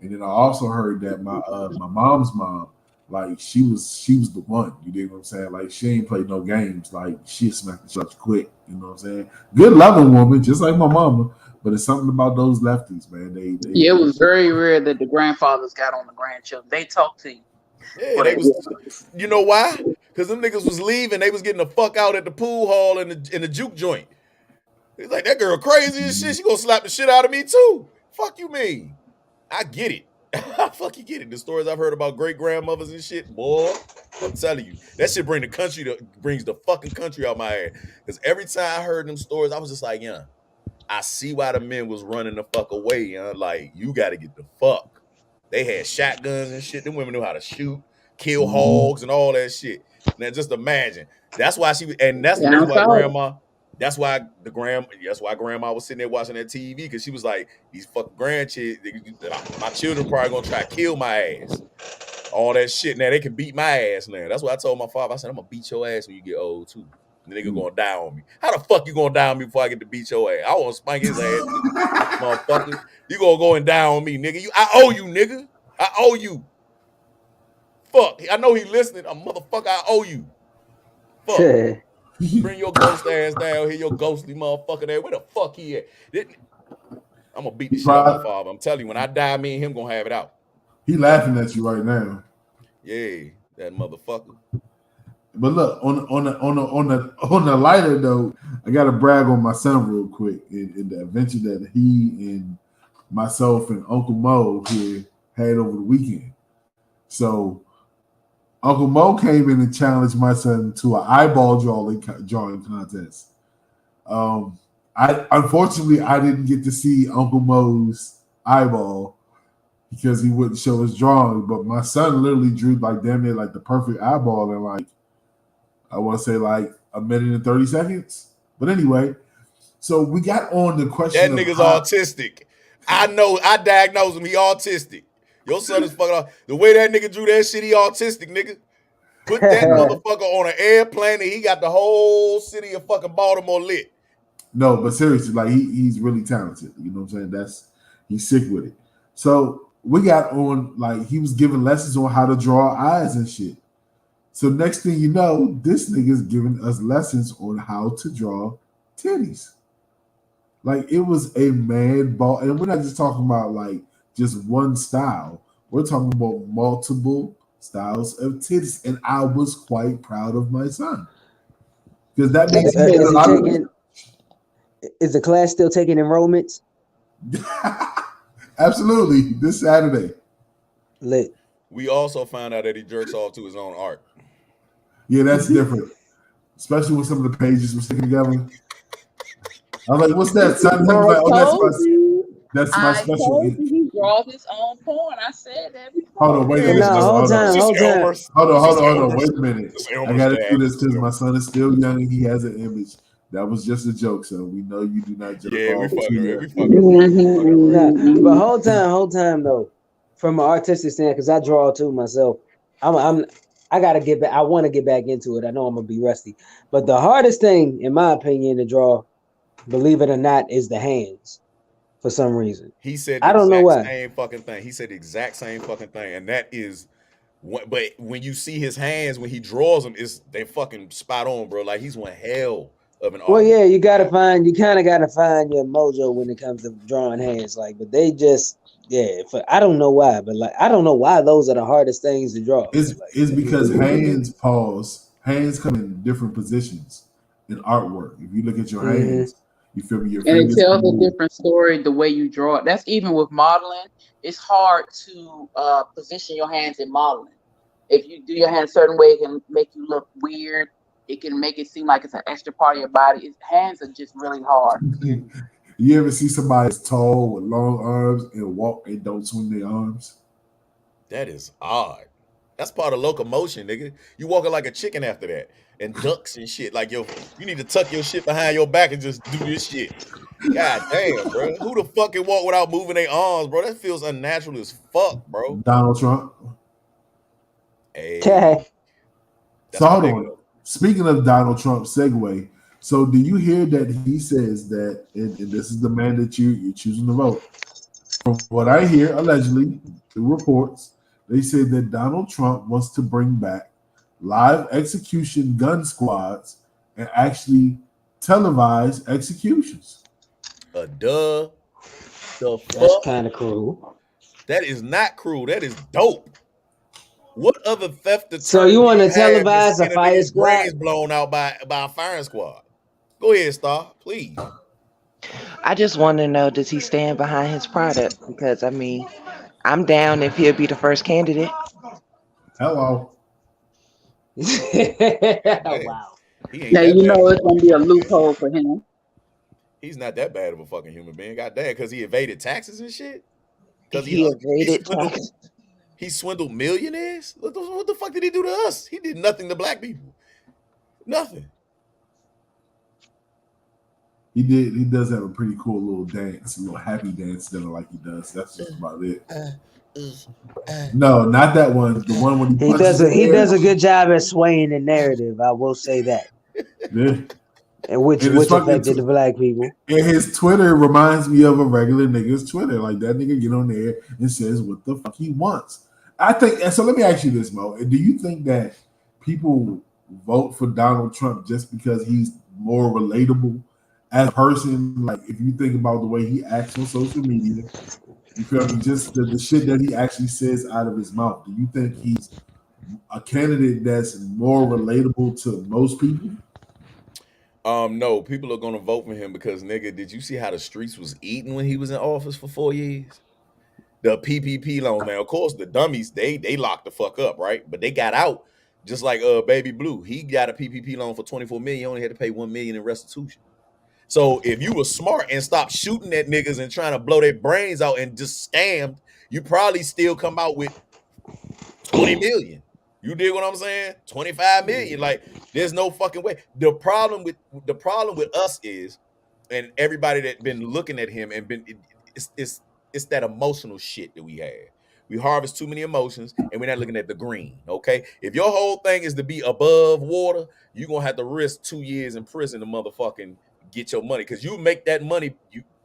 And then I also heard that my mom's mom, like she was the one. You dig what I'm saying? Like she ain't played no games. Like she smacked the shot quick. You know what I'm saying? Good loving woman, just like my mama. But it's something about those lefties, man. Yeah, it was very rare that the grandfathers got on the grandchildren. They talk to you. Yeah, they was. You know why? Because them niggas was leaving. They was getting the fuck out at the pool hall and the juke joint. He's like, that girl crazy as shit. She gonna slap the shit out of me too. Fuck you mean? I get it. I fucking get it. The stories I've heard about great grandmothers and shit, boy. I'm telling you, that shit brings the fucking country out my ass. Because every time I heard them stories, I was just like, yeah, I see why the men was running the fuck away. Yeah, like you got to get the fuck. They had shotguns and shit. Them women knew how to shoot, kill hogs, and all that shit. Now just imagine. That's why grandma was sitting there watching that TV, because she was like, these fucking grandkids, my children probably gonna try to kill my ass. All that shit. Now they can beat my ass now. That's what I told my father. I said, I'm gonna beat your ass when you get old too. The nigga gonna die on me. How the fuck you gonna die on me before I get to beat your ass? I want to spank his ass, motherfucker. You gonna go and die on me, nigga. I owe you, nigga. I owe you. Fuck. I know he listening. A motherfucker, I owe you. Fuck. Bring your ghost ass down here, your ghostly motherfucker there. Where the fuck he at? I'm gonna beat the shit out of my father. I'm telling you, when I die, me and him gonna have it out. He laughing at you right now. Yeah, that motherfucker. But look, on the lighter note, I gotta brag on my son real quick in the adventure that he and myself and Uncle Mo here had over the weekend. So Uncle Mo came in and challenged my son to an eyeball drawing contest. Unfortunately I didn't get to see Uncle Mo's eyeball because he wouldn't show his drawing. But my son literally drew like damn near like the perfect eyeball in like, I want to say like a minute and 30 seconds. But anyway, so we got on the question. That nigga's autistic. I know. I diagnosed him. He autistic. Your son is fucking off. The way that nigga drew that shit, he autistic, nigga. Put that motherfucker on an airplane and he got the whole city of fucking Baltimore lit. No, but seriously, like he's really talented. You know what I'm saying? He's sick with it. So we got on, like he was giving lessons on how to draw eyes and shit. So next thing you know, this nigga's giving us lessons on how to draw titties. Like it was a mad ball. And we're not just talking about like just one style. We're talking about multiple styles of titties. And I was quite proud of my son. Because that means is the class still taking enrollments? Absolutely. This Saturday. Lit. We also found out that he jerks off to his own art. Yeah, that's different. Especially when some of the pages were sticking together. I was like, what's that, son? He was like, oh, that's my special. He draws his own porn. I said that before. Hold on, wait a minute. Hold on. Wait a minute. I got to do this because my son is still young and he has an image. That was just a joke, so we know you do not joke. Yeah, we fucking. But whole time though, from an artistic standpoint, because I draw too myself. I gotta get back. I want to get back into it. I know I'm gonna be rusty, but the hardest thing, in my opinion, to draw, believe it or not, is the hands. For some reason, he said, I don't know why. Same fucking thing. He said the exact same fucking thing, and that is. But when you see his hands when he draws them, they fucking spot on, bro. Like he's one hell of an artist. Well, yeah, you kind of gotta find your mojo when it comes to drawing hands. Like, but they just. Yeah, I don't know why, but like I don't know why those are the hardest things to draw. It's because hands come in different positions in artwork. If you look at your hands, you feel me? Your and it tells a different story the way you draw it. That's even with modeling. It's hard to position your hands in modeling. If you do your hands a certain way, it can make you look weird. It can make it seem like it's an extra part of your body. Hands are just really hard. You ever see somebody that's tall with long arms and walk and don't swing their arms? That is odd. That's part of locomotion, nigga. You walking like a chicken after that, and ducks and shit. Like you need to tuck your shit behind your back and just do this shit. God damn, bro. Who the fuck can walk without moving their arms, bro? That feels unnatural as fuck, bro. Donald Trump. Hey, Okay. So hold on. Speaking of Donald Trump, segue. So do you hear that he says that, and this is the man that you're choosing to vote? From what I hear, allegedly, through reports, they say that Donald Trump wants to bring back live execution gun squads and actually televise executions. Duh. The That's fuck? kind of cruel. That is not cruel. That is dope. What other theft? So you want to have televise than a seeing fire nigga's squad? brains blown out by a firing squad? Go ahead, Star, please. I just want to know, does he stand behind his product? Because I mean, I'm down if he'll be the first candidate. Hello. Wow. He ain't Now that you bad. know it's gonna be a loophole for him. He's not that bad of a fucking human being. God damn, because he evaded taxes and shit. Because He evaded taxes. He swindled millionaires. What the fuck did he do to us? He did nothing to black people. Nothing. He did. He does have a pretty cool little dance, a little happy dance that I like he does. That's just about it. No, not that one. The one when He does a good job at swaying the narrative. I will say that. Yeah. And which affected the black people. And his Twitter reminds me of a regular nigga's Twitter. Like that nigga get on there and says what the fuck he wants. I think, and so let me ask you this, Mo. Do you think that people vote for Donald Trump just because he's more relatable as a person? Like if you think about the way he acts on social media, you feel me? Just the shit that he actually says out of his mouth. Do you think he's a candidate that's more relatable to most people? No, people are gonna vote for him because nigga, did you see how the streets was eating when he was in office for 4 years? The PPP loan, man. Of course, the dummies they locked the fuck up, right? But they got out, just like Baby Blue. He got a PPP loan for $24 million. He only had to pay $1 million in restitution. So if you were smart and stopped shooting at niggas and trying to blow their brains out and just scammed, you probably still come out with 20 million. You dig what I'm saying? 25 million. Like, there's no fucking way. The problem with us is, and everybody that been looking at him and been it's that emotional shit that we have. We harvest too many emotions and we're not looking at the green. Okay. If your whole thing is to be above water, you're gonna have to risk 2 years in prison to motherfucking get your money. Cause you make that money,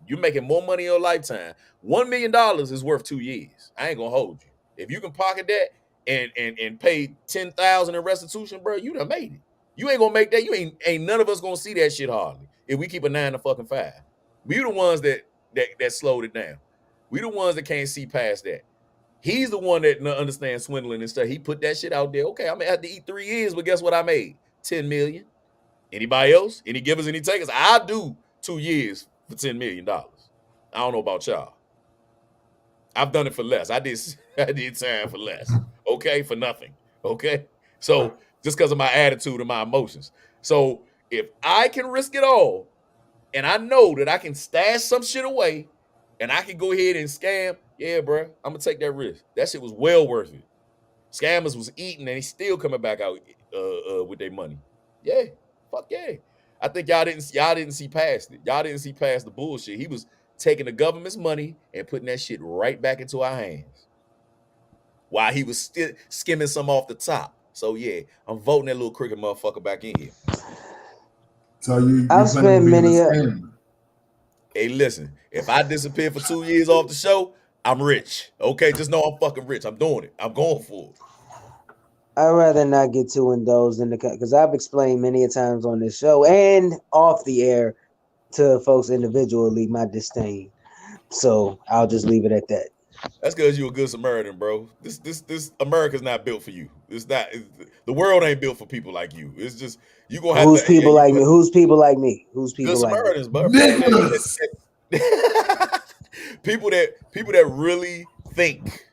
you're making more money in your lifetime. $1 million is worth 2 years. I ain't gonna hold you. If you can pocket that and pay $10,000 in restitution, bro, you done made it. You ain't gonna make that. You ain't none of us gonna see that shit hardly. If we keep a 9 to fucking 5. We the ones that slowed it down. We the ones that can't see past that. He's the one that understands swindling and stuff. He put that shit out there. Okay, I'm gonna have to eat 3 years, but guess what I made? 10 million. Anybody else? Any givers, any takers? I'll do 2 years for $10 million. I don't know about y'all. I've done it for less. I did time for less. Okay, for nothing. Okay, so just because of my attitude and my emotions. So if I can risk it all, and I know that I can stash some shit away, and I can go ahead and scam, yeah, bro, I'm gonna take that risk. That shit was well worth it. Scammers was eating, and he's still coming back out with their money. Yeah, fuck yeah. I think y'all didn't see past it. Y'all didn't see past the bullshit. He was taking the government's money and putting that shit right back into our hands, while he was still skimming some off the top. So yeah, I'm voting that little cricket motherfucker back in here. So you I've spent many. Hey, listen, if I disappear for 2 years off the show, I'm rich. Okay, just know I'm fucking rich. I'm doing it. I'm going for it. I'd rather not get too indulged in the because I've explained many a times on this show and off the air to folks individually my disdain. So I'll just leave it at that. That's because you're a good Samaritan, bro. This America's not built for you. The world ain't built for people like you. It's just you gonna have Who's people like me? Who's people like me? Who's people good like Samaritans, me? bro. people that really think.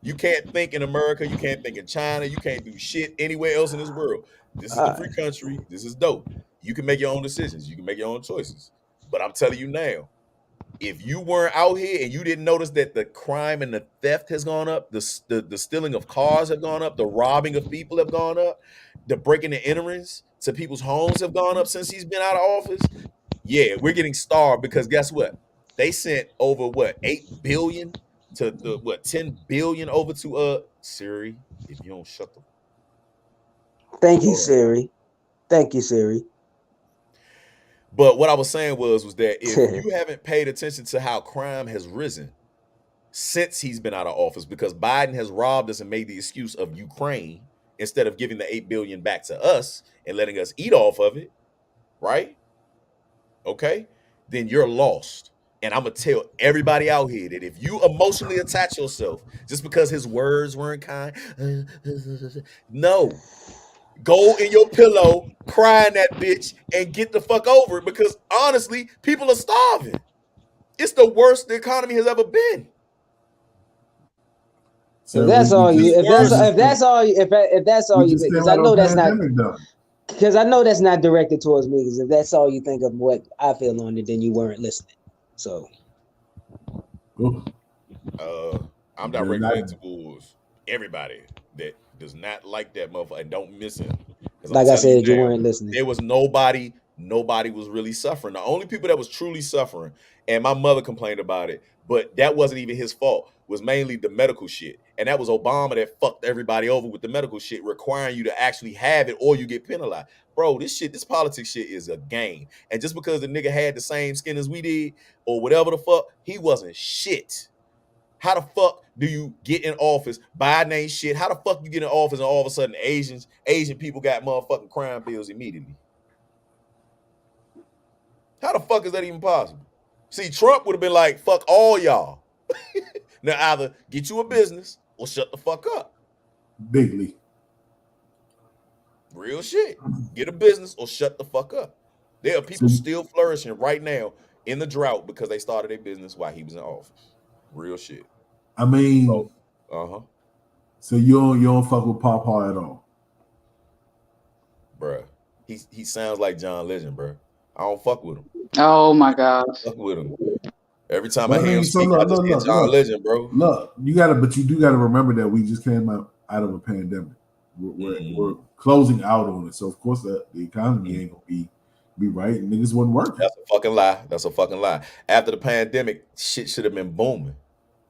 You can't think in America. You can't think in China. You can't do shit anywhere else in this world. This is the free country. This is dope. You can make your own decisions. You can make your own choices. But I'm telling you now, If you weren't out here and you didn't notice that the crime and the theft has gone up, the stealing of cars have gone up, the robbing of people have gone up, the breaking and enterings to people's homes have gone up since he's been out of office. Yeah, we're getting starved because guess what? They sent over what 8 billion to the 10 billion over to Siri. If you don't shut the Thank you, Siri. Thank you, Siri. But what I was saying was that if you haven't paid attention to how crime has risen since he's been out of office, because Biden has robbed us and made the excuse of Ukraine instead of giving the 8 billion back to us and letting us eat off of it, right? Okay, then you're lost. And I'm gonna tell everybody out here that if you emotionally attach yourself just because his words weren't kind, no. Go in your pillow, cry in that bitch, and get the fuck over it. Because honestly, people are starving. It's the worst the economy has ever been. So if that's all you, if that's all you, because I know that's not, because I know that's not directed towards me. Because if that's all you think of what I feel on it, then you weren't listening. So, I'm directing towards everybody that does not like that motherfucker and don't miss him. Like I said, you weren't listening. There was nobody was really suffering. The only people that was truly suffering, and my mother complained about it, but that wasn't even his fault, was mainly the medical shit. And that was Obama that fucked everybody over with the medical shit, requiring you to actually have it or you get penalized. Bro, this politics shit is a game. And just because the nigga had the same skin as we did or whatever the fuck, he wasn't shit. How the fuck do you get in office? Biden ain't shit. How the fuck you get in office and all of a sudden Asian people got motherfucking crime bills immediately? How the fuck is that even possible? See, Trump would have been like, fuck all y'all. Now either get you a business or shut the fuck up. Bigly. Real shit. Get a business or shut the fuck up. There are people still flourishing right now in the drought because they started their business while he was in office. Real shit. I mean, So you don't fuck with Pawpaw at all, bruh. He sounds like John Legend, bruh. I don't fuck with him. Oh my gosh. Fuck with him. Every time I hear him speak, I just hear John Legend, bro. Look, you do gotta remember that we just came out of a pandemic. We're closing out on it, so of course the economy ain't gonna be right. Niggas wasn't working. That's a fucking lie. That's a fucking lie. After the pandemic, shit should have been booming.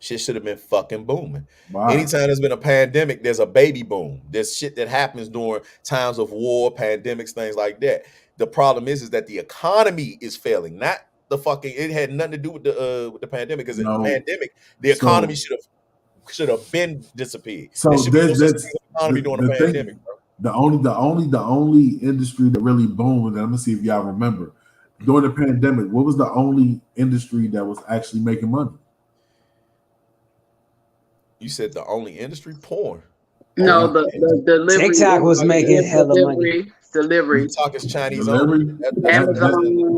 Shit should have been fucking booming. Wow. Anytime there's been a pandemic, there's a baby boom. There's shit that happens during times of war, pandemics, things like that. The problem is that the economy is failing, not the fucking. It had nothing to do with the pandemic, because in the pandemic, the economy should have been disappeared. So that's economy during the pandemic, bro. The only industry that really boomed, and I'm gonna see if y'all remember, during the pandemic, what was the only industry that was actually making money? You said the only industry? Porn. No, the delivery. TikTok was making hella money. Delivery. TikTok is Chinese. Amazon,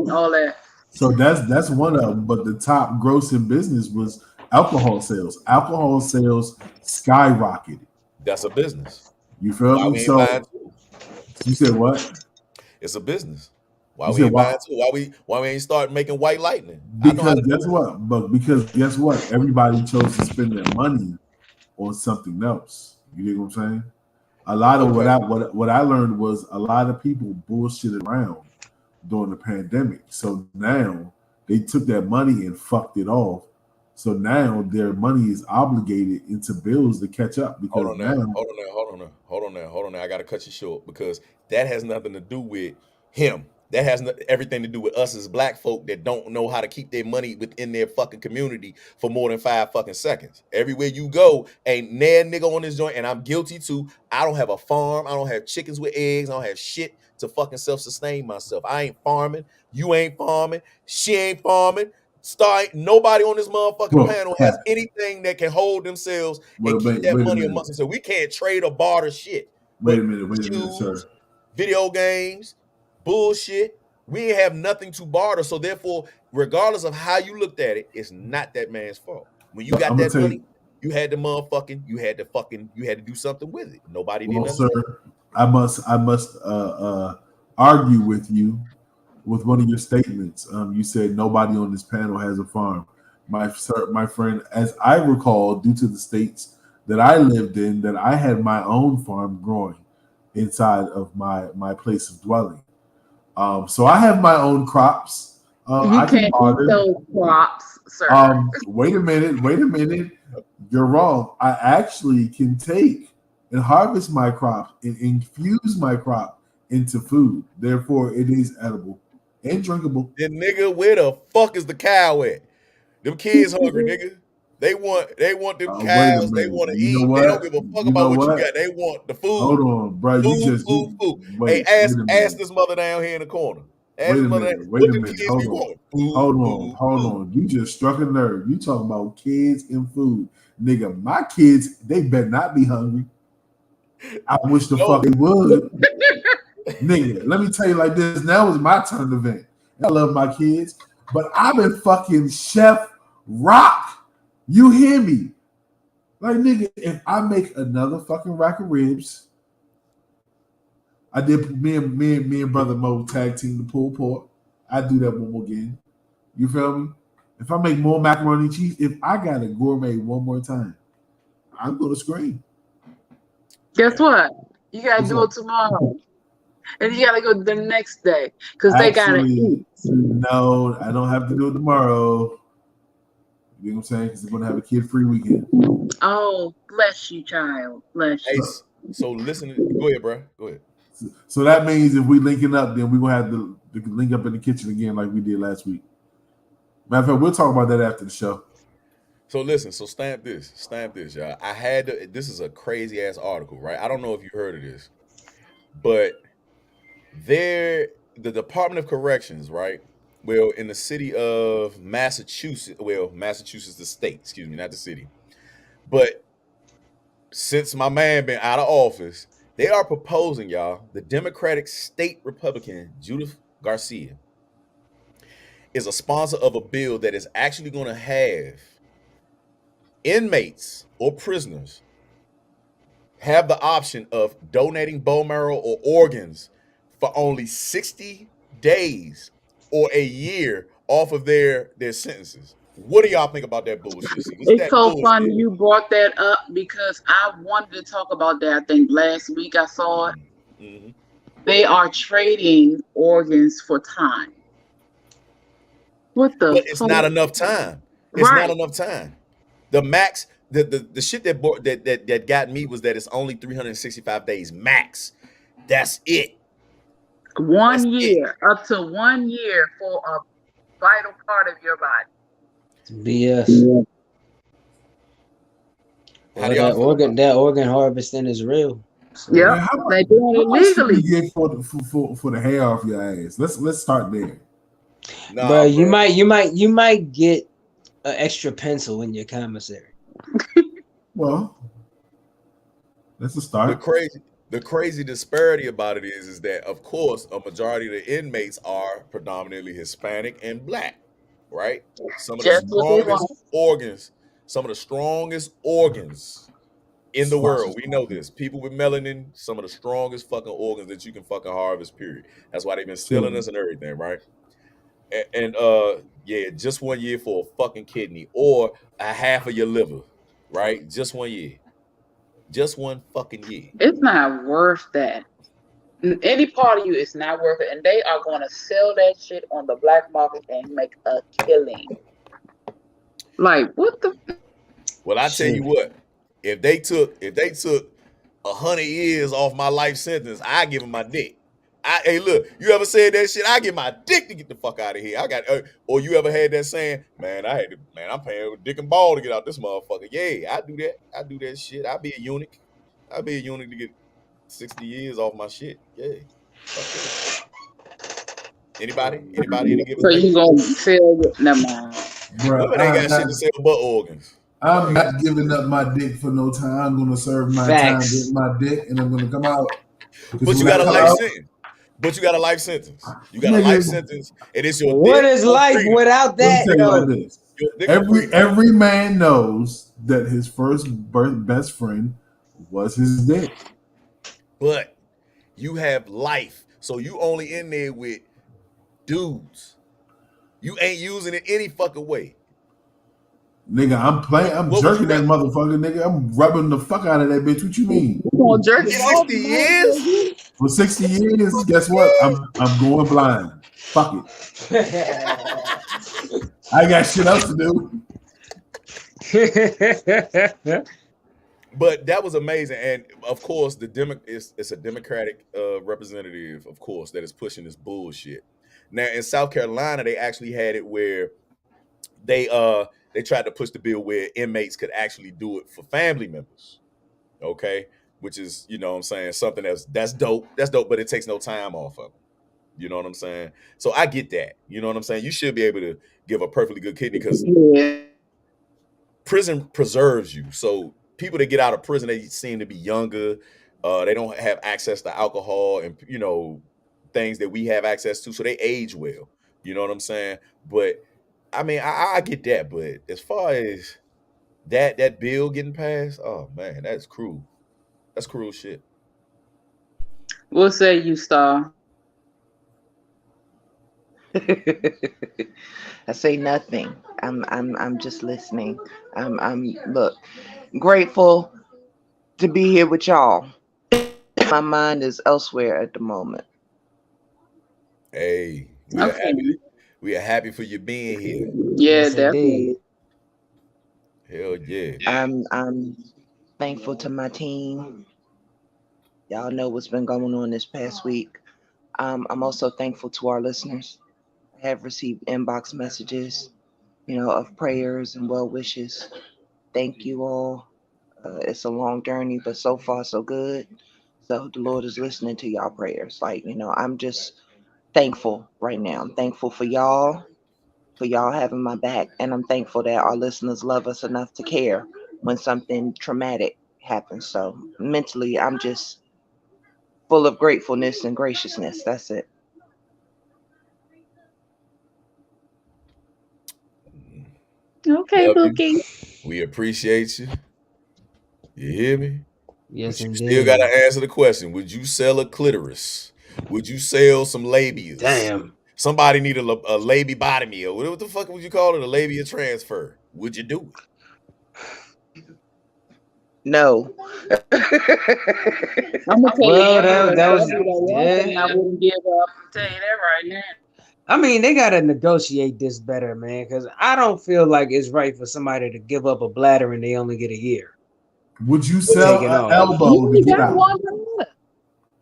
all that. So that's one of them. But the top grossing business was alcohol sales. Alcohol sales skyrocketed. That's a business. You feel me? So you said what? It's a business. Why we ain't buying too? Why we ain't start making white lightning? Because guess what? Everybody chose to spend their money on something else. You get what I'm saying? A lot of what I learned was a lot of people bullshitted around during the pandemic. So now they took that money and fucked it off. So now their money is obligated into bills to catch up. Because hold on now. I gotta cut you short because that has nothing to do with him. That has everything to do with us as black folk that don't know how to keep their money within their fucking community for more than 5 fucking seconds. Everywhere you go, ain't nair nigga on this joint, and I'm guilty too. I don't have a farm. I don't have chickens with eggs. I don't have shit to fucking self-sustain myself. I ain't farming. You ain't farming. She ain't farming. Nobody on this motherfucking panel has anything that can hold themselves and keep that money amongst themselves. We can't trade or barter shit. Wait a minute, sir. Video games. Bullshit. We ain't have nothing to barter, so therefore, regardless of how you looked at it, it's not that man's fault. When you got that money, you had to do something with it. Nobody did nothing. Sir, I must argue with you with one of your statements. You said nobody on this panel has a farm. My friend, as I recall, due to the states that I lived in, that I had my own farm growing inside of my place of dwelling. So I have my own crops. You I can can't eat barter. those crops, sir. Wait a minute. You're wrong. I actually can take and harvest my crop and infuse my crop into food. Therefore, it is edible and drinkable. Then nigga, where the fuck is the cow at? Them kids hungry, nigga. They want them Wait a cows. They minute. want to You eat. know They don't what? give a fuck You about know what you what? got. They want the Hold food. on, bro. You Food. Hey, wait ask a minute. this mother down here in the corner. Ask Wait this a mother. minute. What Wait a them minute. kids Hold be on. wanting? Food. Hold on. You just struck a nerve. You talking about kids and food. Nigga, my kids, they better not be hungry. I wish the fuck they would. Nigga, let me tell you like this. Now is my turn to vent. I love my kids, but I've been fucking Chef Rock. You hear me? Like, nigga, if I make another fucking rack of ribs, I did me and brother Mo tag team the pulled pork. I do that one more again. You feel me? If I make more macaroni and cheese, if I got a gourmet one more time, I'm gonna scream. Guess what? You gotta What's do up? it tomorrow, and you gotta go the next day because they gotta Actually, eat. no, I don't have to do it tomorrow. You know what I'm saying? Because we're gonna have a kid-free weekend. Oh, bless you, child. Bless Hey, you. so listen. Go ahead, bro. Go ahead. So that means if we linking up, then we're gonna have to link up in the kitchen again like we did last week. Matter of fact, we'll talk about that after the show. So listen. So stamp this, y'all. I had to. This is a crazy ass article, right? I don't know if you heard of this, but the Department of Corrections, right? Well, in the city of Massachusetts, Massachusetts, the state, excuse me, not the city. But since my man been out of office, they are proposing, y'all, the Democratic state Republican Judith Garcia is a sponsor of a bill that is actually going to have inmates or prisoners have the option of donating bone marrow or organs for only 60 days or a year off of their sentences. What do y'all think about that bullshit? See, It's so funny you brought that up because I wanted to talk about that. I think last week I saw it. Mm-hmm. They are trading organs for time. What the? But it's not enough time. It's Right. not enough time. The max, the shit that got me was that it's only 365 days max. That's it. 1 year, up to 1 year for a vital part of your body. BS. How do y'all Well, feel that organ harvesting is real. So, Yep, Man, how they doing it much do legally. you get for the hair off your ass? Let's start there. Nah, bro, you might get an extra pencil in your commissary. Well, that's a start. The crazy disparity about it is that, of course, a majority of the inmates are predominantly Hispanic and Black, right? Some of the Just what they strongest organs in the world. We know this. People with melanin, some of the strongest fucking organs that you can fucking harvest, period. That's why they've been stealing us and everything, right? And yeah, just 1 year for a fucking kidney or a half of your liver, right? Just 1 year. Just 1 fucking year. It's not worth that. Any part of you is not worth it, and they are going to sell that shit on the black market and make a killing. Like what the? Well, I tell you what, if they took 100 years off my life sentence, I give them my dick. Hey, look, you ever said that shit? I give my dick to get the fuck out of here. Or you ever had that saying, man, I'm paying with dick and ball to get out this motherfucker. Yeah, I do that. I do that shit. I'd be a eunuch. I'd be a eunuch to get 60 years off my shit. Yeah. Fuck yeah. Anybody? Any give So you gonna sell? Never mind. Bro, Women ain't got shit to sell but organs. I'm not giving up my dick for no time. I'm gonna serve my time with my dick, and I'm gonna come out. But you got a life sentence. But you got a life sentence. You got a life sentence, and it's your. What is life without that? Like this. Every man knows that his first best friend was his dick. But you have life, so you only in there with dudes. You ain't using it any fucking way. Nigga, I'm What was jerking you that at? motherfucker, nigga. I'm rubbing the fuck out of that bitch. What you mean? You gonna jerk it off? 60 years? For 60 years, guess what? I'm going blind. Fuck it. I got shit else to do. But that was amazing, and of course, it's a Democratic representative, of course, that is pushing this bullshit. Now in South Carolina, they actually had it where they tried to push the bill where inmates could actually do it for family members. Okay, which is, you know what I'm saying, something that's dope. That's dope, but it takes no time off of them. You know what I'm saying? So I get that. You know what I'm saying? You should be able to give a perfectly good kidney because prison preserves you. So people that get out of prison, they seem to be younger. They don't have access to alcohol and, you know, things that we have access to. So they age well. You know what I'm saying? But I mean, I get that. But as far as that bill getting passed, oh man, that's cruel. That's cruel shit. What say you, Star? I say nothing. I'm just listening. I'm look grateful to be here with y'all. My mind is elsewhere at the moment. Hey, we are happy for you being here. Yeah, Yes, definitely. indeed. Hell yeah. I'm thankful to my team. Y'all know what's been going on this past week. I'm also thankful to our listeners. I have received inbox messages, you know, of prayers and well wishes. Thank you all. It's a long journey, but so far so good. So the Lord is listening to y'all prayers. Like, you know, I'm just thankful right now. I'm thankful for y'all having my back, and I'm thankful that our listeners love us enough to care when something traumatic happens. So mentally, I'm just full of gratefulness and graciousness. That's it. Okay, Love you. Bookie. We appreciate you. You hear me? Yes, But you still indeed. got to answer the question. Would you sell a clitoris? Would you sell some labias? Damn. Somebody need a labiebotomy or what the fuck would you call it? A labia transfer. Would you do it? No. I'm gonna tell Well, you that was one thing I wouldn't give up. I'll tell you that right now. I mean, they gotta negotiate this better, man, because I don't feel like it's right for somebody to give up a bladder and they only get a year. Would you sell Taking an off. elbow You to only get got out? one bladder.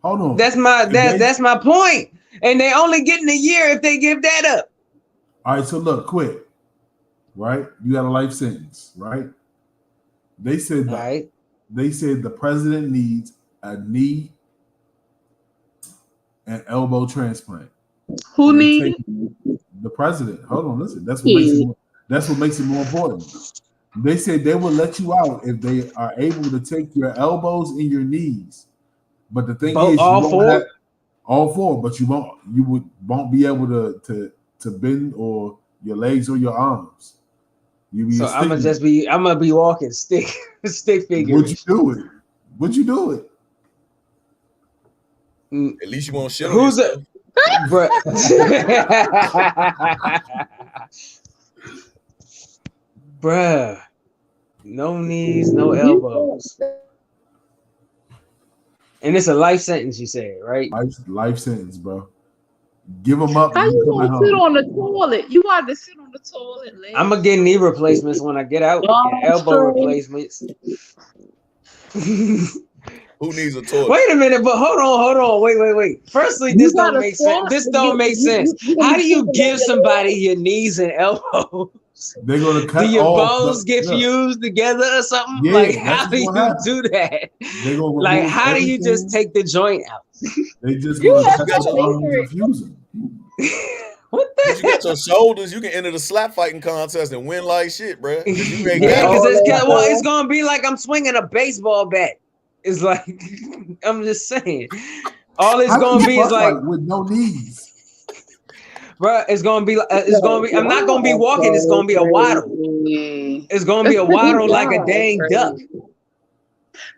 Hold on. That's my If they- that's my point. And they only getting a year if they give that up. All right, so look, quick, right? You got a life sentence, right? They said All that right. they said the president needs a knee and elbow transplant. Who And they needs take the president. Hold on, listen. That's what makes it more important. They said they will let you out if they are able to take your elbows and your knees. But the thing is, All four? all four, but you won't be able to bend or your legs or your arms. You be So a I'm stick. gonna be walking stick figure. Would you do it? Would you do it? At least you won't shit on Who's yourself. Bruh. Bruh. No knees, no elbows. And it's a life sentence, you said, right? Life sentence, bro. Give them up. How and you coming gonna sit home. on the toilet? You got to sit on the toilet, legs. I'm gonna get knee replacements when I get out. And elbow replacements. Who needs a toilet? Wait a minute, but hold on. Wait. Firstly, this don't make sense. This don't make sense. How do you give somebody your knees and elbows? They're gonna cut Do your off bones get look, fused together or something? Yeah, Like, that's how do what's you gonna happen. do that? They're gonna Like, remove how do you just everything. take the joint out? They just You gonna have cut to the arms figure and fuse them. What If you got your shoulders, you can enter the slap fighting contest and win like shit, bro. You ain't Yeah, got because it. it's gonna be like I'm swinging a baseball bat. It's like I'm just saying. All it's How gonna you be is fuck like, with no knees. bro, it's gonna be. I'm not gonna be walking. It's gonna be a waddle. It's gonna be a waddle like a dang duck.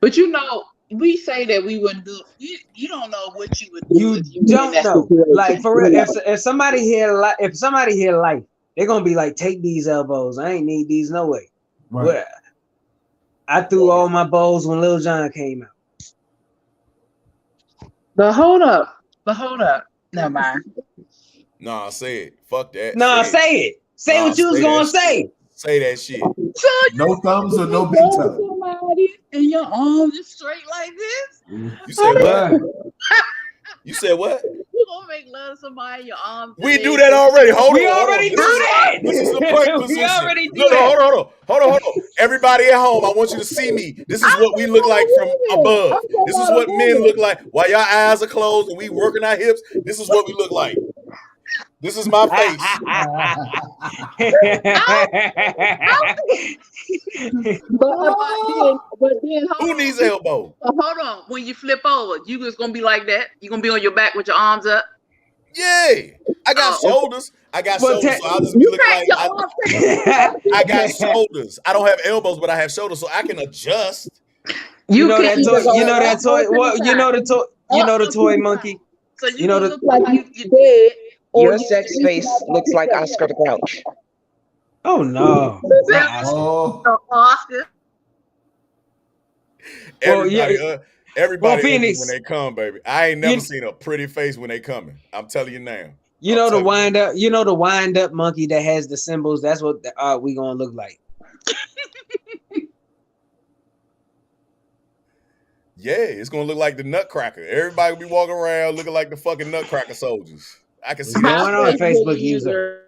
But you know we say that we wouldn't do. You don't know what you would do. You if you were in don't that know. situation. Like for real, You know. if somebody hear life, they're gonna be like, take these elbows. I ain't need these no way. Right. Well, I threw all my bows when Lil Jon came out. But hold up. Never mind. Nah, say it. Fuck that. No, say it. Say Nah, what you was say gonna that say. Say that shit. So No thumbs or no big love toe. somebody and your arms is straight like this? You said what? Bruh. You said what? You gonna make love to somebody, your arms? We do that already. Hold We on. hold already on. do that. This is the prank We position. already do No, that. hold on. Everybody at home, I want you to see me. This is what we look like from above. This is what men look like. While your eyes are closed and we working our hips, this is what we look like. This is my face. But then hold Who on. needs elbow? Hold on. When you flip over, you just gonna be like that. You gonna be on your back with your arms up. Yeah. I got Oh, okay. shoulders. I got Well, shoulders, so I'll just be You looking got like your arms. I got shoulders. I don't have elbows, but I have shoulders, so I can adjust. You know can that toy. either You know go that up toy. or to What? the You know side. the toy. You know the Up or to toy the monkey. side. So you You know gonna the. look like you dead. Or Your you sex reaching face out looks to like your Oscar the Grouch. Oh no. Not Oscar. Oh, Oscar. Well, yeah. Everybody ugly Phoenix. when they come, baby. I ain't never You, seen a pretty face when they coming. I'm telling you now. you I'm know the telling you. wind up. You know the wind up monkey that has the symbols. That's what we gonna look like. Yeah, it's gonna look like the Nutcracker. Everybody will be walking around looking like the fucking Nutcracker soldiers. I can see What's that. going shit. on, Facebook user?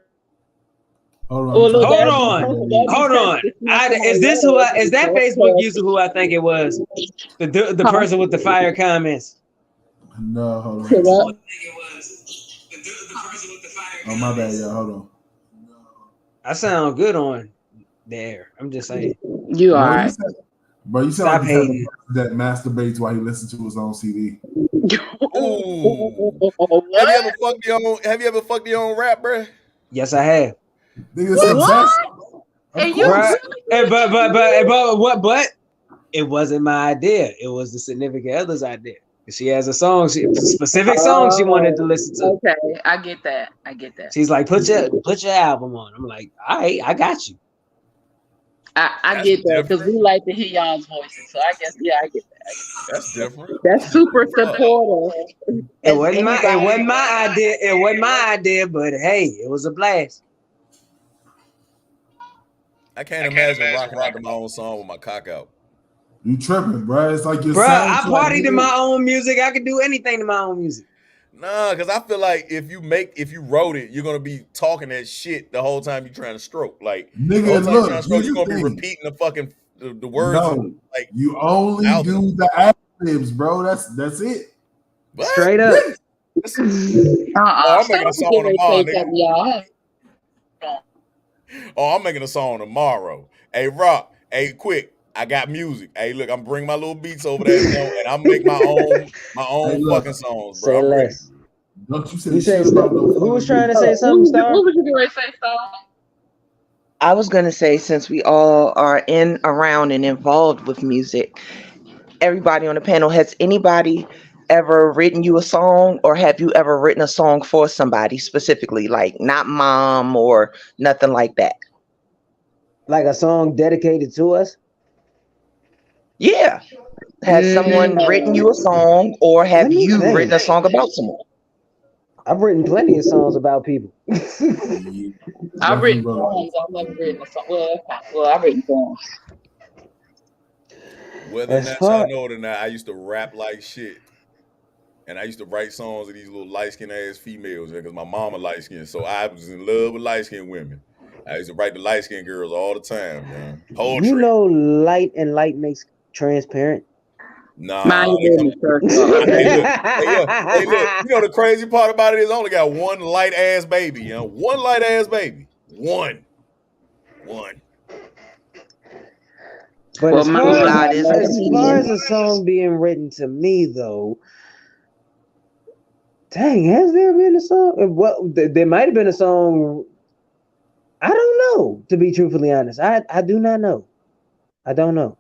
hold on. Oh, I'm look, trying Hold to- on. Hold on. Is that Facebook user who I think it was? The person with the fire comments. No, hold on. What? Oh, my bad, y'all. Hold on. I sound good on there. I'm just saying. You Bro, alright? you sound Stop like the type of hating. person that masturbates while he listens to his own CD. Ooh. What? Have you ever fucked your own rap, bruh? Yes, I have. Nigga, that's obsessed. Of And you course. Bruh, but it wasn't my idea. It was the significant other's idea. She has a song, a specific song she wanted to listen to. Okay, I get that. She's like, put your album on. I'm like, all right, I got you. I That's get that because different. we like to hear y'all's voices. So I guess I get that. That's different. That's super supportive. It wasn't my idea. It wasn't my idea, but hey, it was a blast. I can't imagine rocking out to my own song with my cock out. You tripping, bro. It's like your Bruh, I soundtrack, partied to nigga. my own music. I could do anything to my own music. Nah, because I feel like if you wrote it, you're gonna be talking that shit the whole time you're trying to stroke. Like the Nigga, whole time you're look, trying to stroke, here's you're the gonna be thing. repeating the fucking the words. No, Like you only out do the ad-libs, bro. That's it. what? Straight up. Oh, I'm making a song tomorrow, nigga. Y'all. Oh, I'm making a song tomorrow. Hey, Rock. Hey, quick. I got music. Hey, look, I'm bringing my little beats over there, and I'm make my own Hey, look, fucking songs, Say bro. I'm ready. less. Don't you say You say shit about no who was fucking trying to beat. say something, Star? What was you going to say, Star? I was gonna say, since we all are in, around, and involved with music, everybody on the panel, has anybody ever written you a song, or have you ever written a song for somebody specifically, like not mom or nothing like that? Like a song dedicated to us? Yeah. Has someone written you a song, or have Let me you think. written a song about someone? I've written plenty of songs about people. Yeah, I've written bro. songs. I've never written a song. Well, I've written songs. Whether or As not far- y'all know it or not, I used to rap like shit. And I used to write songs of these little light-skinned ass females because my mama light-skinned. So I was in love with light-skinned women. I used to write the light-skinned girls all the time, man. Poetry. You know, light makes transparent. Nah. Mind your business, sir. Hey, look. You know the crazy part about it is I only got one light ass baby, you know. One light ass baby. One. But Well, as my far God is a as a song being written to me, though, dang, has there been a song? Well, there might have been a song. I don't know, to be truthfully honest. I do not know. I don't know.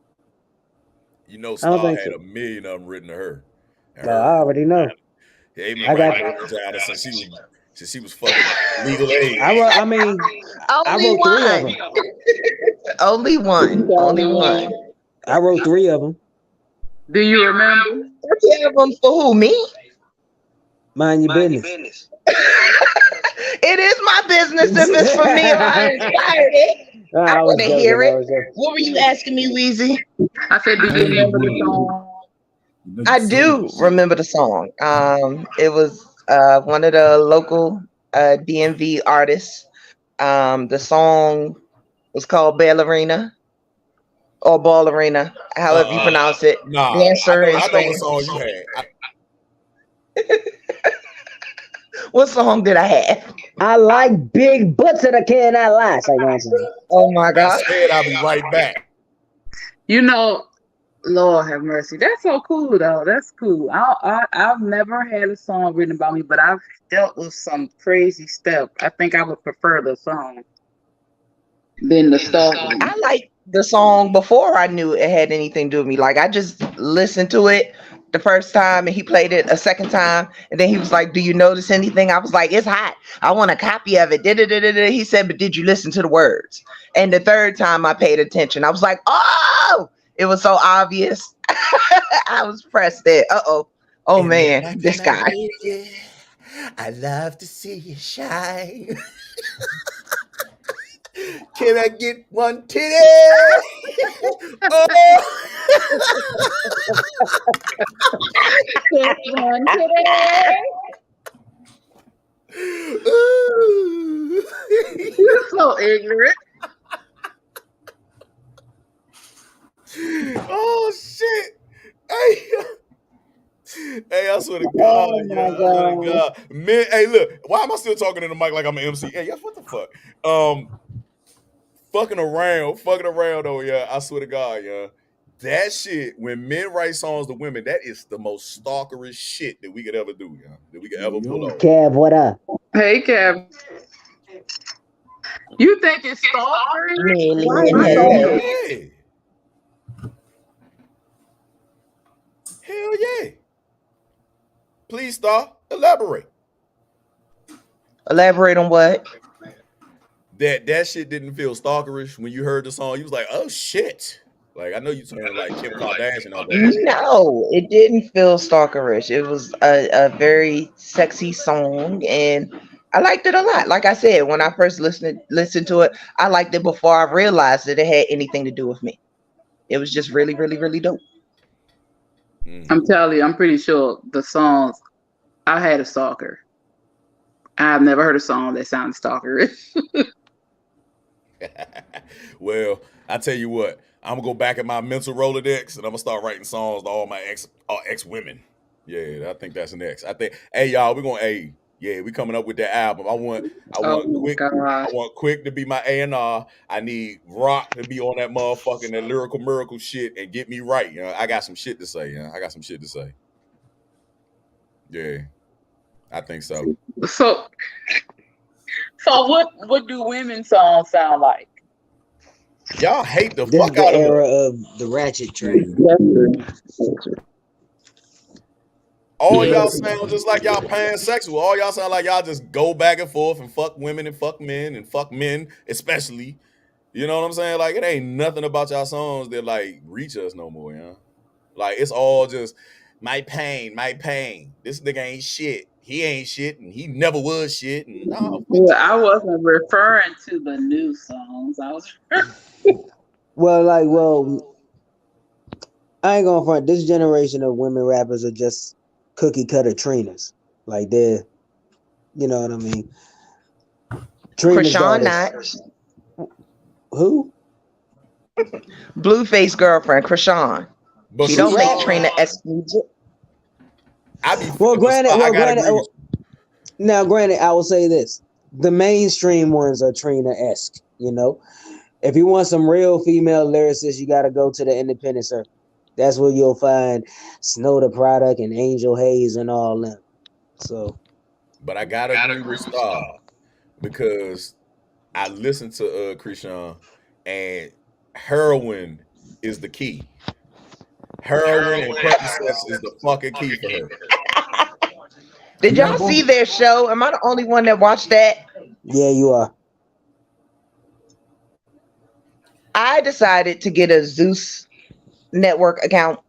You know, I don't Star think had so. a million of them written to her. And Well, I already know. They been I got. writing Vagina since she was fucking legal age. I wrote. I mean, I Only wrote 3 of one. them. Only one. Only one. I wrote 3 of them. Do you remember? 3 of them for who? Me? Mind your business. It is my business if it's for me if I inspired it. I was want to joking. hear I it. was joking. What were you asking me, Weezy? I said, do you remember the song? I do remember the song. It was one of the local DMV artists. The song was called Ballerina or Ballerina, however you pronounce it. Nah, Dancer in I know what Spain. song you had. What song did I have? I like big butts that I cannot lie. It's like what I'm saying. Oh my I God. said I'll be right back. You know, Lord have mercy. That's so cool though. That's cool. I've never had a song written about me, but I've dealt with some crazy stuff. I think I would prefer the song than the stalking. I liked the song before I knew it had anything to do with me. Like I just listened to it the first time and he played it a second time and then he was like, "Do you notice anything?" I was like, "It's hot. I want a copy of it." He said, "But did you listen to the words?" And the third time I paid attention. I was like, "Oh, it was so obvious." I was pressed there. Oh And man, this guy. I love to see you shine. Can I get one titty? Oh. You're so ignorant. Oh shit! Hey, I swear to God, Oh yeah, my I swear to God. God, man. Hey, look, why am I still talking in the mic like I'm an MC? Hey, yeah, what the fuck? Fucking around though, yeah. I swear to God, yeah. That shit, when men write songs to women, that is the most stalkerish shit that we could ever do, yeah. That we could ever pull off. Kev, what up? Hey, Kev. You think it's stalkering? Really? Why is And it hello. stalkering? Hell yeah. Please, Star, elaborate. Elaborate on what? That shit didn't feel stalkerish when you heard the song. You was like, oh shit. Like, I know you turned like Kim Kardashian all that. No, it didn't feel stalkerish. It was a very sexy song, and I liked it a lot. Like I said, when I first listened to it, I liked it before I realized that it had anything to do with me. It was just really, really, really dope. I'm telling you, I'm pretty sure the songs, I had a stalker. I've never heard a song that sounded stalkerish. Well, I tell you what, I'm gonna go back in my mental Rolodex and I'm gonna start writing songs to all my ex women. Yeah, I think that's next. I think, hey y'all, we coming up with that album. I want Quick to be my A&R. I need Rock to be on that motherfucking that lyrical miracle shit and get me right. You know, I got some shit to say. Yeah, I think so. So what do women's songs sound like? Y'all hate the This fuck is the out of era them. of the ratchet train. All y'all sound just like y'all pansexual. All y'all sound like y'all just go back and forth and fuck women and fuck men and fuck men, especially. You know what I'm saying? Like, it ain't nothing about y'all songs that like reach us no more, you know? Like, it's all just my pain. This nigga ain't shit. He ain't shit, and he never was shit. And I wasn't referring to the new songs. I was Well, I ain't gonna front. This generation of women rappers are just cookie cutter Trinas. Like they're, you know what I mean? Trina's Krishan daughters. Knox. Who? Blueface girlfriend, Krishan. But She don't make Krishan- Trina exclusive. Granted, I will say this. The mainstream ones are Trina-esque, you know. If you want some real female lyricists, you gotta go to the independent circuit. That's where you'll find Snow the Product and Angel Hayes and all them. So, but I gotta agree with Star because I listened to Krishan, and heroin is the key. Heroin and Percocets is the fucking key for her. Did y'all see their show? Am I the only one that watched that? Yeah, you are. I decided to get a Zeus network account,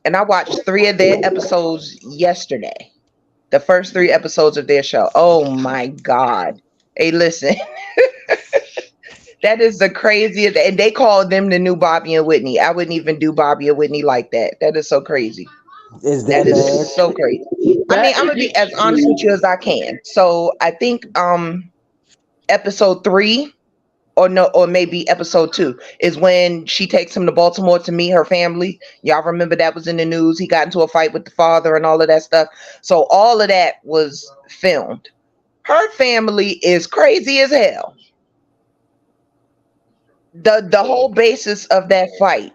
and I watched 3 of their episodes yesterday. The first 3 episodes of their show. Oh my God. Hey, listen. That is the craziest. And they call them the new Bobby and Whitney. I wouldn't even do Bobby and Whitney like that. That is so crazy. Is That that is bad? so crazy. I mean, I'm gonna be as honest with you as I can. So I think episode 3 or maybe episode 2 is when she takes him to Baltimore to meet her family. Y'all remember that was in the news. He got into a fight with the father and all of that stuff. So all of that was filmed. Her family is crazy as hell. The whole basis of that fight,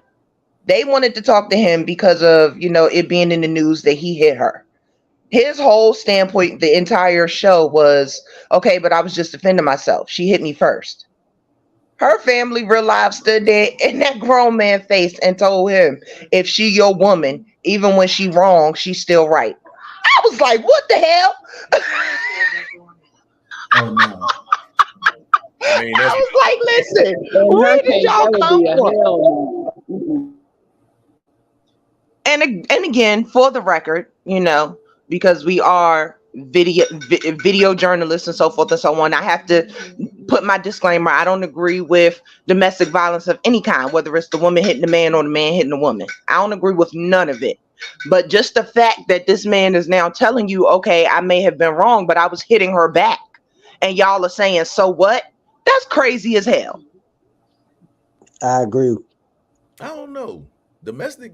they wanted to talk to him because of, it being in the news that he hit her. His whole standpoint, the entire show was, okay, but I was just defending myself. She hit me first. Her family real life stood there in that grown man face and told him, if she your woman, even when she wrong, she's still right. I was like, what the hell? Oh no. I mean, I was like, listen, where did y'all come from? And again, for the record, because we are video journalists and so forth and so on, I have to put my disclaimer. I don't agree with domestic violence of any kind, whether it's the woman hitting the man or the man hitting the woman. I don't agree with none of it. But just the fact that this man is now telling you, okay, I may have been wrong, but I was hitting her back. And y'all are saying, so what? That's crazy as hell. I agree. I don't know. Domestic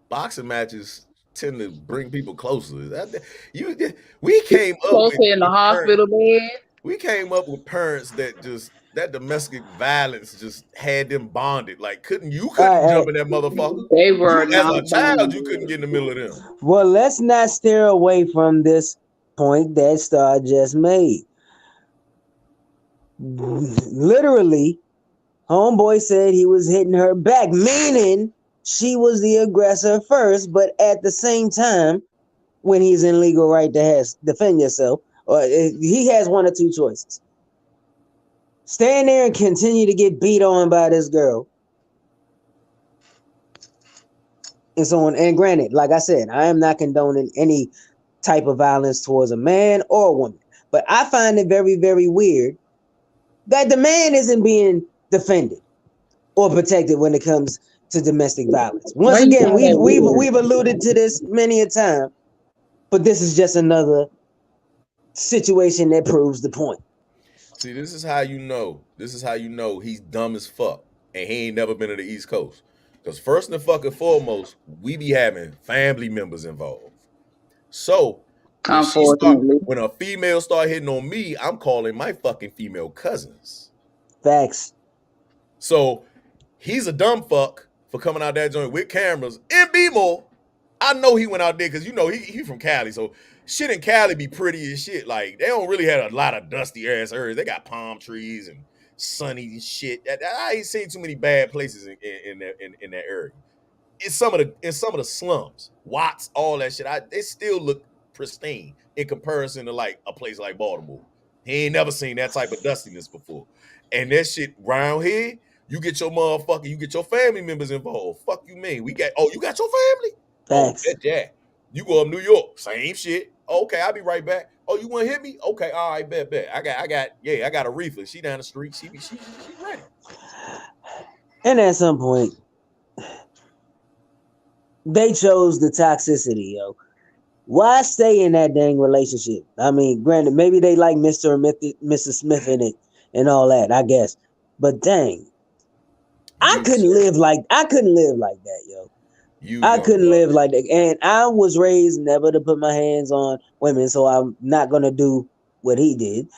boxing matches tend to bring people closer. We came up Closer with in the hospital bed. We came up with parents that domestic violence just had them bonded. Like couldn't jump in that motherfucker. They were as a child, you couldn't get in the middle of them. Well, let's not steer away from this point that Star just made. Literally, homeboy said he was hitting her back, meaning she was the aggressor first, but at the same time, when he's in legal right to defend yourself, or he has one or two choices. Stand there and continue to get beat on by this girl. And so on. And granted, like I said, I am not condoning any type of violence towards a man or a woman. But I find it very, very weird that the man isn't being defended or protected when it comes to domestic violence. Once again, we've alluded to this many a time, but this is just another situation that proves the point. See, this is how you know. He's dumb as fuck, and he ain't never been to the East Coast. Because first and fucking foremost, we be having family members involved. So when a female start hitting on me, I'm calling my fucking female cousins. Facts. So he's a dumb fuck for coming out that joint with cameras in B-more. I know he went out there because he from Cali, so shit in Cali be pretty as shit. Like they don't really have a lot of dusty ass areas. They got palm trees and sunny shit. I ain't seen too many bad places in that area. In some of the slums, Watts, all that shit, they still look pristine in comparison to like a place like Baltimore. He ain't never seen that type of dustiness before. And that shit round here, you get your family members involved. Fuck you mean? You got your family? Thanks. Oh, yeah. You go up New York, same shit. Okay, I'll be right back. Oh, you want to hit me? Okay, all right, bet. I got a reefer. She down the street. She ready. And at some point, they chose the toxicity, yo. Why stay in that dang relationship? I mean, granted, maybe they like Mr. or Mrs. Smith in it and all that, I guess. But dang, I couldn't live like that, yo. I couldn't live like that. And I was raised never to put my hands on women, so I'm not going to do what he did.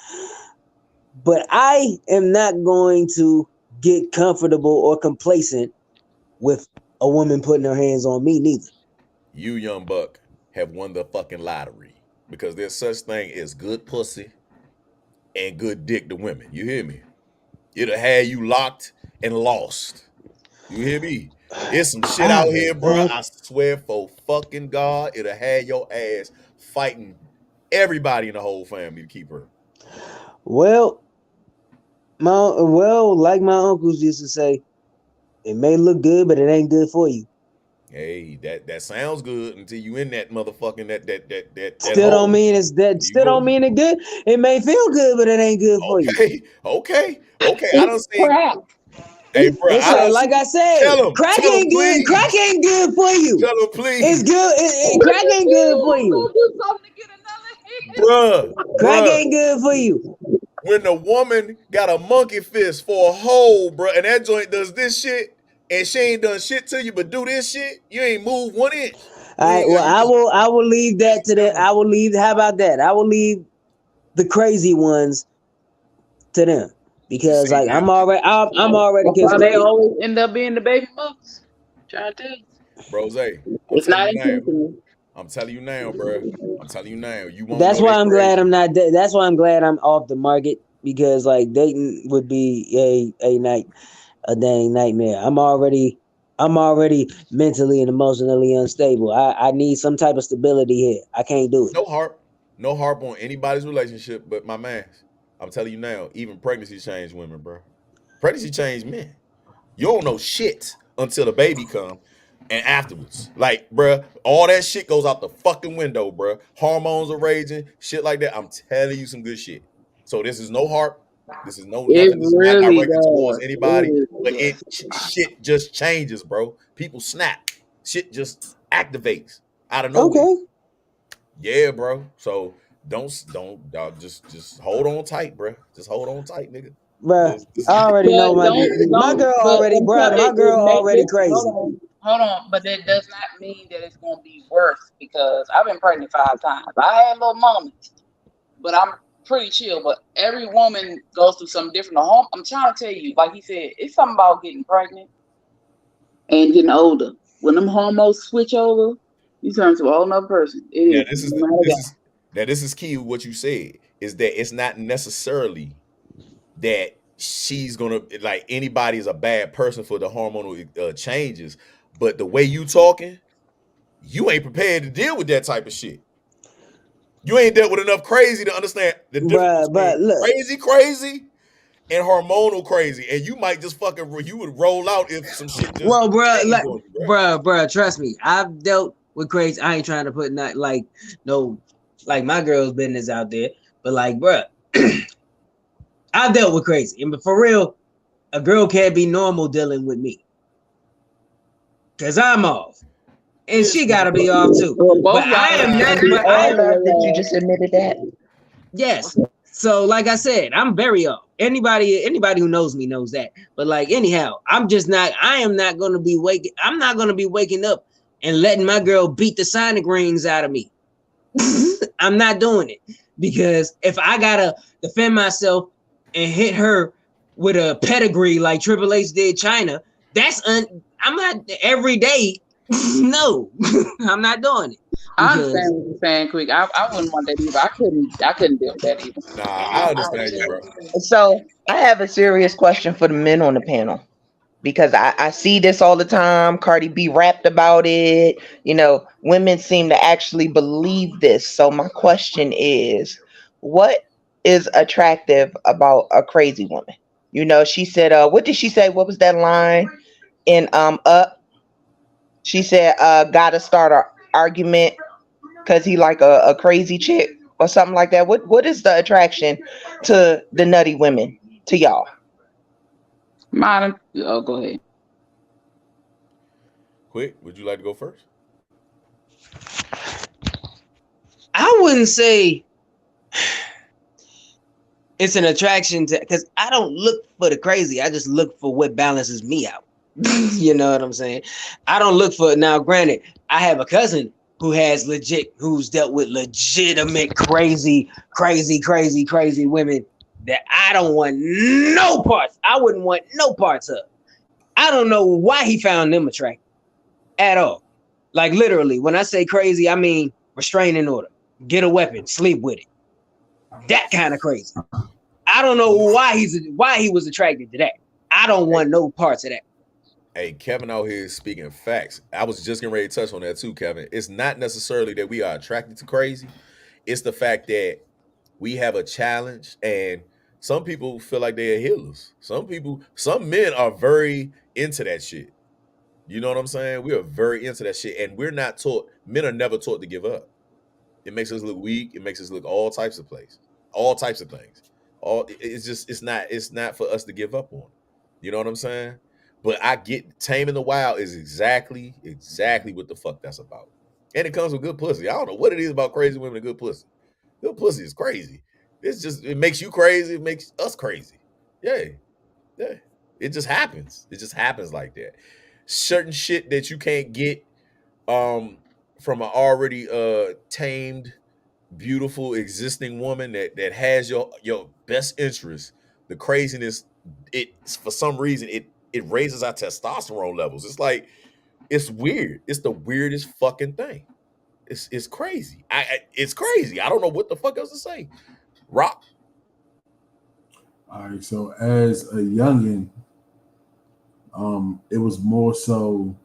But I am not going to get comfortable or complacent with a woman putting her hands on me neither. You, young buck, have won the fucking lottery because there's such thing as good pussy and good dick to women. You hear me? It'll have you locked and lost. You hear me? There's some shit out here, bro. I swear for fucking God, it'll have your ass fighting everybody in the whole family to keep her. Well, like my uncles used to say, it may look good, but it ain't good for you. Hey, that sounds good until you in that motherfucking that Still don't mean it's that. Still don't mean it good. It may feel good, but it ain't good for you. Okay. I don't see. Hey, bro, like I said, crack ain't good. Crack ain't good for you. Tell him, please. It's good. Crack ain't good for you. Crack ain't good for you. When the woman got a monkey fist for a hole, bro, and that joint does this shit, and she ain't done shit to you, but do this shit, you ain't moved 1 inch. All right. Well, I will leave that to that. I will leave. How about that? I will leave the crazy ones to them. Because like I'm already because they always end up being the baby mothers. Trying to tell you. Rose, it's not intentional. I'm telling you now, bro. I'm telling you now. You won't. That's why I'm glad I'm not. That's why I'm glad I'm off the market, because like dating would be a dang nightmare. I'm already mentally and emotionally unstable. I need some type of stability here. I can't do it. No harp on anybody's relationship, but my man. I'm telling you now, even pregnancy changed women, bro. Pregnancy changed men. You don't know shit until the baby come, and afterwards, like, bro, all that shit goes out the fucking window, bro. Hormones are raging, shit like that. I'm telling you some good shit. So this is no harp. This is nothing. This is not directed towards anybody, but shit just changes, bro. People snap. Shit just activates out of nowhere. Okay. Yeah, bro. So don't just hold on tight, bro. Just hold on tight, nigga. Bro, I already know my girl already, bro. My girl already crazy. Hold on, but that does not mean that it's gonna be worse, because I've been pregnant 5 times. I had little moments, but I'm pretty chill. But every woman goes through something different. I'm trying to tell you, like he said, it's something about getting pregnant and getting older. When them hormones switch over, you turn to a whole nother person. This is key. What you said is that it's not necessarily that she's gonna, like, anybody is a bad person for the hormonal changes, but the way you talking, you ain't prepared to deal with that type of shit. You ain't dealt with enough crazy to understand the difference between crazy and hormonal crazy, and you might just you would roll out if some shit just. Well, bro, trust me, I've dealt with crazy. I ain't trying to put like my girl's business out there, but like, bro, I dealt with crazy, and for real, a girl can't be normal dealing with me, cause I'm off, and she gotta be off too. But I am not. I love that you just admitted that. Yes. So, like I said, I'm very off. Anybody who knows me knows that. But like, anyhow, I am not gonna be waking up and letting my girl beat the sonic rings out of me. I'm not doing it, because if I gotta defend myself and hit her with a pedigree like Triple H did China, I'm not every day. No, I'm not doing it. I understand what you're saying, Quick. I wouldn't want that either. I couldn't deal with that either. Nah, I understand you, bro. So I have a serious question for the men on the panel, because I see this all the time. Cardi B rapped about it. You know, women seem to actually believe this. So my question is, what is attractive about a crazy woman? You know, she said, what did she say? What was that line in Up? She said, gotta start an argument because he like a crazy chick or something like that. What is the attraction to the nutty women to y'all? Mine. Oh, go ahead. Quick, would you like to go first? I wouldn't say it's an attraction to, because I don't look for the crazy. I just look for what balances me out. You know what I'm saying? I don't look for, now granted, I have a cousin who's dealt with legitimate crazy women that I don't want no parts. I wouldn't want no parts of. I don't know why he found them attractive at all. Like, literally, when I say crazy, I mean restraining order, get a weapon, sleep with it. That kind of crazy. I don't know why he was attracted to that. I don't want no parts of that. Hey, Kevin out here is speaking facts. I was just getting ready to touch on that too, Kevin. It's not necessarily that we are attracted to crazy. It's the fact that we have a challenge, and some people feel like they're healers. Some men are very into that shit. You know what I'm saying? We are very into that shit, and we're not taught. Men are never taught to give up. It makes us look weak. It makes us look all types of places, all types of things. It's not for us to give up on. You know what I'm saying? But I get taming the wild is exactly what the fuck that's about. And it comes with good pussy. I don't know what it is about crazy women and good pussy. Good pussy is crazy. It makes you crazy. It makes us crazy. Yeah. It just happens. It just happens like that. Certain shit that you can't get from an already tamed, beautiful, existing woman that has your best interest. The craziness, for some reason it raises our testosterone levels. It's like, it's weird. It's the weirdest fucking thing. It's crazy. It's crazy. I don't know what the fuck else to say. Rock. All right. So as a youngin, it was more so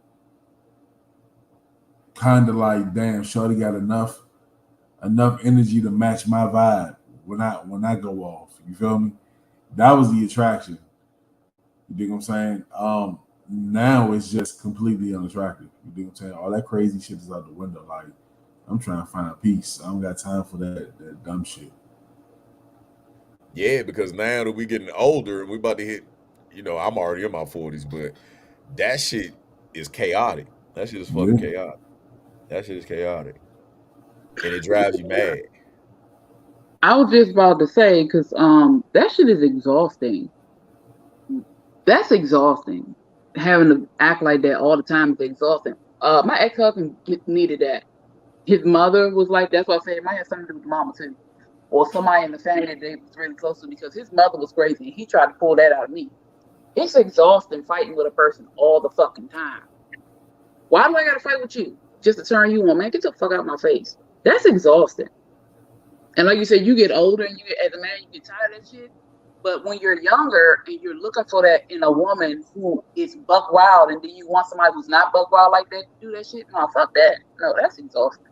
kind of like, damn, shorty got enough energy to match my vibe when I go off. You feel me? That was the attraction. You dig what I'm saying? Now it's just completely unattractive. You dig what I'm saying? All that crazy shit is out the window. Like, I'm trying to find peace. I don't got time for that dumb shit. Yeah, because now that we getting older and we about to hit, I'm already in my 40s, but that shit is chaotic. That shit is fucking chaotic. That shit is chaotic. And it drives you mad. I was just about to say, because that shit is exhausting. That's exhausting. Having to act like that all the time is exhausting. My ex-husband needed that. His mother was like, that's why I said it might have something to do with mama too. Or somebody in the family that they was really close to, because his mother was crazy and he tried to pull that out of me. It's exhausting fighting with a person all the fucking time. Why do I gotta fight with you? Just to turn you on, man. Get the fuck out of my face. That's exhausting. And like you said, you get older and as a man, you get tired of that shit. But when you're younger and you're looking for that in a woman who is buck wild, and then you want somebody who's not buck wild like that to do that shit, no, fuck that. No, that's exhausting.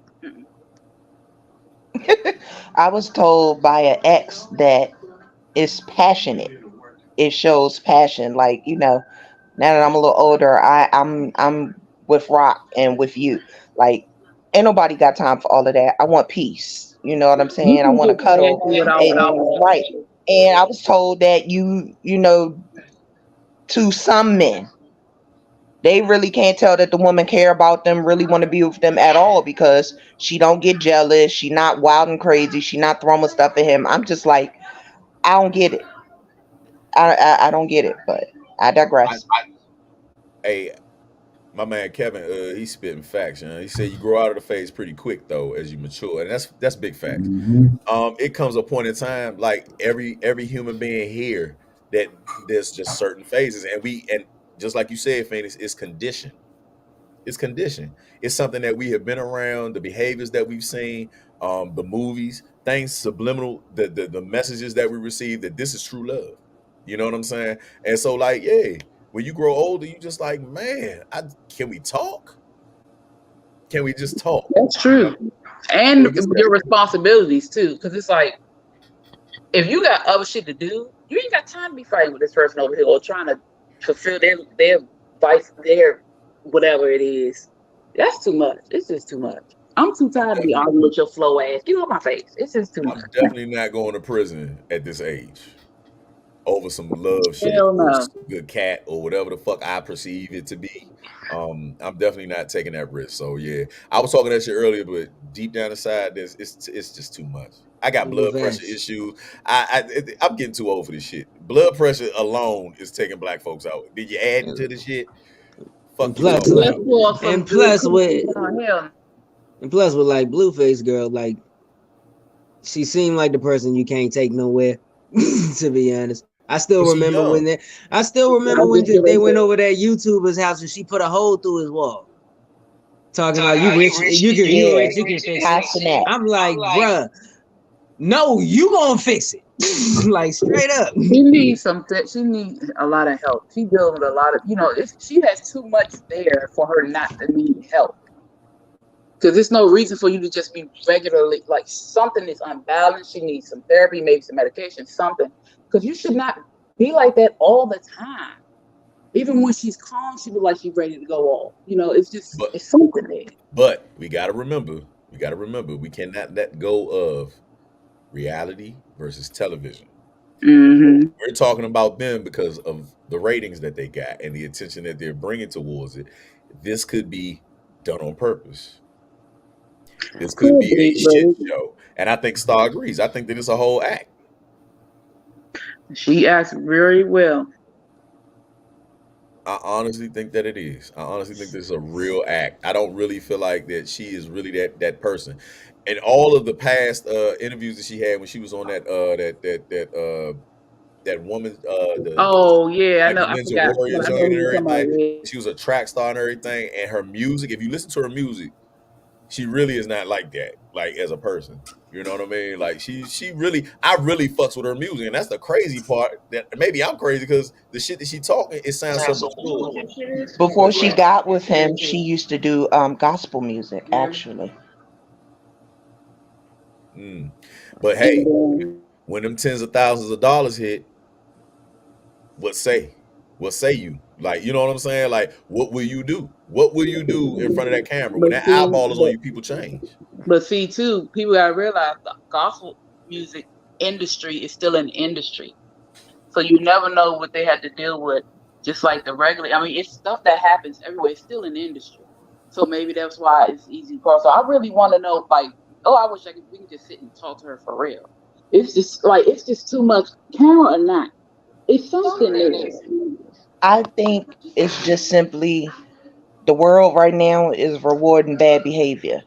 I was told by an ex that it's passionate. It shows passion. Like, now that I'm a little older, I'm with Rock and with you. Like, ain't nobody got time for all of that. I want peace. You know what I'm saying? I want to cuddle. Right. And I was told that to some men, they really can't tell that the woman care about them, really want to be with them at all, because she don't get jealous. She not wild and crazy. She not throwing stuff at him. I'm just like, I don't get it. I don't get it, but I digress. Hey, my man Kevin, he's spitting facts. He said you grow out of the phase pretty quick though as you mature, and that's big facts. Mm-hmm. It comes a point in time, like every human being here, that there's just certain phases, and just like you said, Phoenix, it's conditioned. It's conditioned. It's something that we have been around, the behaviors that we've seen, the movies, things subliminal, the messages that we receive, that this is true love. You know what I'm saying? And so, like, yeah, when you grow older, you just like, man, can we talk? Can we just talk? That's true. And your responsibilities too, because it's like, if you got other shit to do, you ain't got time to be fighting with this person over here or trying to fulfill their vice, their whatever it is. That's too much. It's just too much. I'm too tired to be arguing with your slow ass. Get off my face. It's just too much. I'm definitely not going to prison at this age over some love shit, Hell no. good cat, or whatever the fuck I perceive it to be. I'm definitely not taking that risk. So yeah, I was talking that shit earlier, but deep down inside, it's just too much. I got blood pressure issues. I'm getting too old for this shit. Blood pressure alone is taking black folks out. Did you add to the shit? Fuck you. And plus with like Blueface girl, like she seemed like the person you can't take nowhere. To be honest, I still remember when they went over that YouTuber's house and she put a hole through his wall, talking like you rich, you can fix it. I'm like, bruh, no, you gonna fix it. Like straight up. She needs she needs a lot of help. She deals with a lot of, she has too much there for her not to need help. Because there's no reason for you to just be regularly, like something is unbalanced. She needs some therapy, maybe some medication, something. Because you should not be like that all the time. Even when she's calm, she be like she's ready to go off. It's just, it's something there. But we got to remember, we cannot let go of reality versus television. Mm-hmm. We're talking about them because of the ratings that they got and the attention that they're bringing towards it. This could be done on purpose. This could be a shit show. And I think Star agrees. I think that it's a whole act. She acts very well. I honestly think that it is. I honestly think this is a real act. I don't really feel like that she is really that person. And all of the past interviews that she had when she was on that woman, oh yeah, I know. I Ninja forgot. Warrior I joint know and you were talking about everything. it. She was a track star and everything. And her music, if you listen to her music, she really is not like that, like as a person. You know what I mean? Like I really fucks with her music, and that's the crazy part. That maybe I'm crazy because the shit that she talking, it sounds so cool. Before she got with him, she used to do gospel music, actually. But hey, when them tens of thousands of dollars hit, what say you? Like, you know what I'm saying? Like, what will you do? What will you do in front of that camera when that eyeball is on you? People change. But see, too, people gotta realize the gospel music industry is still an industry, so you never know what they had to deal with. Just like the regular, I mean, it's stuff that happens everywhere. It's still an industry, so maybe that's why it's easy for her. So I really want to know, like, I wish we could just sit and talk to her for real. It's just too much, camera or not. It's something there. I think it's just simply the world right now is rewarding bad behavior.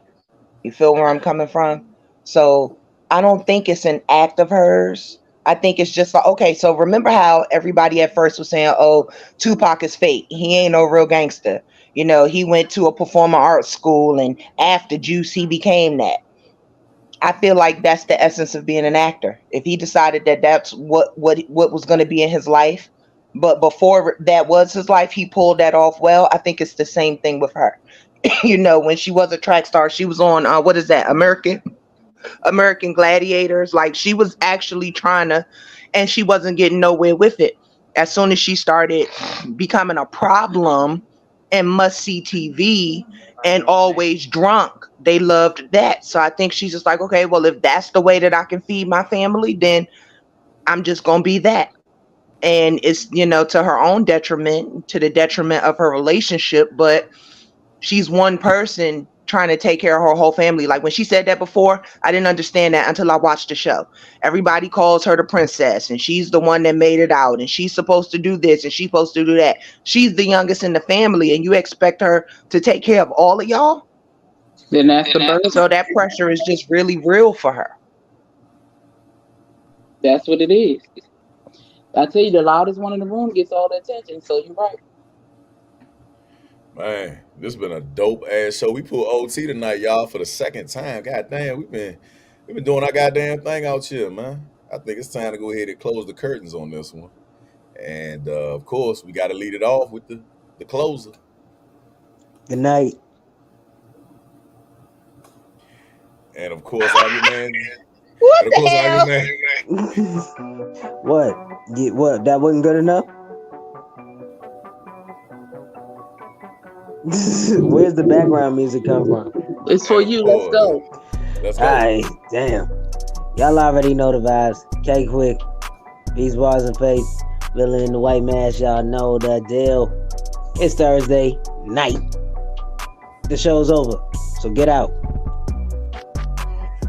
You feel where I'm coming from? So I don't think it's an act of hers. I think it's just like, okay, so remember how everybody at first was saying, oh, Tupac is fake. He ain't no real gangster. He went to a performing arts school, and after Juice, he became that. I feel like that's the essence of being an actor. If he decided that that's what was going to be in his life, but before that was his life, he pulled that off well. I think it's the same thing with her. When she was a track star, she was on what is that? American Gladiators. Like, she was actually trying to, and she wasn't getting nowhere with it. As soon as she started becoming a problem and must-see TV and always drunk, they loved that. So I think she's just like, okay, well, if that's the way that I can feed my family, then I'm just gonna be that. And it's, to her own detriment, to the detriment of her relationship, but she's one person trying to take care of her whole family. Like, when she said that before, I didn't understand that until I watched the show. Everybody calls her the princess, and she's the one that made it out, and she's supposed to do this, and she's supposed to do that. She's the youngest in the family, and you expect her to take care of all of y'all? Then that's the burden. So that pressure is just really real for her. That's what it is. I tell you, the loudest one in the room gets all the attention, so you're right. Man, this has been a dope ass show. We pulled OT tonight, y'all, for the second time. God damn, we've been doing our goddamn thing out here, man. I think it's time to go ahead and close the curtains on this one. And of course, we got to lead it off with the closer. Good night. And of course, I'm your man. What And of course, the I'm hell? your man. What? What? That wasn't good enough? Where's the background music come from? It's for you. Let's go. Let's go. All right, damn. Y'all already know the vibes. K Quick, Peace, Bars, and Faith. Villain in the white mask. Y'all know the deal. It's Thursday night. The show's over, so get out.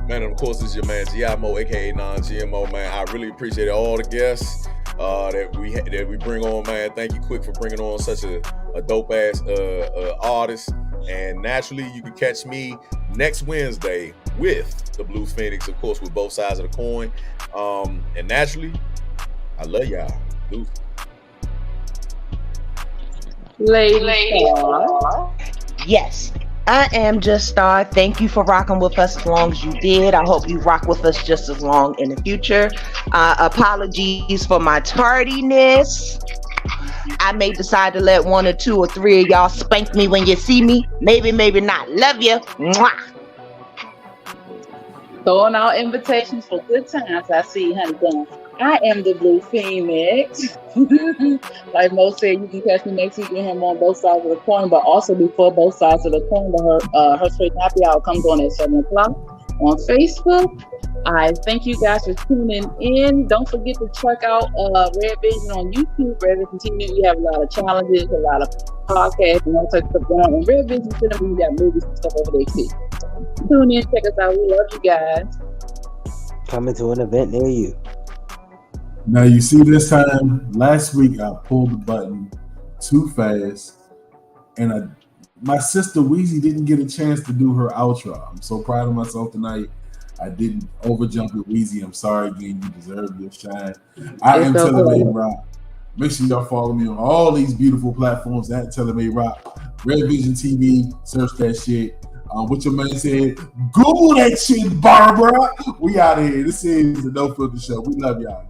Man, and of course, this is your man Giamo, aka Non-GMO, man. I really appreciate all the guests that we bring on, man. Thank you, Quick, for bringing on such a dope ass artist. And naturally, you can catch me next Wednesday with the Blue Phoenix, of course, with both sides of the coin. And naturally, I love y'all. Deuce. Lady. Yes. I am Just Star. Thank you for rocking with us as long as you did. I hope you rock with us just as long in the future. Apologies for my tardiness. I may decide to let 1 or 2 or 3 of y'all spank me when you see me. Maybe, maybe not. Love you. Mwah. Throwing out invitations for good times. I see, honey bun. I am the Blue Phoenix. Like Mo said, you can catch me next week with him on both sides of the coin, but also before both sides of the coin, her straight happy hour comes on at 7 o'clock on Facebook. I thank you guys for tuning in. Don't forget to check out Red Vision on YouTube. Red Vision TV, we have a lot of challenges, a lot of podcasts, and all types of stuff going on. And Red Vision Cinema, we got movies and stuff over there too. Tune in, check us out. We love you guys. Coming to an event near you. Now you see, this time last week I pulled the button too fast, and my sister Weezy didn't get a chance to do her outro. I'm so proud of myself tonight. I didn't overjump with Weezy. I'm sorry again. You deserve your shine. I am Telemade Rock. Make sure y'all follow me on all these beautiful platforms at Telemade Rock. Red Vision TV. Search that shit. What your man said, Google that shit, Barbara. We out of here. This is the No Filter Show. We love y'all.